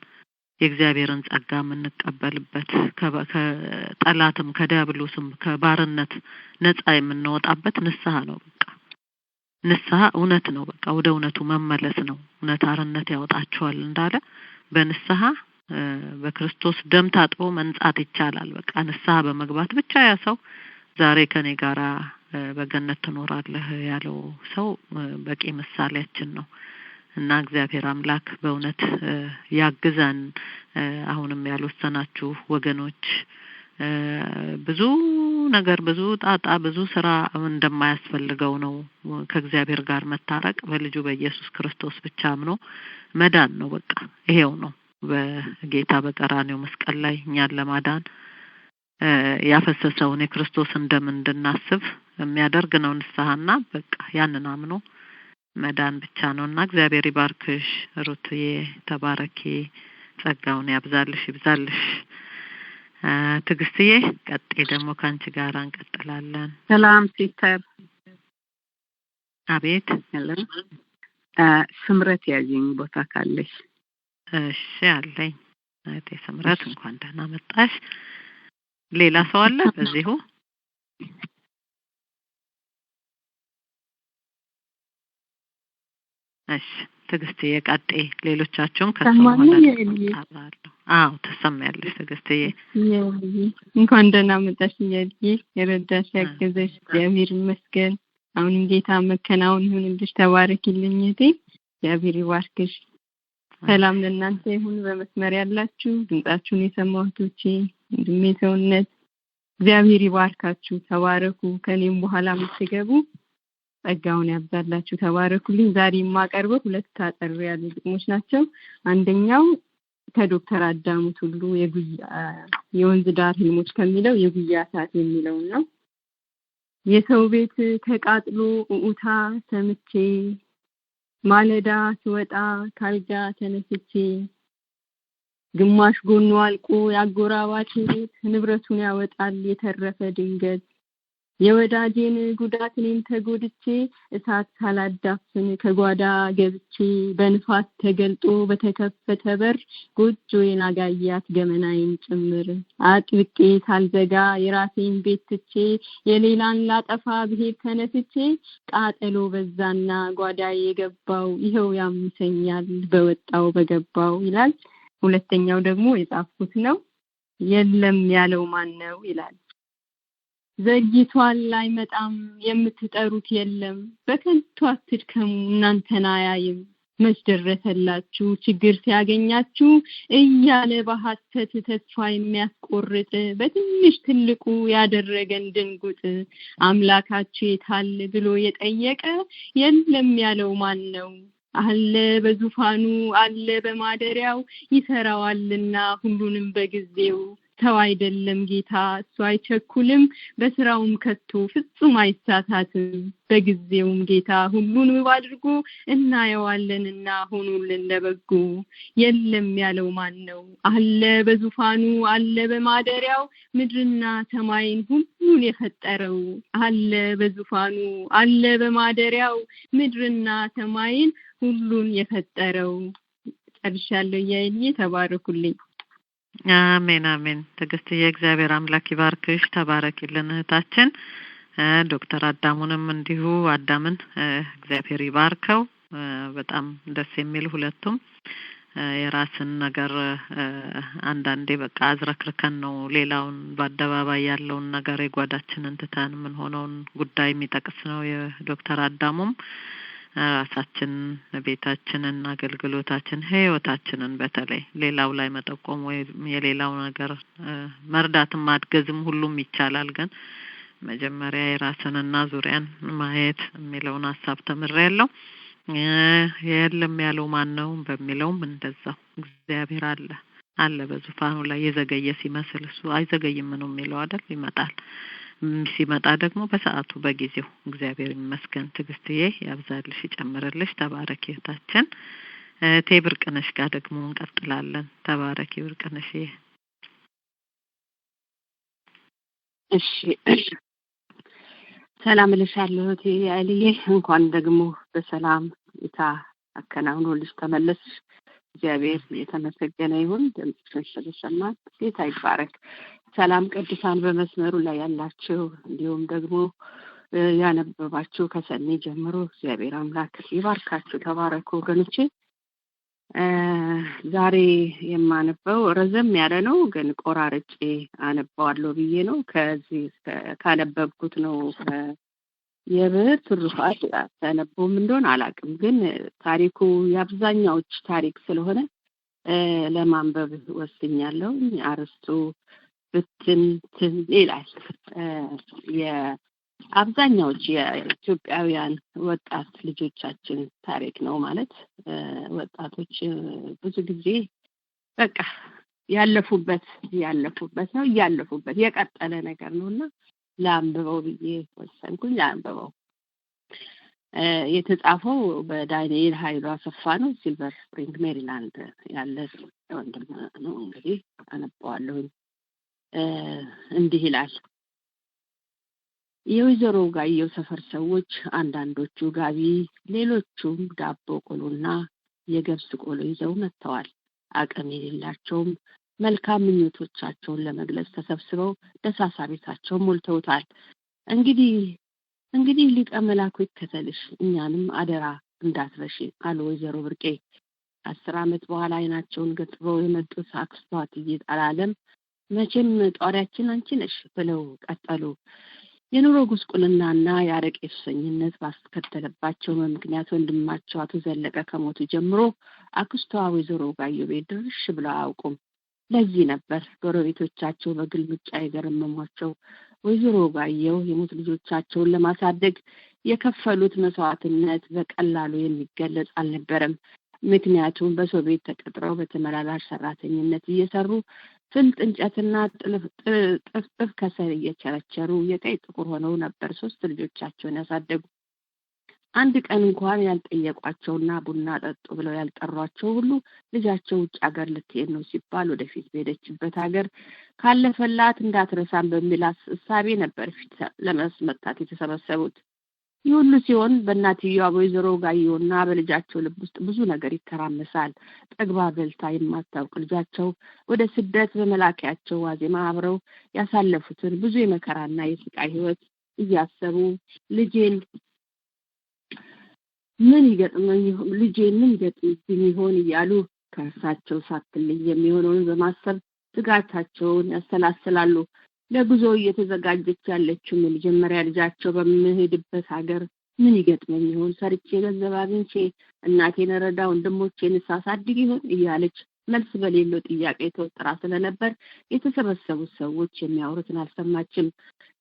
የእግዚአብሔርን ጸጋ የምንቀበልበት ከጠላትም ከዲያብሎስም ከባርነት ነፃ የምንወጣበት ንስሐ ነው። በቃ ንስሐ እውነት ነው። በቃ ወደ እውነቱ መመለስ ነው። እውነት አርነት ያወጣችኋል እንዳለ በንስሐ በክርስቶስ ደም ታጥቦ መንጻት ይቻላል። በቃ ንስሐ በመግባት ብቻ ያ ሰው ዛሬ ከኔ ጋራ በገነት ትኖራለህ ያለው ሰው በቂ ምሳሌያችን ነው። እና እግዚአብሔር አምላክ በእውነት ያግዘን። አሁንም ያልወሰናችሁ ወገኖች ብዙ ነገር ብዙ ጣጣ ብዙ ስራ እንደማያስፈልገው ነው። ከእግዚአብሔር ጋር መታረቅ በልጁ በኢየሱስ ክርስቶስ ብቻ አምኖ መዳን ነው። በቃ ይሄው ነው። በጌታ በቀራንዮ መስቀል ላይ እኛን ለማዳን ያፈሰሰውን የክርስቶስን ደም እንድናስብ የሚያደርግ ነው ንስሐና በቃ ያንን አምኖ መዳን ብቻ ነውና እግዚአብሔር ይባርክሽ ሩትዬ፣ ተባረኪ፣ ጸጋውን ያብዛልሽ ይብዛልሽ። ትግስትዬ ቀጥይ ደግሞ ካንቺ ጋር እንቀጥላለን። ሰላም ሲስተር። አቤት። ሄሎ ስምረት ያዥኝ ቦታ ካለሽ። እሺ አለኝ። እቴ ስምረት እንኳን ደህና መጣሽ። ሌላ ሰው አለ በዚሁ? እሺ ትግስትዬ ቀጥይ። ሌሎቻችሁም ከሰማሁ አዎ ተሰማያለሽ ትግስትዬ። እንኳን ደህና መጣሽ እያልኩ የረዳሽ ያገዘሽ እግዚአብሔር ይመስገን። አሁንም ጌታ መከናወን ይሁንልሽ። ተባረኪልኝ እቴ። እግዚአብሔር ይባርክሽ። ሰላም ለእናንተ ይሁን። በመስመር ያላችሁ ድምጻችሁን የሰማሁቶቼ እንድሜ ሰውነት እግዚአብሔር ይባርካችሁ። ተባረኩ። ከኔም በኋላ የምትገቡ ጸጋውን ያብዛላችሁ። ተባረኩልኝ። ዛሬ የማቀርበው ሁለት አጠር ያሉ ግጥሞች ናቸው። አንደኛው ከዶክተር አዳሙ ቱሉ የወንዝ ዳር ህልሞች ከሚለው የጉያ ሰዓት የሚለው ነው። የሰው ቤት ተቃጥሎ ኡኡታ ሰምቼ ማለዳ ስወጣ ካልጋ ተነስቼ ግማሽ ጎኑ አልቆ ያጎራባች ቤት ንብረቱን ያወጣል የተረፈ ድንገት የወዳጄን ጉዳት እኔም ተጎድቼ እሳት ሳላዳፍን ከጓዳ ገብቼ በንፋስ ተገልጦ በተከፈተ በር ጎጆዬን አጋያት ገመናዬን ጭምር አጥብቄ ሳልዘጋ የራሴን ቤት ትቼ የሌላን ላጠፋ ብሄድ ተነስቼ ቃጠሎ በዛና ጓዳዬ የገባው ይኸው ያምሰኛል በወጣው በገባው ይላል። ሁለተኛው ደግሞ የጻፍኩት ነው። የለም ያለው ማን ነው ይላል። ዘግይቷል አይመጣም የምትጠሩት የለም በከንቱ አትድከሙ እናንተን አያይም መች ደረሰላችሁ ችግር ሲያገኛችሁ እያለ በሐሰት ተስፋ የሚያስቆርጥ በትንሽ ትልቁ ያደረገን ድንጉጥ አምላካችሁ የታል ብሎ የጠየቀ የለም ያለው ማን ነው? አለ በዙፋኑ አለ በማደሪያው ይሰራዋልና ሁሉንም በጊዜው ተው አይደለም ጌታ እሱ አይቸኩልም በስራውም ከቶ ፍጹም አይሳታትም በጊዜውም ጌታ ሁሉን ውብ አድርጎ እናየዋለንና ሆኖልን ለበጎ የለም ያለው ማን ነው? አለ በዙፋኑ አለ በማደሪያው ምድርና ሰማይን ሁሉን የፈጠረው አለ በዙፋኑ አለ በማደሪያው ምድርና ሰማይን ሁሉን የፈጠረው። ጨርሻለሁ። ያይልኝ ተባረኩልኝ። አሜን አሜን። ትግስትዬ እግዚአብሔር አምላክ ይባርክሽ። ተባረኪልን እህታችን። ዶክተር አዳሙንም እንዲሁ አዳምን እግዚአብሔር ይባርከው። በጣም ደስ የሚል ሁለቱም የራስን ነገር አንዳንዴ በቃ አዝረክርከን ነው ሌላውን በአደባባይ ያለውን ነገር የጓዳችንን ትተን ምን ሆነውን ጉዳይ የሚጠቅስ ነው። የዶክተር አዳሙም ራሳችን ቤታችንን አገልግሎታችን ህይወታችንን በተለይ ሌላው ላይ መጠቆም ወይ የሌላው ነገር መርዳትም ማድገዝም ሁሉም ይቻላል። ግን መጀመሪያ የራስንና ዙሪያን ማየት የሚለውን ሐሳብ ተምሬያለሁ። የለም ያለው ማን ነው በሚለውም እንደዛው እግዚአብሔር አለ በዙፋኑ ላይ የዘገየ ሲመስል እሱ አይዘገይም ነው የሚለው አይደል? ይመጣል። ሲመጣ ደግሞ በሰዓቱ በጊዜው እግዚአብሔር ይመስገን። ትዕግስትዬ ያብዛልሽ ይጨምርልሽ። ተባረኪ እህታችን። ብርቅነሽ ጋር ደግሞ እንቀጥላለን። ተባረኪ ብርቅነሽ። እሺ ሰላም ልሻለሁ እህቴ አልዬ። እንኳን ደግሞ በሰላም አከናውኖልሽ ተመለስሽ። እግዚአብሔር የተመሰገነ ይሁን። ድምፅሽን ስለሰማን ጌታ ይባረክ። ሰላም ቅዱሳን በመስመሩ ላይ ያላችሁ እንዲሁም ደግሞ ያነበባችሁ ከሰኔ ጀምሮ እግዚአብሔር አምላክ ይባርካችሁ። ተባረኩ ወገኖቼ። ዛሬ የማነበው ረዘም ያለ ነው፣ ግን ቆራርጬ አነባዋለሁ ብዬ ነው። ከዚህ ካነበብኩት ነው የብር ትሩፋት ተነበውም እንደሆነ አላውቅም፣ ግን ታሪኩ የአብዛኛዎች ታሪክ ስለሆነ ለማንበብ ወስኛለሁ። አርስቱ ብትንትን ይላል። የአብዛኛዎች የኢትዮጵያውያን ወጣት ልጆቻችን ታሪክ ነው። ማለት ወጣቶች ብዙ ጊዜ በቃ ያለፉበት ነው፣ ያለፉበት የቀጠለ ነገር ነውና ለአንብበው ብዬ ወሰንኩኝ። ለአንብበው የተጻፈው በዳንኤል ኃይሉ አሰፋ ነው። ሲልቨር ስፕሪንግ ሜሪላንድ ያለ ወንድም ነው። እንግዲህ አነባዋለሁ። እንዲህ ይላል። የወይዘሮ ጋየው ሰፈር ሰዎች አንዳንዶቹ ጋቢ፣ ሌሎቹም ዳቦ ቆሎና የገብስ ቆሎ ይዘው መጥተዋል። አቅም የሌላቸውም መልካም ምኞቶቻቸውን ለመግለጽ ተሰብስበው ደሳሳ ቤታቸውን ሞልተውታል። እንግዲህ ሊቀ መላኩ ይከተልሽ፣ እኛንም አደራ እንዳትረሺ አሉ ወይዘሮ ብርቄ። 10 ዓመት በኋላ አይናቸውን ገጥበው የመጡት አክስቷ እትዬ ጣላለም መቼም ጧሪያችን አንቺ ነሽ ብለው ቀጠሉ። የኑሮ ጉስቁልናና የአረቄ ሱሰኝነት ባስከተለባቸው ምክንያት ወንድማቸው አቶ ዘለቀ ከሞቱ ጀምሮ አክስቷ ወይዘሮ ጋየው ቤት ድርሽ ብለው አያውቁም። ለዚህ ነበር ጎረቤቶቻቸው በግልምጫ የገረመሟቸው። ወይዘሮ ጋየው የሞት ልጆቻቸውን ለማሳደግ የከፈሉት መስዋዕትነት በቀላሉ የሚገለጽ አልነበረም። ምክንያቱም በሰው ቤት ተቀጥረው በተመላላሽ ሰራተኝነት እየሰሩ ፍልጥ እንጨትና ጥፍጥፍ ከሰል እየቸረቸሩ የቀይ ጥቁር ሆነው ነበር 3 ልጆቻቸውን ያሳደጉ። አንድ ቀን እንኳን ያልጠየቋቸውና ቡና ጠጡ ብለው ያልጠሯቸው ሁሉ ልጃቸው ውጭ ሀገር ልትሄድ ነው ሲባል ወደፊት በሄደችበት ሀገር ካለፈላት እንዳትረሳም በሚል እሳቤ ነበር ፊት ለመስመታት የተሰበሰቡት። ይህ ሁሉ ሲሆን በእናትየዋ ወይዘሮ ጋየውና በልጃቸው ልብ ውስጥ ብዙ ነገር ይተራመሳል። ጠግባ በልታ የማታውቅ ልጃቸው ወደ ስደት በመላኪያቸው ዋዜማ አብረው ያሳለፉትን ብዙ የመከራና የስቃይ ህይወት እያሰቡ ልጄን ምን ይገጥመኝ ይሆን እያሉ ከእርሳቸው ሳትለይ የሚሆነውን በማሰብ ስጋታቸውን ያሰላስላሉ። ለጉዞ እየተዘጋጀች ያለችው የመጀመሪያ ልጃቸው በመሄድበት ሀገር ምን ይገጥመኝ ይሆን፣ ሰርቼ ገንዘብ አግኝቼ እናቴን ረዳ ወንድሞቼን ሳሳድግ ይሆን እያለች መልስ በሌለው ጥያቄ ተወጥራ ስለነበር የተሰበሰቡት ሰዎች የሚያወሩትን አልሰማችም።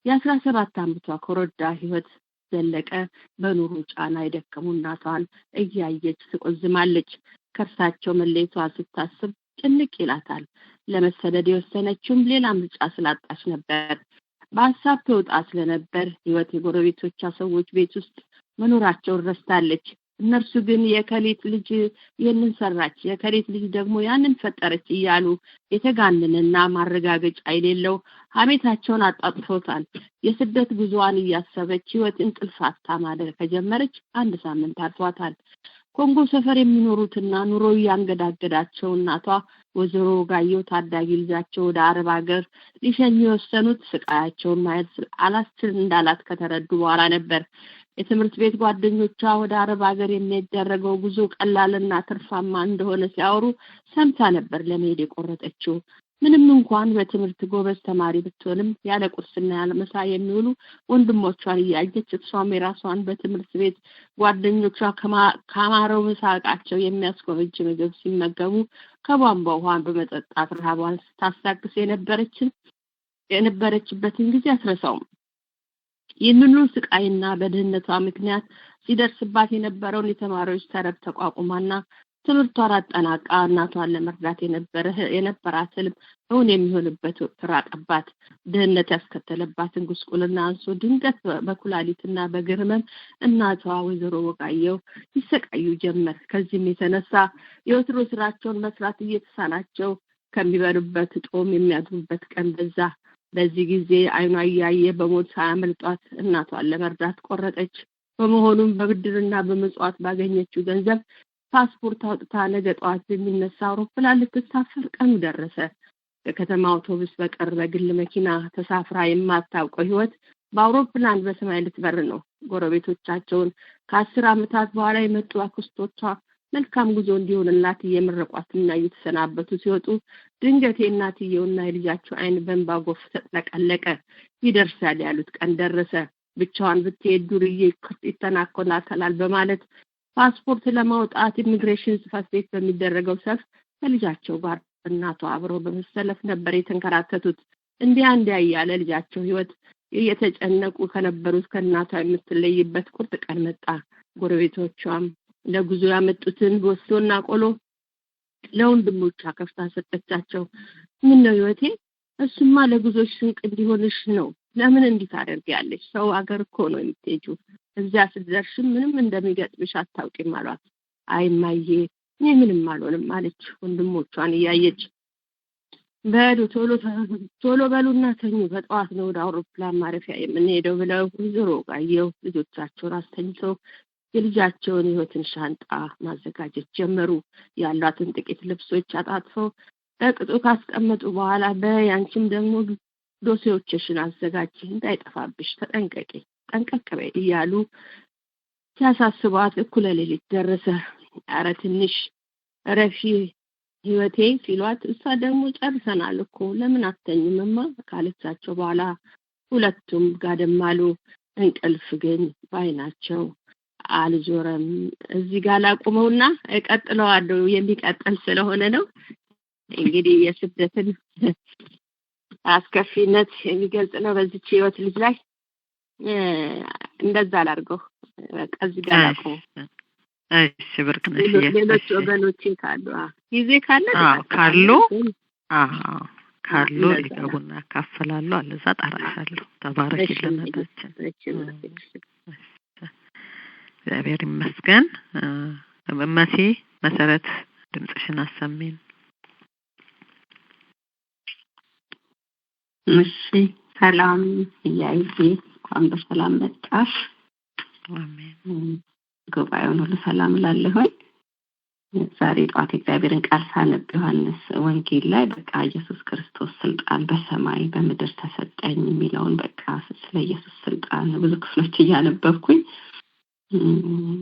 የ17 ዓመቷ ኮረዳ ህይወት ዘለቀ በኑሮ ጫና የደከሙ እናቷን እያየች ትቆዝማለች። ከእርሳቸው መለየቷን ስታስብ ጭንቅ ይላታል። ለመሰደድ የወሰነችውም ሌላ ምርጫ ስላጣች ነበር። በሀሳብ ተውጣ ስለነበር ህይወት የጎረቤቶቿ ሰዎች ቤት ውስጥ መኖራቸውን ረስታለች። እነርሱ ግን የከሌት ልጅ ይህንን ሰራች፣ የከሌት ልጅ ደግሞ ያንን ፈጠረች እያሉ የተጋነነና ማረጋገጫ የሌለው ሀሜታቸውን አጣጥፎታል። የስደት ጉዞዋን እያሰበች ህይወት እንቅልፍ አጥታ ማደር ከጀመረች 1 ሳምንት አልፏታል። ኮንጎ ሰፈር የሚኖሩትና ኑሮ ያንገዳገዳቸው እናቷ ወይዘሮ ጋየው ታዳጊ ልጃቸው ወደ አረብ ሀገር ሊሸኙ የወሰኑት ስቃያቸውን ማየት አላስችል እንዳላት ከተረዱ በኋላ ነበር። የትምህርት ቤት ጓደኞቿ ወደ አረብ ሀገር የሚደረገው ጉዞ ቀላልና ትርፋማ እንደሆነ ሲያወሩ ሰምታ ነበር ለመሄድ የቆረጠችው። ምንም እንኳን በትምህርት ጎበዝ ተማሪ ብትሆንም ያለ ቁርስና ያለ ምሳ የሚውሉ ወንድሞቿን እያየች እሷም የራሷን በትምህርት ቤት ጓደኞቿ ከማረው ምሳቃቸው የሚያስጎመጅ ምግብ ሲመገቡ ከቧንቧ ውሃን በመጠጣት ረሃቧን ስታሳክስ የነበረችበትን ጊዜ አትረሳውም። ይህንኑ ስቃይና በድህነቷ ምክንያት ሲደርስባት የነበረውን የተማሪዎች ተረብ ተቋቁማና ትምህርቷን አጠናቃ እናቷን ለመርዳት የነበራት ህልም እውን የሚሆንበት ወቅት ራቀባት። ድህነት ያስከተለባትን ጉስቁልና አንሶ ድንገት በኩላሊትና በእግር ህመም እናቷ ወይዘሮ ወጋየሁ ይሰቃዩ ጀመር። ከዚህም የተነሳ የወትሮ ስራቸውን መስራት እየተሳናቸው ከሚበሉበት ጦም የሚያድሩበት ቀን በዛ። በዚህ ጊዜ አይኗ እያየ በሞት ሳያመልጧት እናቷን ለመርዳት ቆረጠች። በመሆኑም በብድርና በመጽዋት ባገኘችው ገንዘብ ፓስፖርት አውጥታ ነገ ጠዋት በሚነሳ አውሮፕላን ልትሳፈር ቀኑ ደረሰ። ከከተማ አውቶቡስ በቀር በግል መኪና ተሳፍራ የማታውቀው ህይወት በአውሮፕላን በሰማይ ልትበር ነው። ጎረቤቶቻቸውን ከ10 ዓመታት በኋላ የመጡ አክስቶቿ መልካም ጉዞ እንዲሆንላት እየመረቋትና እየተሰናበቱ ሲወጡ ድንገት የእናትየውና የልጃቸው አይን በእንባ ጎርፍ ተጥለቀለቀ። ይደርሳል ያሉት ቀን ደረሰ። ብቻዋን ብትሄድ ዱርዬ ይተናኮላታል በማለት ፓስፖርት ለማውጣት ኢሚግሬሽን ጽሕፈት ቤት በሚደረገው ሰልፍ ከልጃቸው ጋር እናቷ አብረው በመሰለፍ ነበር የተንከራተቱት። እንዲያ ያለ ልጃቸው ህይወት እየተጨነቁ ከነበሩት ከእናቷ የምትለይበት ቁርጥ ቀን መጣ። ጎረቤቶቿም ለጉዞ ያመጡትን ቦስቶና ቆሎ ለወንድሞቿ ከፍታ ሰጠቻቸው። ምን ነው ህይወቴ? እሱማ ለጉዞሽ ስንቅ እንዲሆንሽ ነው። ለምን እንዲህ ታደርጊያለሽ? ሰው አገር እኮ ነው የምትሄጂው። እዚያ ስትደርሽ ምንም እንደሚገጥምሽ አታውቂም አሏት። አይ እማዬ እኔ ምንም አልሆንም አለች ወንድሞቿን እያየች። በሉ ቶሎ በሉና ተኙ፣ በጠዋት ነው ወደ አውሮፕላን ማረፊያ የምንሄደው ብለው ወይዘሮ ወጋየሁ ልጆቻቸውን አስተኝተው የልጃቸውን ህይወትን ሻንጣ ማዘጋጀት ጀመሩ። ያሏትን ጥቂት ልብሶች አጣጥፈው በቅጡ ካስቀመጡ በኋላ በያንቺም ደግሞ ዶሴዎችሽን አዘጋጅ፣ እንዳይጠፋብሽ ተጠንቀቂ፣ ጠንቀቅ በይ እያሉ ሲያሳስቧት እኩለ ሌሊት ደረሰ። ኧረ ትንሽ ረፊ ህይወቴ ሲሏት እሷ ደግሞ ጨርሰናል እኮ ለምን አትተኝምማ ካለቻቸው በኋላ ሁለቱም ጋደም አሉ። እንቅልፍ ግን ባይናቸው አልዞረም። እዚህ ጋር ላቁመውና እቀጥለዋለሁ። የሚቀጥል ስለሆነ ነው እንግዲህ የስደትን አስከፊነት የሚገልጽ ነው በዚች ህይወት ልጅ ላይ። እንደዛ አላርገው በቃ እዚህ ጋር ላቁመው። እሺ ብርክነሽ ሌሎች ወገኖቼ ካሉ ጊዜ ካለ ካሉ ሊገቡና ያካፍላሉ። አለዛ ጣራሻለሁ። ተባረክልን እናታችን። እግዚአብሔር ይመስገን። መሲ መሰረት ድምጽሽን አሰሚን። እሺ ሰላም እያይዜ እንኳን በሰላም መጣሽ። አሜን። ጉባኤውን ሁሉ ሰላም ላለሁኝ። ዛሬ ጧት እግዚአብሔርን ቃል ሳነብ ዮሐንስ ወንጌል ላይ በቃ ኢየሱስ ክርስቶስ ስልጣን በሰማይ በምድር ተሰጠኝ የሚለውን በቃ ስለ ኢየሱስ ስልጣን ብዙ ክፍሎች እያነበብኩኝ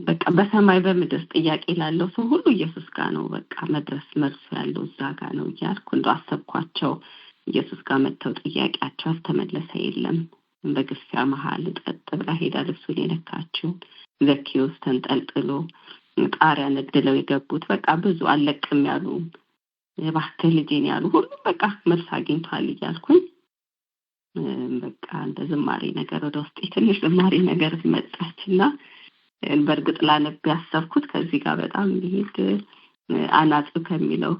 በቃ በሰማይ በምድር ጥያቄ ላለው ሰው ሁሉ ኢየሱስ ጋር ነው በቃ መድረስ መልሱ ያለው እዛ ጋር ነው እያልኩ እንደው አሰብኳቸው። ኢየሱስ ጋር መጥተው ጥያቄያቸው አልተመለሰ የለም። በግፊያ መሀል ጠጥ ብላ ሄዳ ልብሱን የነካችው ዘኪዮስ ተንጠልጥሎ ጣሪያ ነድለው የገቡት በቃ ብዙ አለቅም ያሉ እባክህ ልጄን ያሉ ሁሉ በቃ መልስ አግኝቷል እያልኩኝ በቃ እንደ ዝማሬ ነገር ወደ ውስጤ ትንሽ ዝማሬ ነገር መጣችና በእርግጥ ላነብ ያሰብኩት ከዚህ ጋር በጣም ይሄድ አናጽ ከሚለው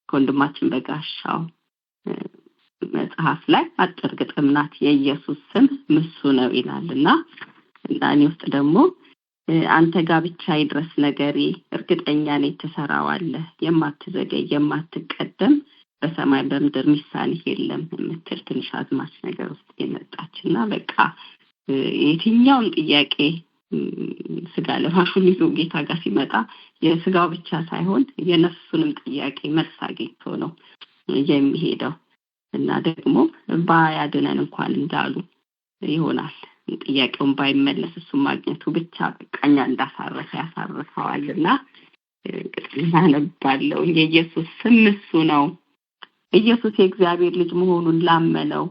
ወንድማችን በጋሻው መጽሐፍ ላይ አጭር ግጥም ናት። የኢየሱስ ስም ምሱ ነው ይላልና እኔ ውስጥ ደግሞ አንተ ጋር ብቻ ይድረስ ነገሬ እርግጠኛ ነኝ ትሰራዋለህ የማትዘገይ የማትቀደም በሰማይ በምድር ሚሳን የለም የምትል ትንሽ አዝማች ነገር ውስጥ የመጣችና በቃ የትኛውን ጥያቄ ስጋ ለባሹን ይዞ ጌታ ጋር ሲመጣ የስጋው ብቻ ሳይሆን የነፍሱንም ጥያቄ መልስ አግኝቶ ነው የሚሄደው እና ደግሞ ባያድነን እንኳን እንዳሉ ይሆናል ጥያቄውን ባይመለስ እሱ ማግኘቱ ብቻ በቃኛ እንዳሳረፈ ያሳርፈዋልና ቅጥና ነባለው። የኢየሱስ ስም እሱ ነው። ኢየሱስ የእግዚአብሔር ልጅ መሆኑን ላመነው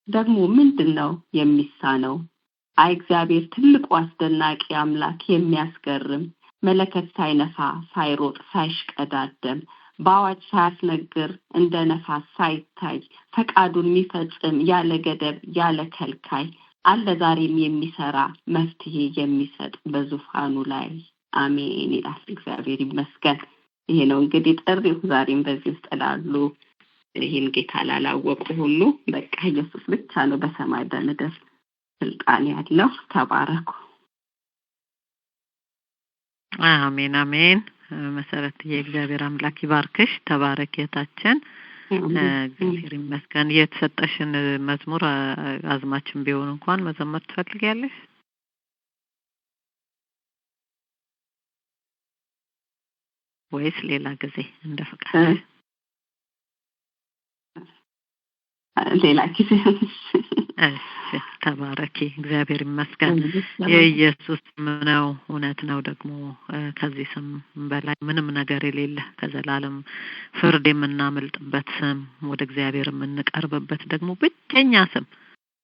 ደግሞ ምንድነው የሚሳነው? አይ እግዚአብሔር ትልቁ አስደናቂ አምላክ የሚያስገርም መለከት ሳይነፋ ሳይሮጥ ሳይሽቀዳደም በአዋጅ ሳያስነግር እንደ ነፋስ ሳይታይ ፈቃዱን የሚፈጽም ያለ ገደብ ያለ ከልካይ አለ ዛሬም የሚሰራ መፍትሄ የሚሰጥ በዙፋኑ ላይ አሜን ይላል። እግዚአብሔር ይመስገን። ይሄ ነው እንግዲህ ጥሪው ዛሬም በዚህ ውስጥ ላሉ ይሄን ጌታ ላላወቁ ሁሉ በቃ ኢየሱስ ብቻ ነው በሰማይ በምድር ስልጣን ያለው። ተባረኩ። አሜን አሜን። መሰረት የእግዚአብሔር አምላክ ይባርክሽ። ተባረኪታችን። እግዚአብሔር ይመስገን። የተሰጠሽን መዝሙር አዝማችን ቢሆን እንኳን መዘመር ትፈልጊያለሽ? ወይስ ሌላ ጊዜ እንደፈቀደ? ሌላ ጊዜ። እሺ ተባረኪ። እግዚአብሔር ይመስገን። የኢየሱስ ነው እውነት ነው። ደግሞ ከዚህ ስም በላይ ምንም ነገር የሌለ ከዘላለም ፍርድ የምናመልጥበት ስም፣ ወደ እግዚአብሔር የምንቀርብበት ደግሞ ብቸኛ ስም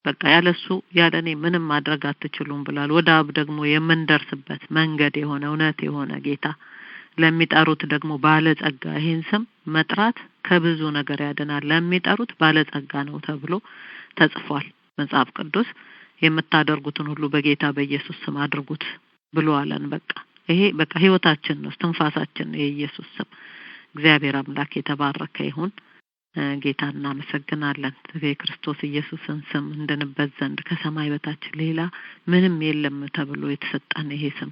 በቃ ያለሱ ያለኔ ምንም ማድረግ አትችሉም ብሏል። ወደ አብ ደግሞ የምንደርስበት መንገድ የሆነ እውነት የሆነ ጌታ ለሚጠሩት ደግሞ ባለጸጋ፣ ይሄን ስም መጥራት ከብዙ ነገር ያድናል፣ ለሚጠሩት ባለጸጋ ነው ተብሎ ተጽፏል። መጽሐፍ ቅዱስ የምታደርጉትን ሁሉ በጌታ በኢየሱስ ስም አድርጉት ብሏለን። በቃ ይሄ በቃ ህይወታችን ነው፣ ትንፋሳችን ነው የኢየሱስ ስም። እግዚአብሔር አምላክ የተባረከ ይሁን። ጌታ እናመሰግናለን። የክርስቶስ ኢየሱስን ስም እንድንበት ዘንድ ከሰማይ በታች ሌላ ምንም የለም ተብሎ የተሰጠን ይሄ ስም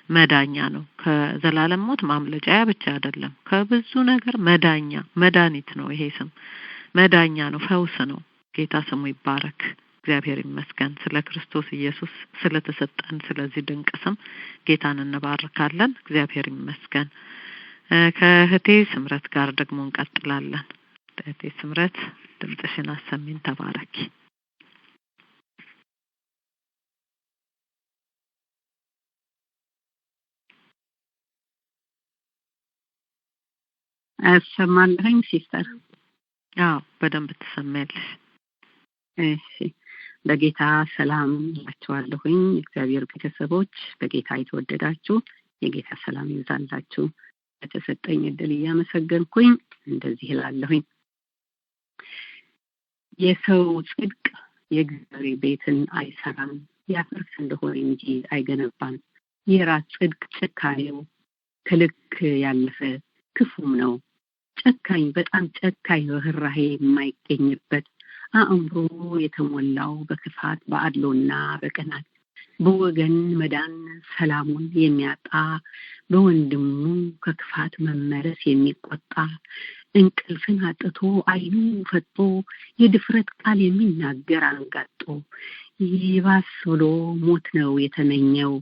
መዳኛ ነው። ከዘላለም ሞት ማምለጫ ብቻ አይደለም፣ ከብዙ ነገር መዳኛ መድኃኒት ነው። ይሄ ስም መዳኛ ነው፣ ፈውስ ነው። ጌታ ስሙ ይባረክ። እግዚአብሔር ይመስገን ስለ ክርስቶስ ኢየሱስ ስለተሰጠን ስለዚህ ድንቅ ስም ጌታን እንባርካለን። እግዚአብሔር ይመስገን። ከእህቴ ስምረት ጋር ደግሞ እንቀጥላለን። እህቴ ስምረት ድምፅሽን አሰሚን። ተባረኪ። አሰማለኝ ሲስተር? አዎ በደንብ ትሰማያለሽ። እሺ በጌታ ሰላም እላችኋለሁኝ። እግዚአብሔር ቤተሰቦች በጌታ የተወደዳችሁ የጌታ ሰላም ይብዛላችሁ። የተሰጠኝ እድል እያመሰገንኩኝ እንደዚህ እላለሁኝ። የሰው ጽድቅ የእግዚአብሔር ቤትን አይሰራም፣ ያፈርስ እንደሆነ እንጂ አይገነባም። የራስ ጽድቅ ጭካኔው ከልክ ያለፈ ክፉም ነው። ጨካኝ በጣም ጨካኝ ርህራሄ የማይገኝበት አእምሮ የተሞላው በክፋት በአድሎና በቅናት በወገን መዳን ሰላሙን የሚያጣ በወንድሙ ከክፋት መመለስ የሚቆጣ እንቅልፍን አጥቶ አይኑ ፈጥቶ የድፍረት ቃል የሚናገር አንጋጦ ይባስ ብሎ ሞት ነው የተመኘው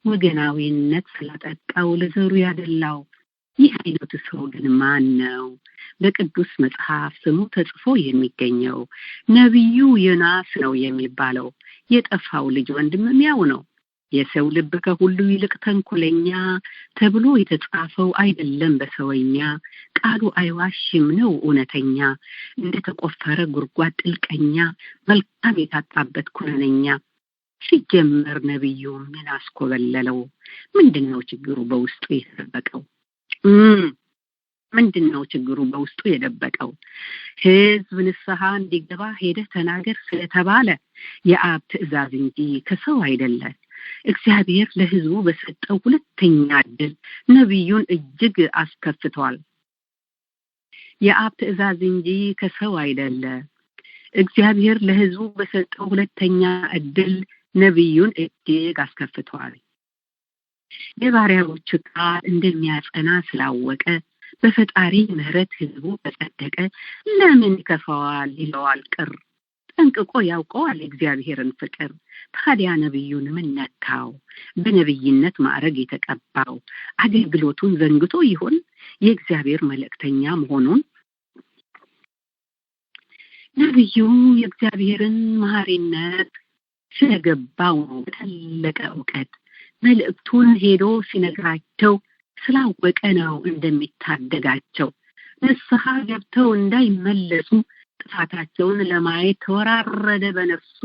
ወገናዊነት ስላጠቃው ለዘሩ ያደላው። ይህ አይነቱ ሰው ግን ማን ነው? በቅዱስ መጽሐፍ ስሙ ተጽፎ የሚገኘው ነቢዩ ዮናስ ነው የሚባለው። የጠፋው ልጅ ወንድም ያው ነው። የሰው ልብ ከሁሉ ይልቅ ተንኮለኛ ተብሎ የተጻፈው አይደለም በሰውኛ። ቃሉ አይዋሽም ነው እውነተኛ። እንደተቆፈረ ጉድጓድ ጥልቀኛ መልካም የታጣበት ኩነነኛ። ሲጀመር ነቢዩ ምን አስኮበለለው? ምንድነው ችግሩ በውስጡ የተደበቀው? ምንድነው ችግሩ በውስጡ የደበቀው? ሕዝብ ንስሐ እንዲገባ ሄደህ ተናገር ስለተባለ የአብ ትእዛዝ እንጂ ከሰው አይደለ። እግዚአብሔር ለሕዝቡ በሰጠው ሁለተኛ ዕድል ነቢዩን እጅግ አስከፍቷል። የአብ ትእዛዝ እንጂ ከሰው አይደለ። እግዚአብሔር ለሕዝቡ በሰጠው ሁለተኛ ዕድል ነቢዩን እጅግ አስከፍቷል። የባሪያዎቹ ቃል እንደሚያጸና ስላወቀ በፈጣሪ ምሕረት ሕዝቡ በጸደቀ ለምን ይከፋዋል ይለዋል ቅር። ጠንቅቆ ያውቀዋል እግዚአብሔርን ፍቅር። ታዲያ ነቢዩን ምን ነካው? በነቢይነት ማዕረግ የተቀባው አገልግሎቱን ዘንግቶ ይሆን የእግዚአብሔር መልእክተኛ መሆኑን? ነቢዩ የእግዚአብሔርን መሐሪነት ስለገባው ነው በጠለቀ እውቀት መልእክቱን ሄዶ ሲነግራቸው ስላወቀ ነው እንደሚታደጋቸው። ንስሐ ገብተው እንዳይመለሱ ጥፋታቸውን ለማየት ተወራረደ በነፍሱ።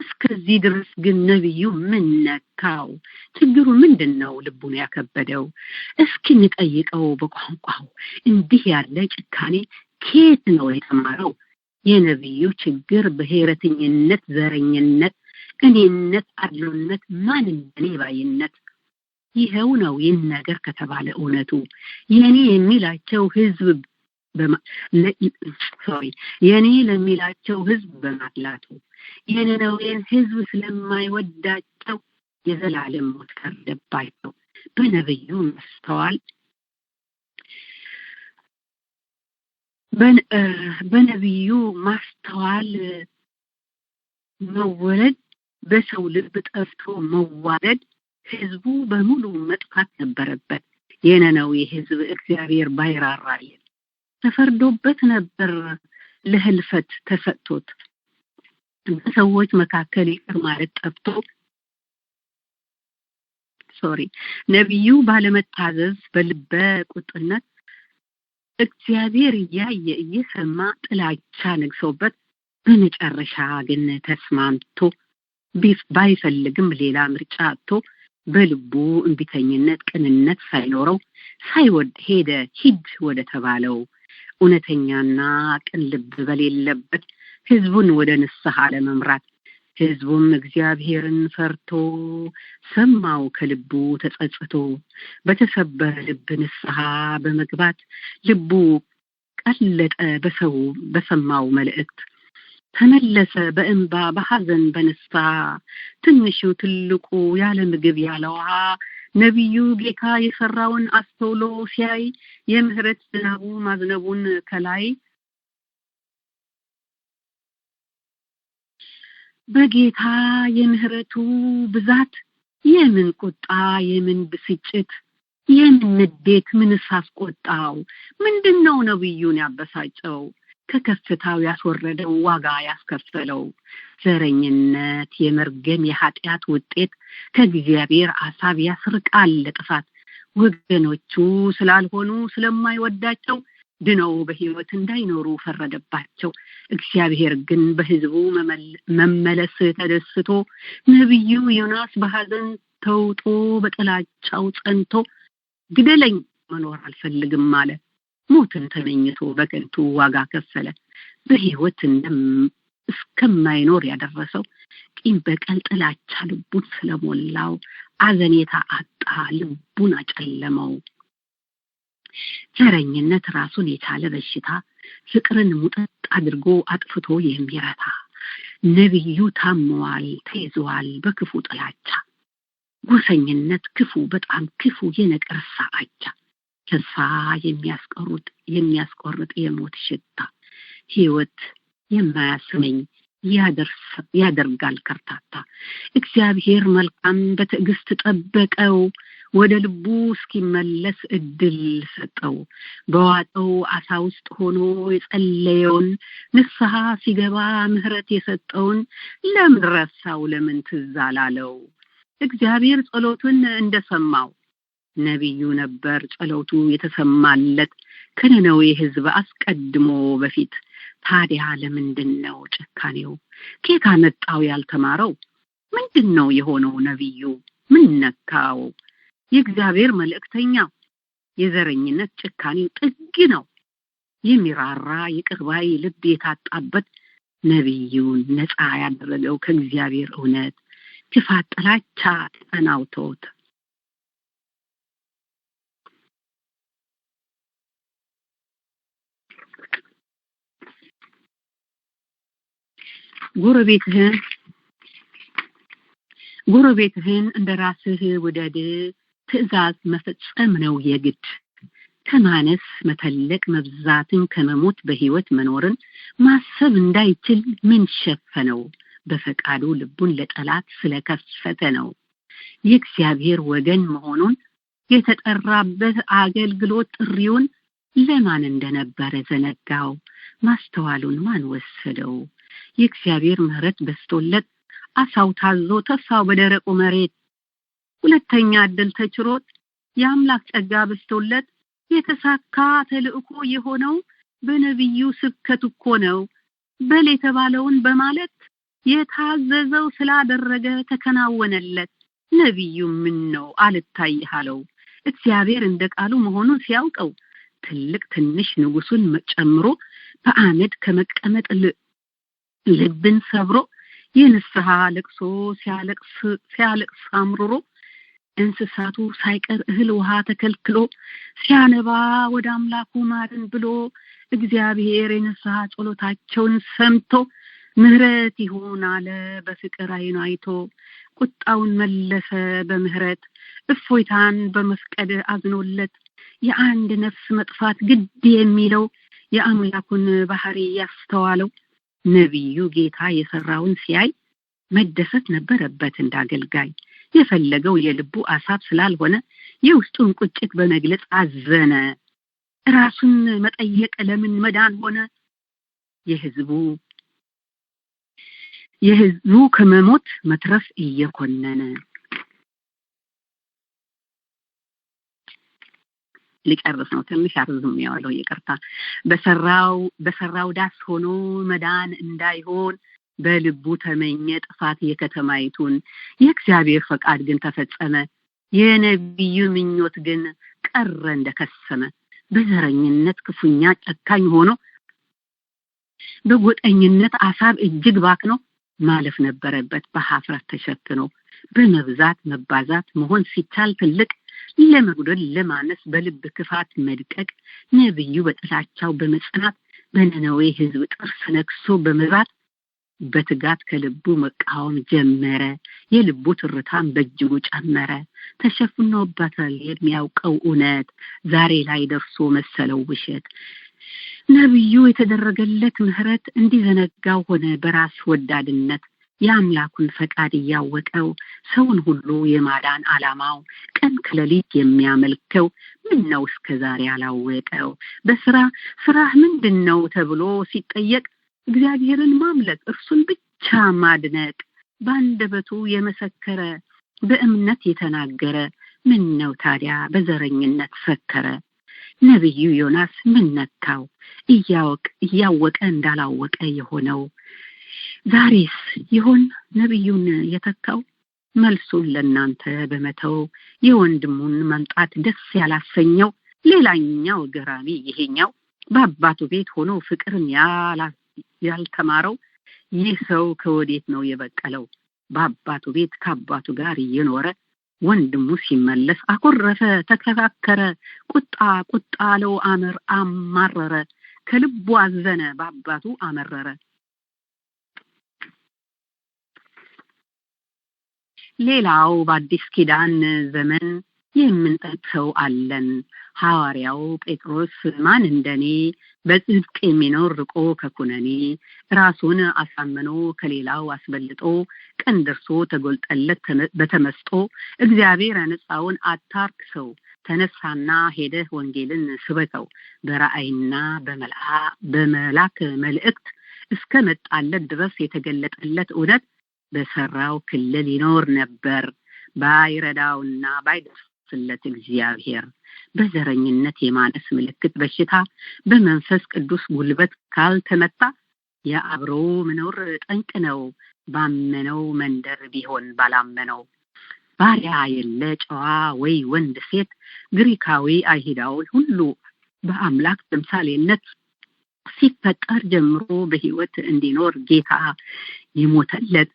እስከዚህ ድረስ ግን ነቢዩ ምን ነካው? ችግሩ ምንድነው ልቡን ያከበደው? እስኪ እንጠይቀው በቋንቋው። እንዲህ ያለ ጭካኔ ከየት ነው የተማረው? የነቢዩ ችግር ብሔረተኝነት፣ ዘረኝነት እኔነት፣ አድሎነት፣ ማንነቴ ባይነት ይሄው ነው ይነገር ከተባለ እውነቱ የኔ የሚላቸው ህዝብ የኔ ለሚላቸው ህዝብ በማጥላቱ የነነዌን ህዝብ ስለማይወዳቸው የዘላለም ሞት ፈረደባቸው። በነብዩ ማስተዋል በነብዩ ማስተዋል መወለድ በሰው ልብ ጠፍቶ መዋረድ ህዝቡ በሙሉ መጥፋት ነበረበት። የነነዌ ህዝብ እግዚአብሔር ባይራራል ተፈርዶበት ነበር ለህልፈት ተሰጥቶት በሰዎች መካከል ይቅር ማለት ጠፍቶ ነብዩ ባለመታዘዝ በልበ ቁጥነት እግዚአብሔር ያየ እየሰማ ጥላቻ ነግሶበት በመጨረሻ ግን ተስማምቶ ባይፈልግም ሌላ ምርጫ አጥቶ በልቡ እንቢተኝነት ቅንነት ሳይኖረው ሳይወድ ሂድ ወደ ተባለው እውነተኛና ቅን ልብ በሌለበት ህዝቡን ወደ ንስሐ ለመምራት ህዝቡም እግዚአብሔርን ፈርቶ ሰማው ከልቡ ተጸጽቶ በተሰበረ ልብ ንስሐ በመግባት ልቡ ቀለጠ በሰማው መልእክት ተመለሰ በእንባ በሐዘን በንስሐ ትንሹ ትልቁ ያለ ምግብ ያለ ውሃ ነብዩ ጌታ የሰራውን አስተውሎ ሲያይ የምህረት ዝናቡ ማዝነቡን ከላይ በጌታ የምህረቱ ብዛት የምን ቁጣ የምን ብስጭት የምን ንዴት ምንስ አስቆጣው? ምንድነው ነብዩን ያበሳጨው? ከከፍታው ያስወረደው ዋጋ ያስከፈለው ዘረኝነት የመርገም የኃጢአት ውጤት ከእግዚአብሔር ሐሳብ ያስርቃል ለጥፋት ወገኖቹ ስላልሆኑ ስለማይወዳቸው ድነው በህይወት እንዳይኖሩ ፈረደባቸው። እግዚአብሔር ግን በህዝቡ መመለስ ተደስቶ ነብዩ ዮናስ በሐዘን ተውጦ በጥላቻው ጸንቶ ግደለኝ መኖር አልፈልግም አለ። ሞትን ተመኝቶ በከንቱ ዋጋ ከፈለ። በህይወት እስከማይኖር ያደረሰው ቂም በቀል ጥላቻ ልቡን ስለሞላው አዘኔታ አጣ ልቡን አጨለመው። ዘረኝነት ራሱን የቻለ በሽታ ፍቅርን ሙጠጥ አድርጎ አጥፍቶ የሚረታ ነብዩ ታሟል ተይዟል በክፉ ጥላቻ ጎሰኝነት ክፉ በጣም ክፉ የነቀርሳ አቻ ተስፋ የሚያስቆርጥ የሞት ሽታ ህይወት የማያስመኝ ያደርጋል ከርታታ። እግዚአብሔር መልካም በትዕግስት ጠበቀው ወደ ልቡ እስኪመለስ እድል ሰጠው። በዋጠው አሳ ውስጥ ሆኖ የጸለየውን ንስሐ ሲገባ ምህረት የሰጠውን ለምን ረሳው? ለምን ትዝ አላለው? እግዚአብሔር ጸሎቱን እንደሰማው ነብዩ ነበር ጸሎቱ የተሰማለት ከነነዌ ህዝብ አስቀድሞ በፊት። ታዲያ ለምንድነው ጭካኔው? ከየት አመጣው ያልተማረው? ምንድነው የሆነው ነብዩ? ምን ነካው? የእግዚአብሔር መልእክተኛ የዘረኝነት ጭካኔው ጥግ ነው። የሚራራ ይቅርባይ ልብ የታጣበት ነብዩን ነፃ ያደረገው ከእግዚአብሔር እውነት ክፋት ጥላቻ ተናውቶት ጎረቤትህን እንደራስህ ውደድ ትእዛዝ መፈጸም ነው የግድ። ከማነስ መተለቅ መብዛትን ከመሞት በህይወት መኖርን ማሰብ እንዳይችል ምን ሸፈነው? በፈቃዱ ልቡን ለጠላት ስለከፈተ ነው። የእግዚአብሔር ወገን መሆኑን የተጠራበት አገልግሎት ጥሪውን ለማን እንደነበረ ዘነጋው። ማስተዋሉን ማን ወሰደው? የእግዚአብሔር ምህረት በስቶለት አሳው ታዞ ተፋው በደረቁ መሬት ሁለተኛ እድል ተችሮት የአምላክ ጸጋ በስቶለት የተሳካ ተልእኮ የሆነው በነብዩ ስብከት እኮ ነው። በል የተባለውን በማለት የታዘዘው ስላደረገ ተከናወነለት። ነብዩ ምን ነው አልታይሃለው? እግዚአብሔር እንደቃሉ መሆኑን ሲያውቀው ትልቅ ትንሽ ንጉሱን ጨምሮ በአመድ ከመቀመጥ ልብን ሰብሮ የንስሐ ለቅሶ ሲያለቅስ አምርሮ እንስሳቱ ሳይቀር እህል ውሃ ተከልክሎ ሲያነባ ወደ አምላኩ ማረን ብሎ እግዚአብሔር የንስሐ ጸሎታቸውን ሰምቶ ምህረት ይሁን አለ በፍቅር ዓይኑ አይቶ ቁጣውን መለሰ በምህረት እፎይታን በመፍቀድ አዝኖለት የአንድ ነፍስ መጥፋት ግድ የሚለው የአምላኩን ባህሪ ያስተዋለው ነብዩ ጌታ የሰራውን ሲያይ መደሰት ነበረበት እንዳገልጋይ የፈለገው የልቡ አሳብ ስላልሆነ የውስጡን ቁጭት በመግለጽ አዘነ ራሱን መጠየቅ ለምን መዳን ሆነ የህዝቡ ከመሞት መትረፍ እየኮነነ ሊቀርስ ነው ትንሽ አርዝም ያለው ይቅርታ በሰራው ዳስ ሆኖ መዳን እንዳይሆን በልቡ ተመኘ ጥፋት የከተማይቱን የእግዚአብሔር ፈቃድ ግን ተፈጸመ የነብዩ ምኞት ግን ቀረ እንደከሰመ በዘረኝነት ክፉኛ ጨካኝ ሆኖ በጎጠኝነት አሳብ እጅግ ባክኖ ማለፍ ነበረበት በሐፍረት ተሸክኖ በመብዛት መባዛት መሆን ሲቻል ትልቅ ለመጉደል ለማነስ በልብ ክፋት መድቀቅ ነብዩ በጥላቻው በመጽናት በነነዌ ህዝብ ጥርስ ነክሶ በመባት በትጋት ከልቡ መቃወም ጀመረ የልቡ ትርታም በእጅጉ ጨመረ ተሸፍኖበታል የሚያውቀው እውነት ዛሬ ላይ ደርሶ መሰለው ውሸት ነብዩ የተደረገለት ምህረት እንዲዘነጋው ሆነ በራስ ወዳድነት የአምላኩን ፈቃድ ያወቀው ሰውን ሁሉ የማዳን ዓላማው ቀን ከሌሊት የሚያመልከው ምነው እስከዛሬ ያላወቀው በስራህ ምንድነው ተብሎ ሲጠየቅ እግዚአብሔርን ማምለክ እርሱን ብቻ ማድነቅ ባንደበቱ የመሰከረ በእምነት የተናገረ ምነው ታዲያ በዘረኝነት ሰከረ ነብዩ ዮናስ ምን ነካው እያወቀ እንዳላወቀ የሆነው ዛሬስ ይሆን ነብዩን የተካው መልሱን ለናንተ በመተው የወንድሙን መምጣት ደስ ያላሰኘው ሌላኛው ገራሚ ይሄኛው በአባቱ ቤት ሆኖ ፍቅርን ያልተማረው ይህ ሰው ከወዴት ነው የበቀለው በአባቱ ቤት ከአባቱ ጋር እየኖረ ወንድሙ ሲመለስ አኮረፈ ተከራከረ ቁጣ ለው አማረረ ከልቡ አዘነ በአባቱ አመረረ ሌላው በአዲስ ኪዳን ዘመን የምንጠቅሰው አለን ሐዋርያው ጴጥሮስ ማን እንደኔ በጽድቅ የሚኖር ርቆ ከኩነኔ ራሱን አሳምኖ ከሌላው አስበልጦ ቀን ደርሶ ተጎልጠለት በተመስጦ እግዚአብሔር ያነጻውን አታርክሰው ተነሳና ሄደህ ወንጌልን ስበከው በራእይና በመላክ መልእክት እስከ መጣለት ድረስ የተገለጠለት እውነት በሰራው ክልል ይኖር ነበር ባይረዳውና ባይደርስለት እግዚአብሔር በዘረኝነት የማነስ ምልክት በሽታ በመንፈስ ቅዱስ ጉልበት ካልተመታ የአብሮ መኖር ጠንቅ ነው ባመነው መንደር ቢሆን ባላመነው ባሪያ የለ ጨዋ ወይ ወንድ ሴት ግሪካዊ አይሁዳዊ ሁሉ በአምላክ ተምሳሌነት ሲፈጠር ጀምሮ በህይወት እንዲኖር ጌታ ይሞተለት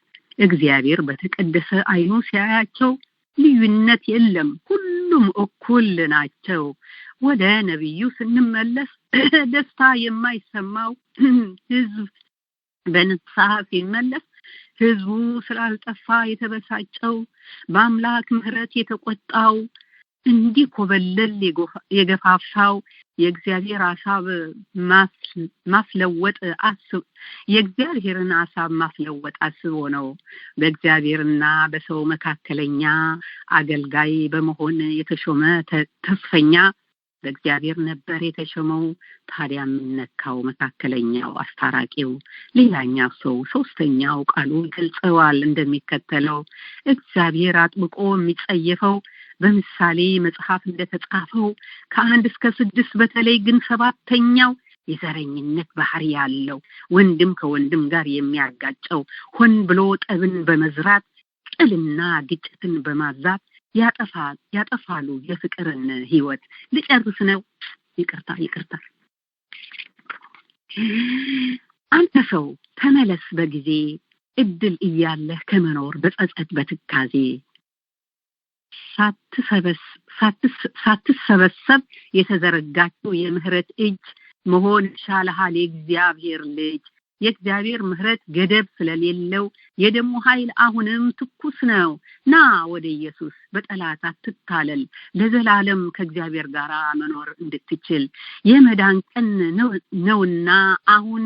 እግዚአብሔር በተቀደሰ አይኑ ሲያያቸው ልዩነት የለም ሁሉም እኩል ናቸው ወደ ነብዩ ስንመለስ ደስታ የማይሰማው ህዝብ በንስሐ ሲመለስ ህዝቡ ስላልጠፋ የተበሳጨው በአምላክ ምህረት የተቆጣው እንዲኮበለል የገፋፋው የእግዚአብሔር ሐሳብ ማፍለወጥ የእግዚአብሔርን ሐሳብ ማፍለወጥ አስቦ ነው በእግዚአብሔርና በሰው መካከለኛ አገልጋይ በመሆን የተሾመ ተስፈኛ በእግዚአብሔር ነበር የተሾመው ታዲያ ምንነካው መካከለኛው አስታራቂው ሌላኛው ሰው ሶስተኛው ቃሉ ገልጸዋል እንደሚከተለው እግዚአብሔር አጥብቆ የሚጸየፈው በምሳሌ መጽሐፍ እንደተጻፈው ከ1 እስከ 6 በተለይ ግን 7ኛው የዘረኝነት ባህሪ ያለው ወንድም ከወንድም ጋር የሚያጋጨው ሆን ብሎ ጠብን በመዝራት ጥልና ግጭትን በማዛት ያጠፋሉ የፍቅርን ህይወት ልጨርስ ነው ይቅርታ አንተ ሰው ተመለስ በጊዜ እድል እያለህ ከመኖር በጸጸት በትካዜ ሳትሰበሰብ የተዘረጋችው የምህረት እጅ መሆን ይሻልሃል የእግዚአብሔር ልጅ። የእግዚአብሔር ምህረት ገደብ ስለሌለው የደሙ ኃይል አሁንም ትኩስ ነው። ና ወደ ኢየሱስ በጠላት አትታለል፣ ለዘላለም ከእግዚአብሔር ጋር መኖር እንድትችል የመዳን ቀን ነውና አሁን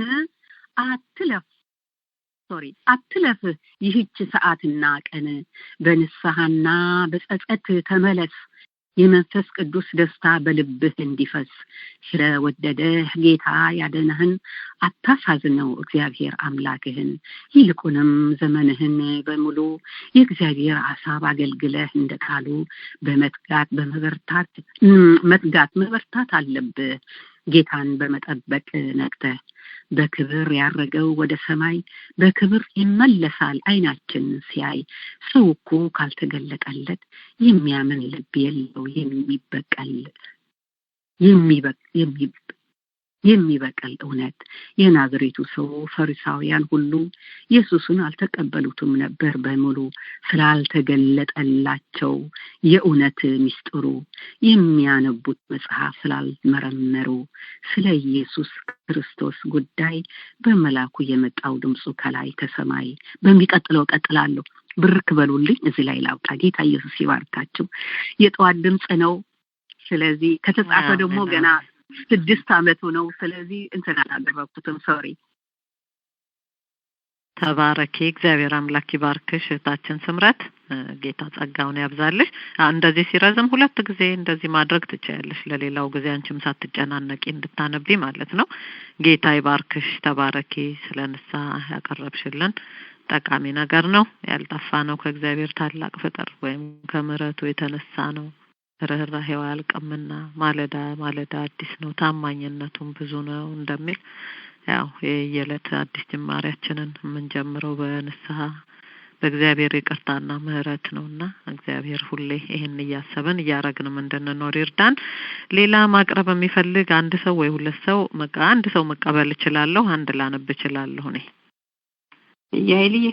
አትለፍ ይህች ሰዓትና ቀን። በንስሐና በጸጸት ተመለስ፣ የመንፈስ ቅዱስ ደስታ በልብህ እንዲፈስ። ስለወደደህ ጌታ ያደነህን አታሳዝነው እግዚአብሔር አምላክህን። ይልቁንም ዘመንህን በሙሉ የእግዚአብሔር ሐሳብ አገልግለህ እንደቃሉ መበርታት አለብህ። ጌታን በመጠበቅ ነቅተህ በክብር ያረገው ወደ ሰማይ በክብር ይመለሳል አይናችን ሲያይ። ሰው እኮ ካልተገለጠለት የሚያምን ልብ የለው የሚበቀል እውነት። የናዝሬቱ ሰው ፈሪሳውያን ሁሉ ኢየሱስን አልተቀበሉትም ነበር በሙሉ ስላልተገለጠላቸው የእውነት ምስጢሩ፣ የሚያነቡት መጽሐፍ ስላልመረመሩ። ስለ ኢየሱስ ክርስቶስ ጉዳይ በመላኩ የመጣው ድምፁ ከላይ ከሰማይ። በሚቀጥለው ቀጥላለሁ። ብርክ በሉልኝ። እዚህ ላይ ላውጣ። ጌታ ኢየሱስ ይባርካችሁ። የጠዋት ድምጽ ነው። ስለዚህ ከተጻፈ ደግሞ ገና 6 ዓመቱ ነው። ስለዚህ እንትን አላደረኩትም። ሶሪ። ተባረኪ። እግዚአብሔር አምላክ ይባርክሽ እህታችን ስምረት። ጌታ ጸጋውን ያብዛልሽ። እንደዚህ ሲረዝም 2 ጊዜ እንደዚህ ማድረግ ትችያለሽ። ለሌላው ጊዜ አንቺም ሳትጨናነቂ እንድታነቢ ማለት ነው። ጌታ ይባርክሽ። ተባረኪ። ስለንሳ ያቀረብሽልን ጠቃሚ ነገር ነው። ያልጠፋ ነው ከእግዚአብሔር ታላቅ ፍቅር ወይም ከምሕረቱ የተነሳ ነው። ርህራሄው አያልቅምና ማለዳ ማለዳ አዲስ ነው፣ ታማኝነቱም ብዙ ነው እንደሚል ያው የየዕለት አዲስ ጅማሬያችንን የምንጀምረው በንስሐ በእግዚአብሔር ይቅርታና ምህረት ነውና እግዚአብሔር ሁሌ ይሄን እያሰብን እያረግንም እንድንኖር ይርዳን። ሌላ ማቅረብ የሚፈልግ አንድ ሰው ወይ 2 ሰው አንድ ሰው መቀበል እችላለሁ፣ አንድ ላነብ እችላለሁ። እኔ ያይልዬ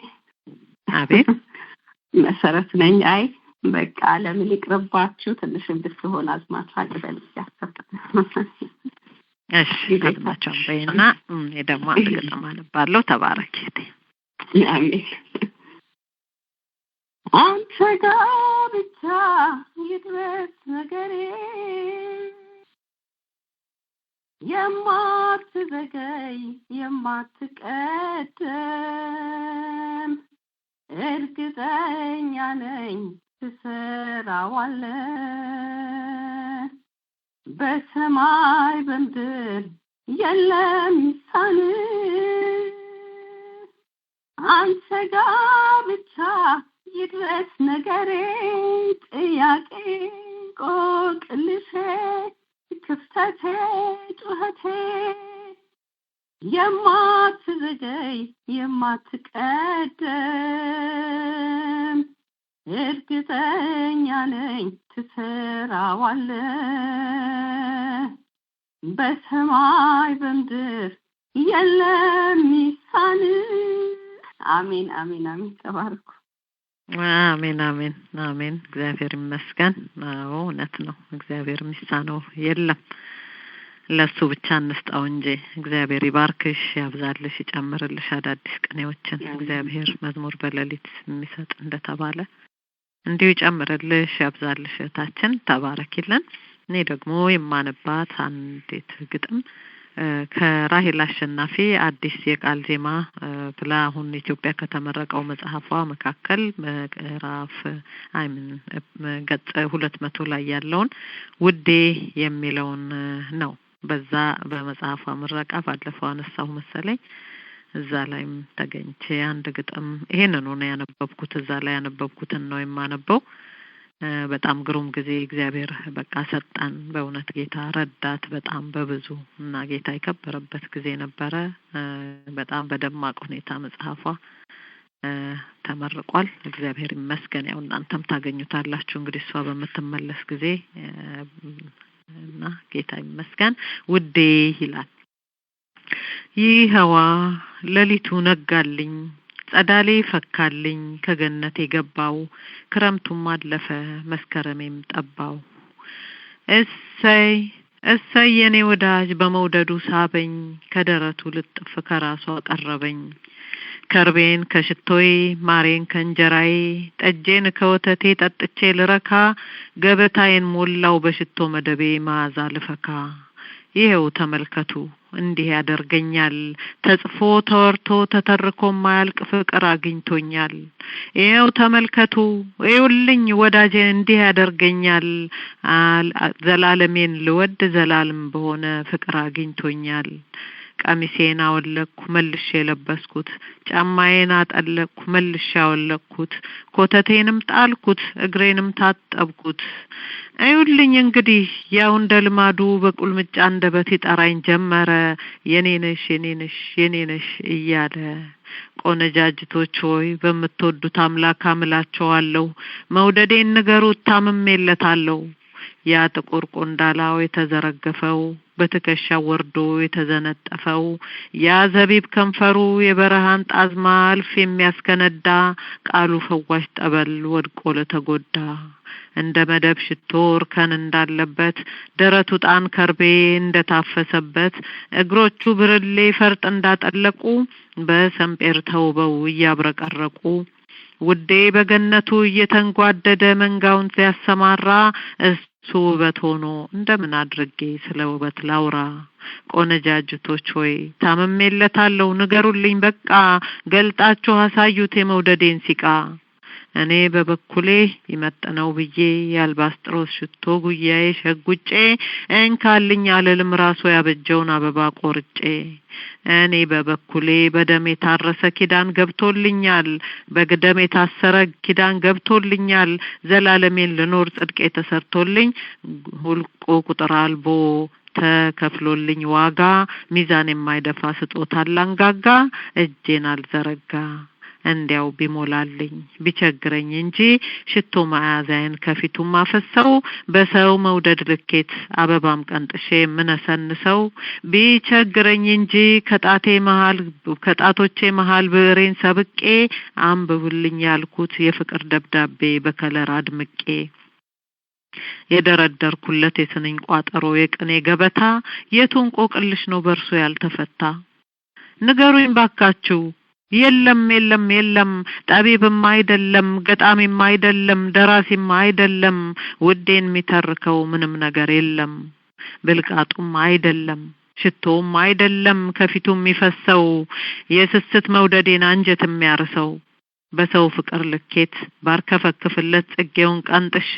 አቤት መሰረት ነኝ። አይ በቃ ለምን ይቅርባችሁ ትንሽ እንድትሆን አዝማች አቅበል ያሰጣ። እሺ አድማቸው በእና ደግሞ አንድ ገጠማ ነባለው። ተባረኪ። አሜን። አንተ ጋር ብቻ ይድረስ ነገሬ፣ የማትዘገይ የማትቀደም፣ እርግጠኛ ነኝ ትሰራዋለህ። በሰማይ በምድር የለም ሚሳንህ። አንተ ጋር ብቻ ይድረስ ነገሬ፣ ጥያቄ ቆቅልሼ ክፍተቴ ጩኸቴ፣ የማትዘገይ የማትቀደም፣ እርግጠኛ ነኝ ትሰራዋለህ። በሰማይ በምድር የለም ሚሳንህ። አሜን አሜን አሜን። ተባረኩ። አሜን አሜን አሜን። እግዚአብሔር ይመስገን። አዎ እውነት ነው። እግዚአብሔር የሚሳነው የለም። ለሱ ብቻ እንስጣው እንጂ። እግዚአብሔር ይባርክሽ፣ ያብዛልሽ፣ ይጨምርልሽ አዳዲስ ቅኔዎችን። እግዚአብሔር መዝሙር በሌሊት የሚሰጥ እንደተባለ እንዲሁ ይጨምርልሽ፣ ያብዛልሽ እህታችን። ተባረኪልን። እኔ ደግሞ የማነባት አንዲት ግጥም ከራሄል አሸናፊ አዲስ የቃል ዜማ ብላ አሁን ኢትዮጵያ ከተመረቀው መጽሐፏ መካከል ምዕራፍ ገጽ 200 ላይ ያለውን ውዴ የሚለውን ነው። በዛ በመጽሐፏ ምረቃ ባለፈው አነሳው መሰለኝ። እዛ ላይም ተገኝቼ አንድ ግጥም ይሄንን ነው ያነበብኩት። እዛ ላይ ያነበብኩትን ነው የማነበው። በጣም ግሩም ጊዜ እግዚአብሔር በቃ ሰጣን። በእውነት ጌታ ረዳት በጣም በብዙ እና ጌታ የከበረበት ጊዜ ነበረ። በጣም በደማቅ ሁኔታ መጽሐፏ ተመርቋል። እግዚአብሔር ይመስገን። ያው እናንተም ታገኙታላችሁ እንግዲህ እሷ በምትመለስ ጊዜ እና ጌታ ይመስገን። ውዴ ይላል። ይኸዋ ሌሊቱ ነጋልኝ፣ ጸዳሌ ፈካልኝ ከገነት የገባው ክረምቱም አለፈ መስከረሜም ጠባው እሰይ የኔ ወዳጅ በመውደዱ ሳበኝ ከደረቱ ልጥፍ ከራሱ አቀረበኝ ከርቤን ከሽቶዬ ማሬን ከእንጀራዬ ጠጄን ከወተቴ ጠጥቼ ልረካ ገበታዬን ሞላው በሽቶ መደቤ መዓዛ ልፈካ ይሄው ተመልከቱ እንዲህ ያደርገኛል ተጽፎ ተወርቶ ተተርኮ ማያልቅ ፍቅር አግኝቶኛል ይሄው ተመልከቱ ይውልኝ ወዳጄ እንዲህ ያደርገኛል ዘላለሜን ልወድ ዘላለም በሆነ ፍቅር አግኝቶኛል ቀሚሴን አወለኩ መልሼ ለበስኩት ጫማዬን አጠለቅኩ መልሼ አወለኩት ኮተቴንም ጣልኩት እግሬንም ታጠብኩት አይውልኝ እንግዲህ ያው እንደልማዱ በቁልምጫ እንደበት ይጠራኝ ጀመረ የኔነሽ እያለ ቆነጃጅቶች ሆይ በመተወዱት አምላክ አምላቸዋለሁ መውደዴን ንገሩት ታምሜለታለሁ ያ ጥቁር ቆንዳላው የተዘረገፈው በትከሻው ወርዶ የተዘነጠፈው ያ ዘቢብ ከንፈሩ የበረሃን ጣዝማ አልፍ የሚያስከነዳ ቃሉ ፈዋሽ ጠበል ወድቆ ለተጎዳ እንደ መደብ ሽቶ እርከን እንዳለበት ደረቱ ጣን ከርቤ እንደታፈሰበት እግሮቹ ብርሌ ፈርጥ እንዳጠለቁ በሰምጴር ተውበው እያብረቀረቁ ውዴ በገነቱ እየተንጓደደ መንጋውን ሲያሰማራ እሱ ውበት ሆኖ እንደምን አድርጌ ስለ ውበት ላውራ ቆነጃጅቶች ሆይ ታምሜለታለሁ ንገሩልኝ በቃ ገልጣችሁ አሳዩት የመውደዴን ሲቃ እኔ በበኩሌ ይመጥነው ብዬ ያልባስጥሮስ ሽቶ ጉያዬ ሸጉጬ እንካልኝ አለልም ራሱ ያበጀውን አበባ ቆርጬ እኔ በበኩሌ በደም የታረሰ ኪዳን ገብቶልኛል በደም የታሰረ ኪዳን ገብቶልኛል ዘላለሜን ልኖር ጽድቄ ተሰርቶልኝ ሁልቆ ቁጥር አልቦ ተከፍሎልኝ ዋጋ ሚዛን የማይደፋ ስጦታ ላንጋጋ እጄን አልዘረጋ እንዲያው ቢሞላልኝ ቢቸግረኝ እንጂ ሽቶ መዓዛዬን ከፊቱ ማፈሰው በሰው መውደድ ልኬት አበባም ቀንጥሼ ምነሰንሰው ቢቸግረኝ እንጂ ከጣቶቼ መሃል ብሬን ሰብቄ አንብቡልኝ ያልኩት የፍቅር ደብዳቤ በከለር አድምቄ የደረደርኩለት የስንኝ ቋጠሮ የቅኔ ገበታ የቱን ቆቅልሽ ነው በርሶ ያልተፈታ ንገሩኝ ባካችሁ የለም ጠቢብም አይደለም ገጣሚም አይደለም ደራሲም አይደለም ውዴን የሚተርከው ምንም ነገር የለም ብልቃጡም አይደለም ሽቶም አይደለም ከፊቱም የሚፈሰው የስስት መውደዴን አንጀት የሚያርሰው በሰው ፍቅር ልኬት ባርከፈክፍለት ጽጌውን ቀንጥሼ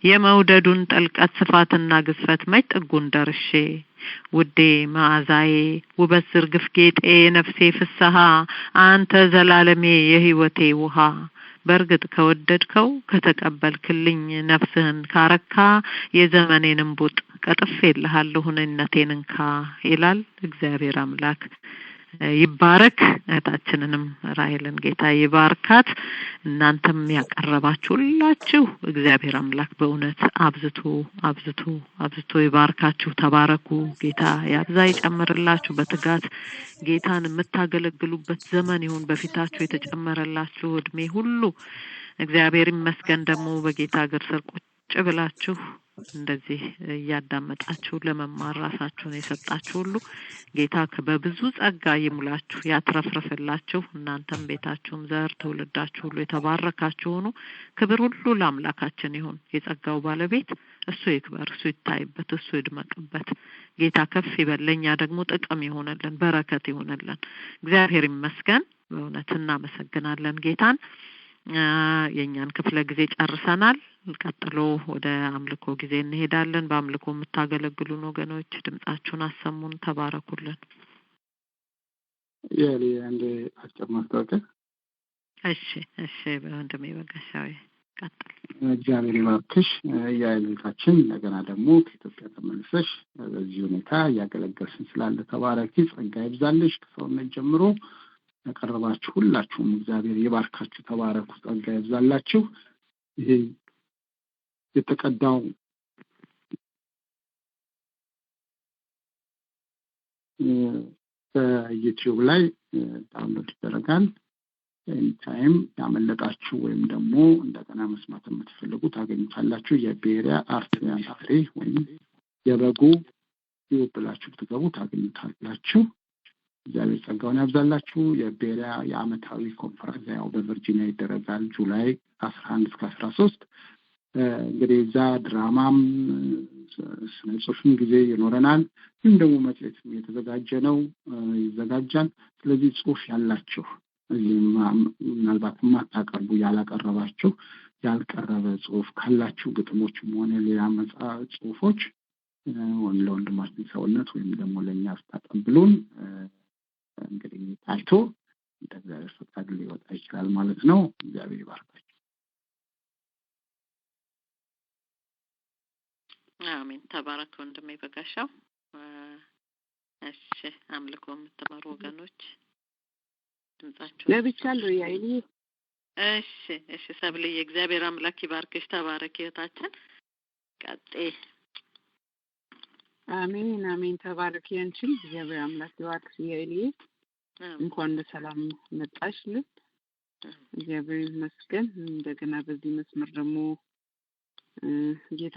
የመውደዱን ጥልቀት ስፋትና ግዝፈት መጥጉን ደርሼ ውዴ መዓዛዬ ውበት ዝርግፍ ጌጤ ነፍሴ ፍስሃ አንተ ዘላለሜ የህይወቴ ውሃ በርግጥ ከወደድከው ከተቀበልክልኝ ነፍስህን ካረካ የዘመኔንም ቡጥ ቀጥፌልሃለሁ እነቴንንካ ይላል እግዚአብሔር አምላክ ይባረክ እህታችንንም ራሔልን ጌታ ይባርካት እናንተም ያቀረባችሁላችሁ እግዚአብሔር አምላክ በእውነት አብዝቶ ይባርካችሁ ተባረኩ ጌታ ያብዛ ይጨምርላችሁ በትጋት ጌታን የምታገለግሉበት ዘመን ይሁን በፊታችሁ የተጨመረላችሁ እድሜ ሁሉ እግዚአብሔር ይመስገን ደግሞ በጌታ እግር ስር ቁጭ ብላችሁ እንደዚህ ያዳመጣችሁ ለመማር ራሳችሁን የሰጣችሁ ሁሉ ጌታ በብዙ ጸጋ ይሙላችሁ ያትረፍረፈላችሁ እናንተም ቤታችሁም ዘር ተውልዳችሁ ሁሉ የተባረካችሁ ሆኑ ክብር ሁሉ ለአምላካችን ይሁን የጸጋው ባለቤት እሱ ይክበር እሱ ይታይበት እሱ ይድመቅበት ጌታ ከፍ ይበለኛ ደግሞ ጥቅም ይሆነልን በረከት ይሆነልን እግዚአብሔር ይመስገን በእውነት እናመሰግናለን ጌታን የኛን ክፍለ ጊዜ ጨርሰናል ቀጥሎ ወደ አምልኮ ጊዜ እንሄዳለን በአምልኮ የምታገለግሉን ወገኖች ድምጻችሁን አሰሙን ተባረኩልን ያሊ አንድ አጭር ማስታወቂያ እሺ በወንድሜ በጋሻው ቀጥል እግዚአብሔር ይባርክሽ ያይልታችን እንደገና ደግሞ ከኢትዮጵያ ተመልሰሽ በዚህ ሁኔታ ያገለገልሽን ስላለ ተባረኪ ጸጋ ይብዛልሽ ከሰውነት ጀምሮ ተቀርባችሁ ሁላችሁም እግዚአብሔር ይባርካችሁ ተባረኩ ጸጋ ይብዛላችሁ ይሄ የተቀዳው በዩቲዩብ ላይ ዳውንሎድ ይደረጋል ታይም ያመለጣችሁ ወይም ደግሞ እንደገና መስማት የምትፈልጉ ታገኙታላችሁ። የቤሪያ አርትያን ፍሬ ወይም የበጉ ይወብላችሁ ትገቡ ታገኙታላችሁ። እግዚአብሔር ጸጋውን ያብዛላችሁ። የቤሪያ የዓመታዊ ኮንፈረንስ ያው በቨርጂኒያ ይደረጋል ጁላይ 11 እስከ 13 እንግዲህ እዛ ድራማም ስነ ጽሁፍም ጊዜ ይኖረናል። ግን ደግሞ መጽሔትም የተዘጋጀ ነው ይዘጋጃል። ስለዚህ ጽሁፍ ያላችሁ ምናልባት የማታቀርቡ ያላቀረባችሁ ያልቀረበ ጽሁፍ ካላችሁ ግጥሞችም ሆነ ሌላ ጽሁፎች ለወንድማችን ሰውነት ወይም ደግሞ ለእኛ ስታቀብሉን እንግዲህ ታይቶ እንደ እግዚአብሔር ፈቃድ ሊወጣ ይችላል ማለት ነው። እግዚአብሔር ይባርካችሁ። አሜን። ተባረክ ወንድሜ በጋሻው። እሺ አምልኮ የምትመሩ ወገኖች ድምጻችሁ ለብቻለሁ ያይሊ። እሺ ሰብለ የእግዚአብሔር አምላክ ይባርክሽ። ተባረክ እህታችን። ቀጤ አሜን። ተባረክ ያንቺን እግዚአብሔር አምላክ ይባርክሽ ያይሊ። እንኳን በሰላም መጣሽልን። እግዚአብሔር ይመስገን። እንደገና በዚህ መስመር ደግሞ ጌታ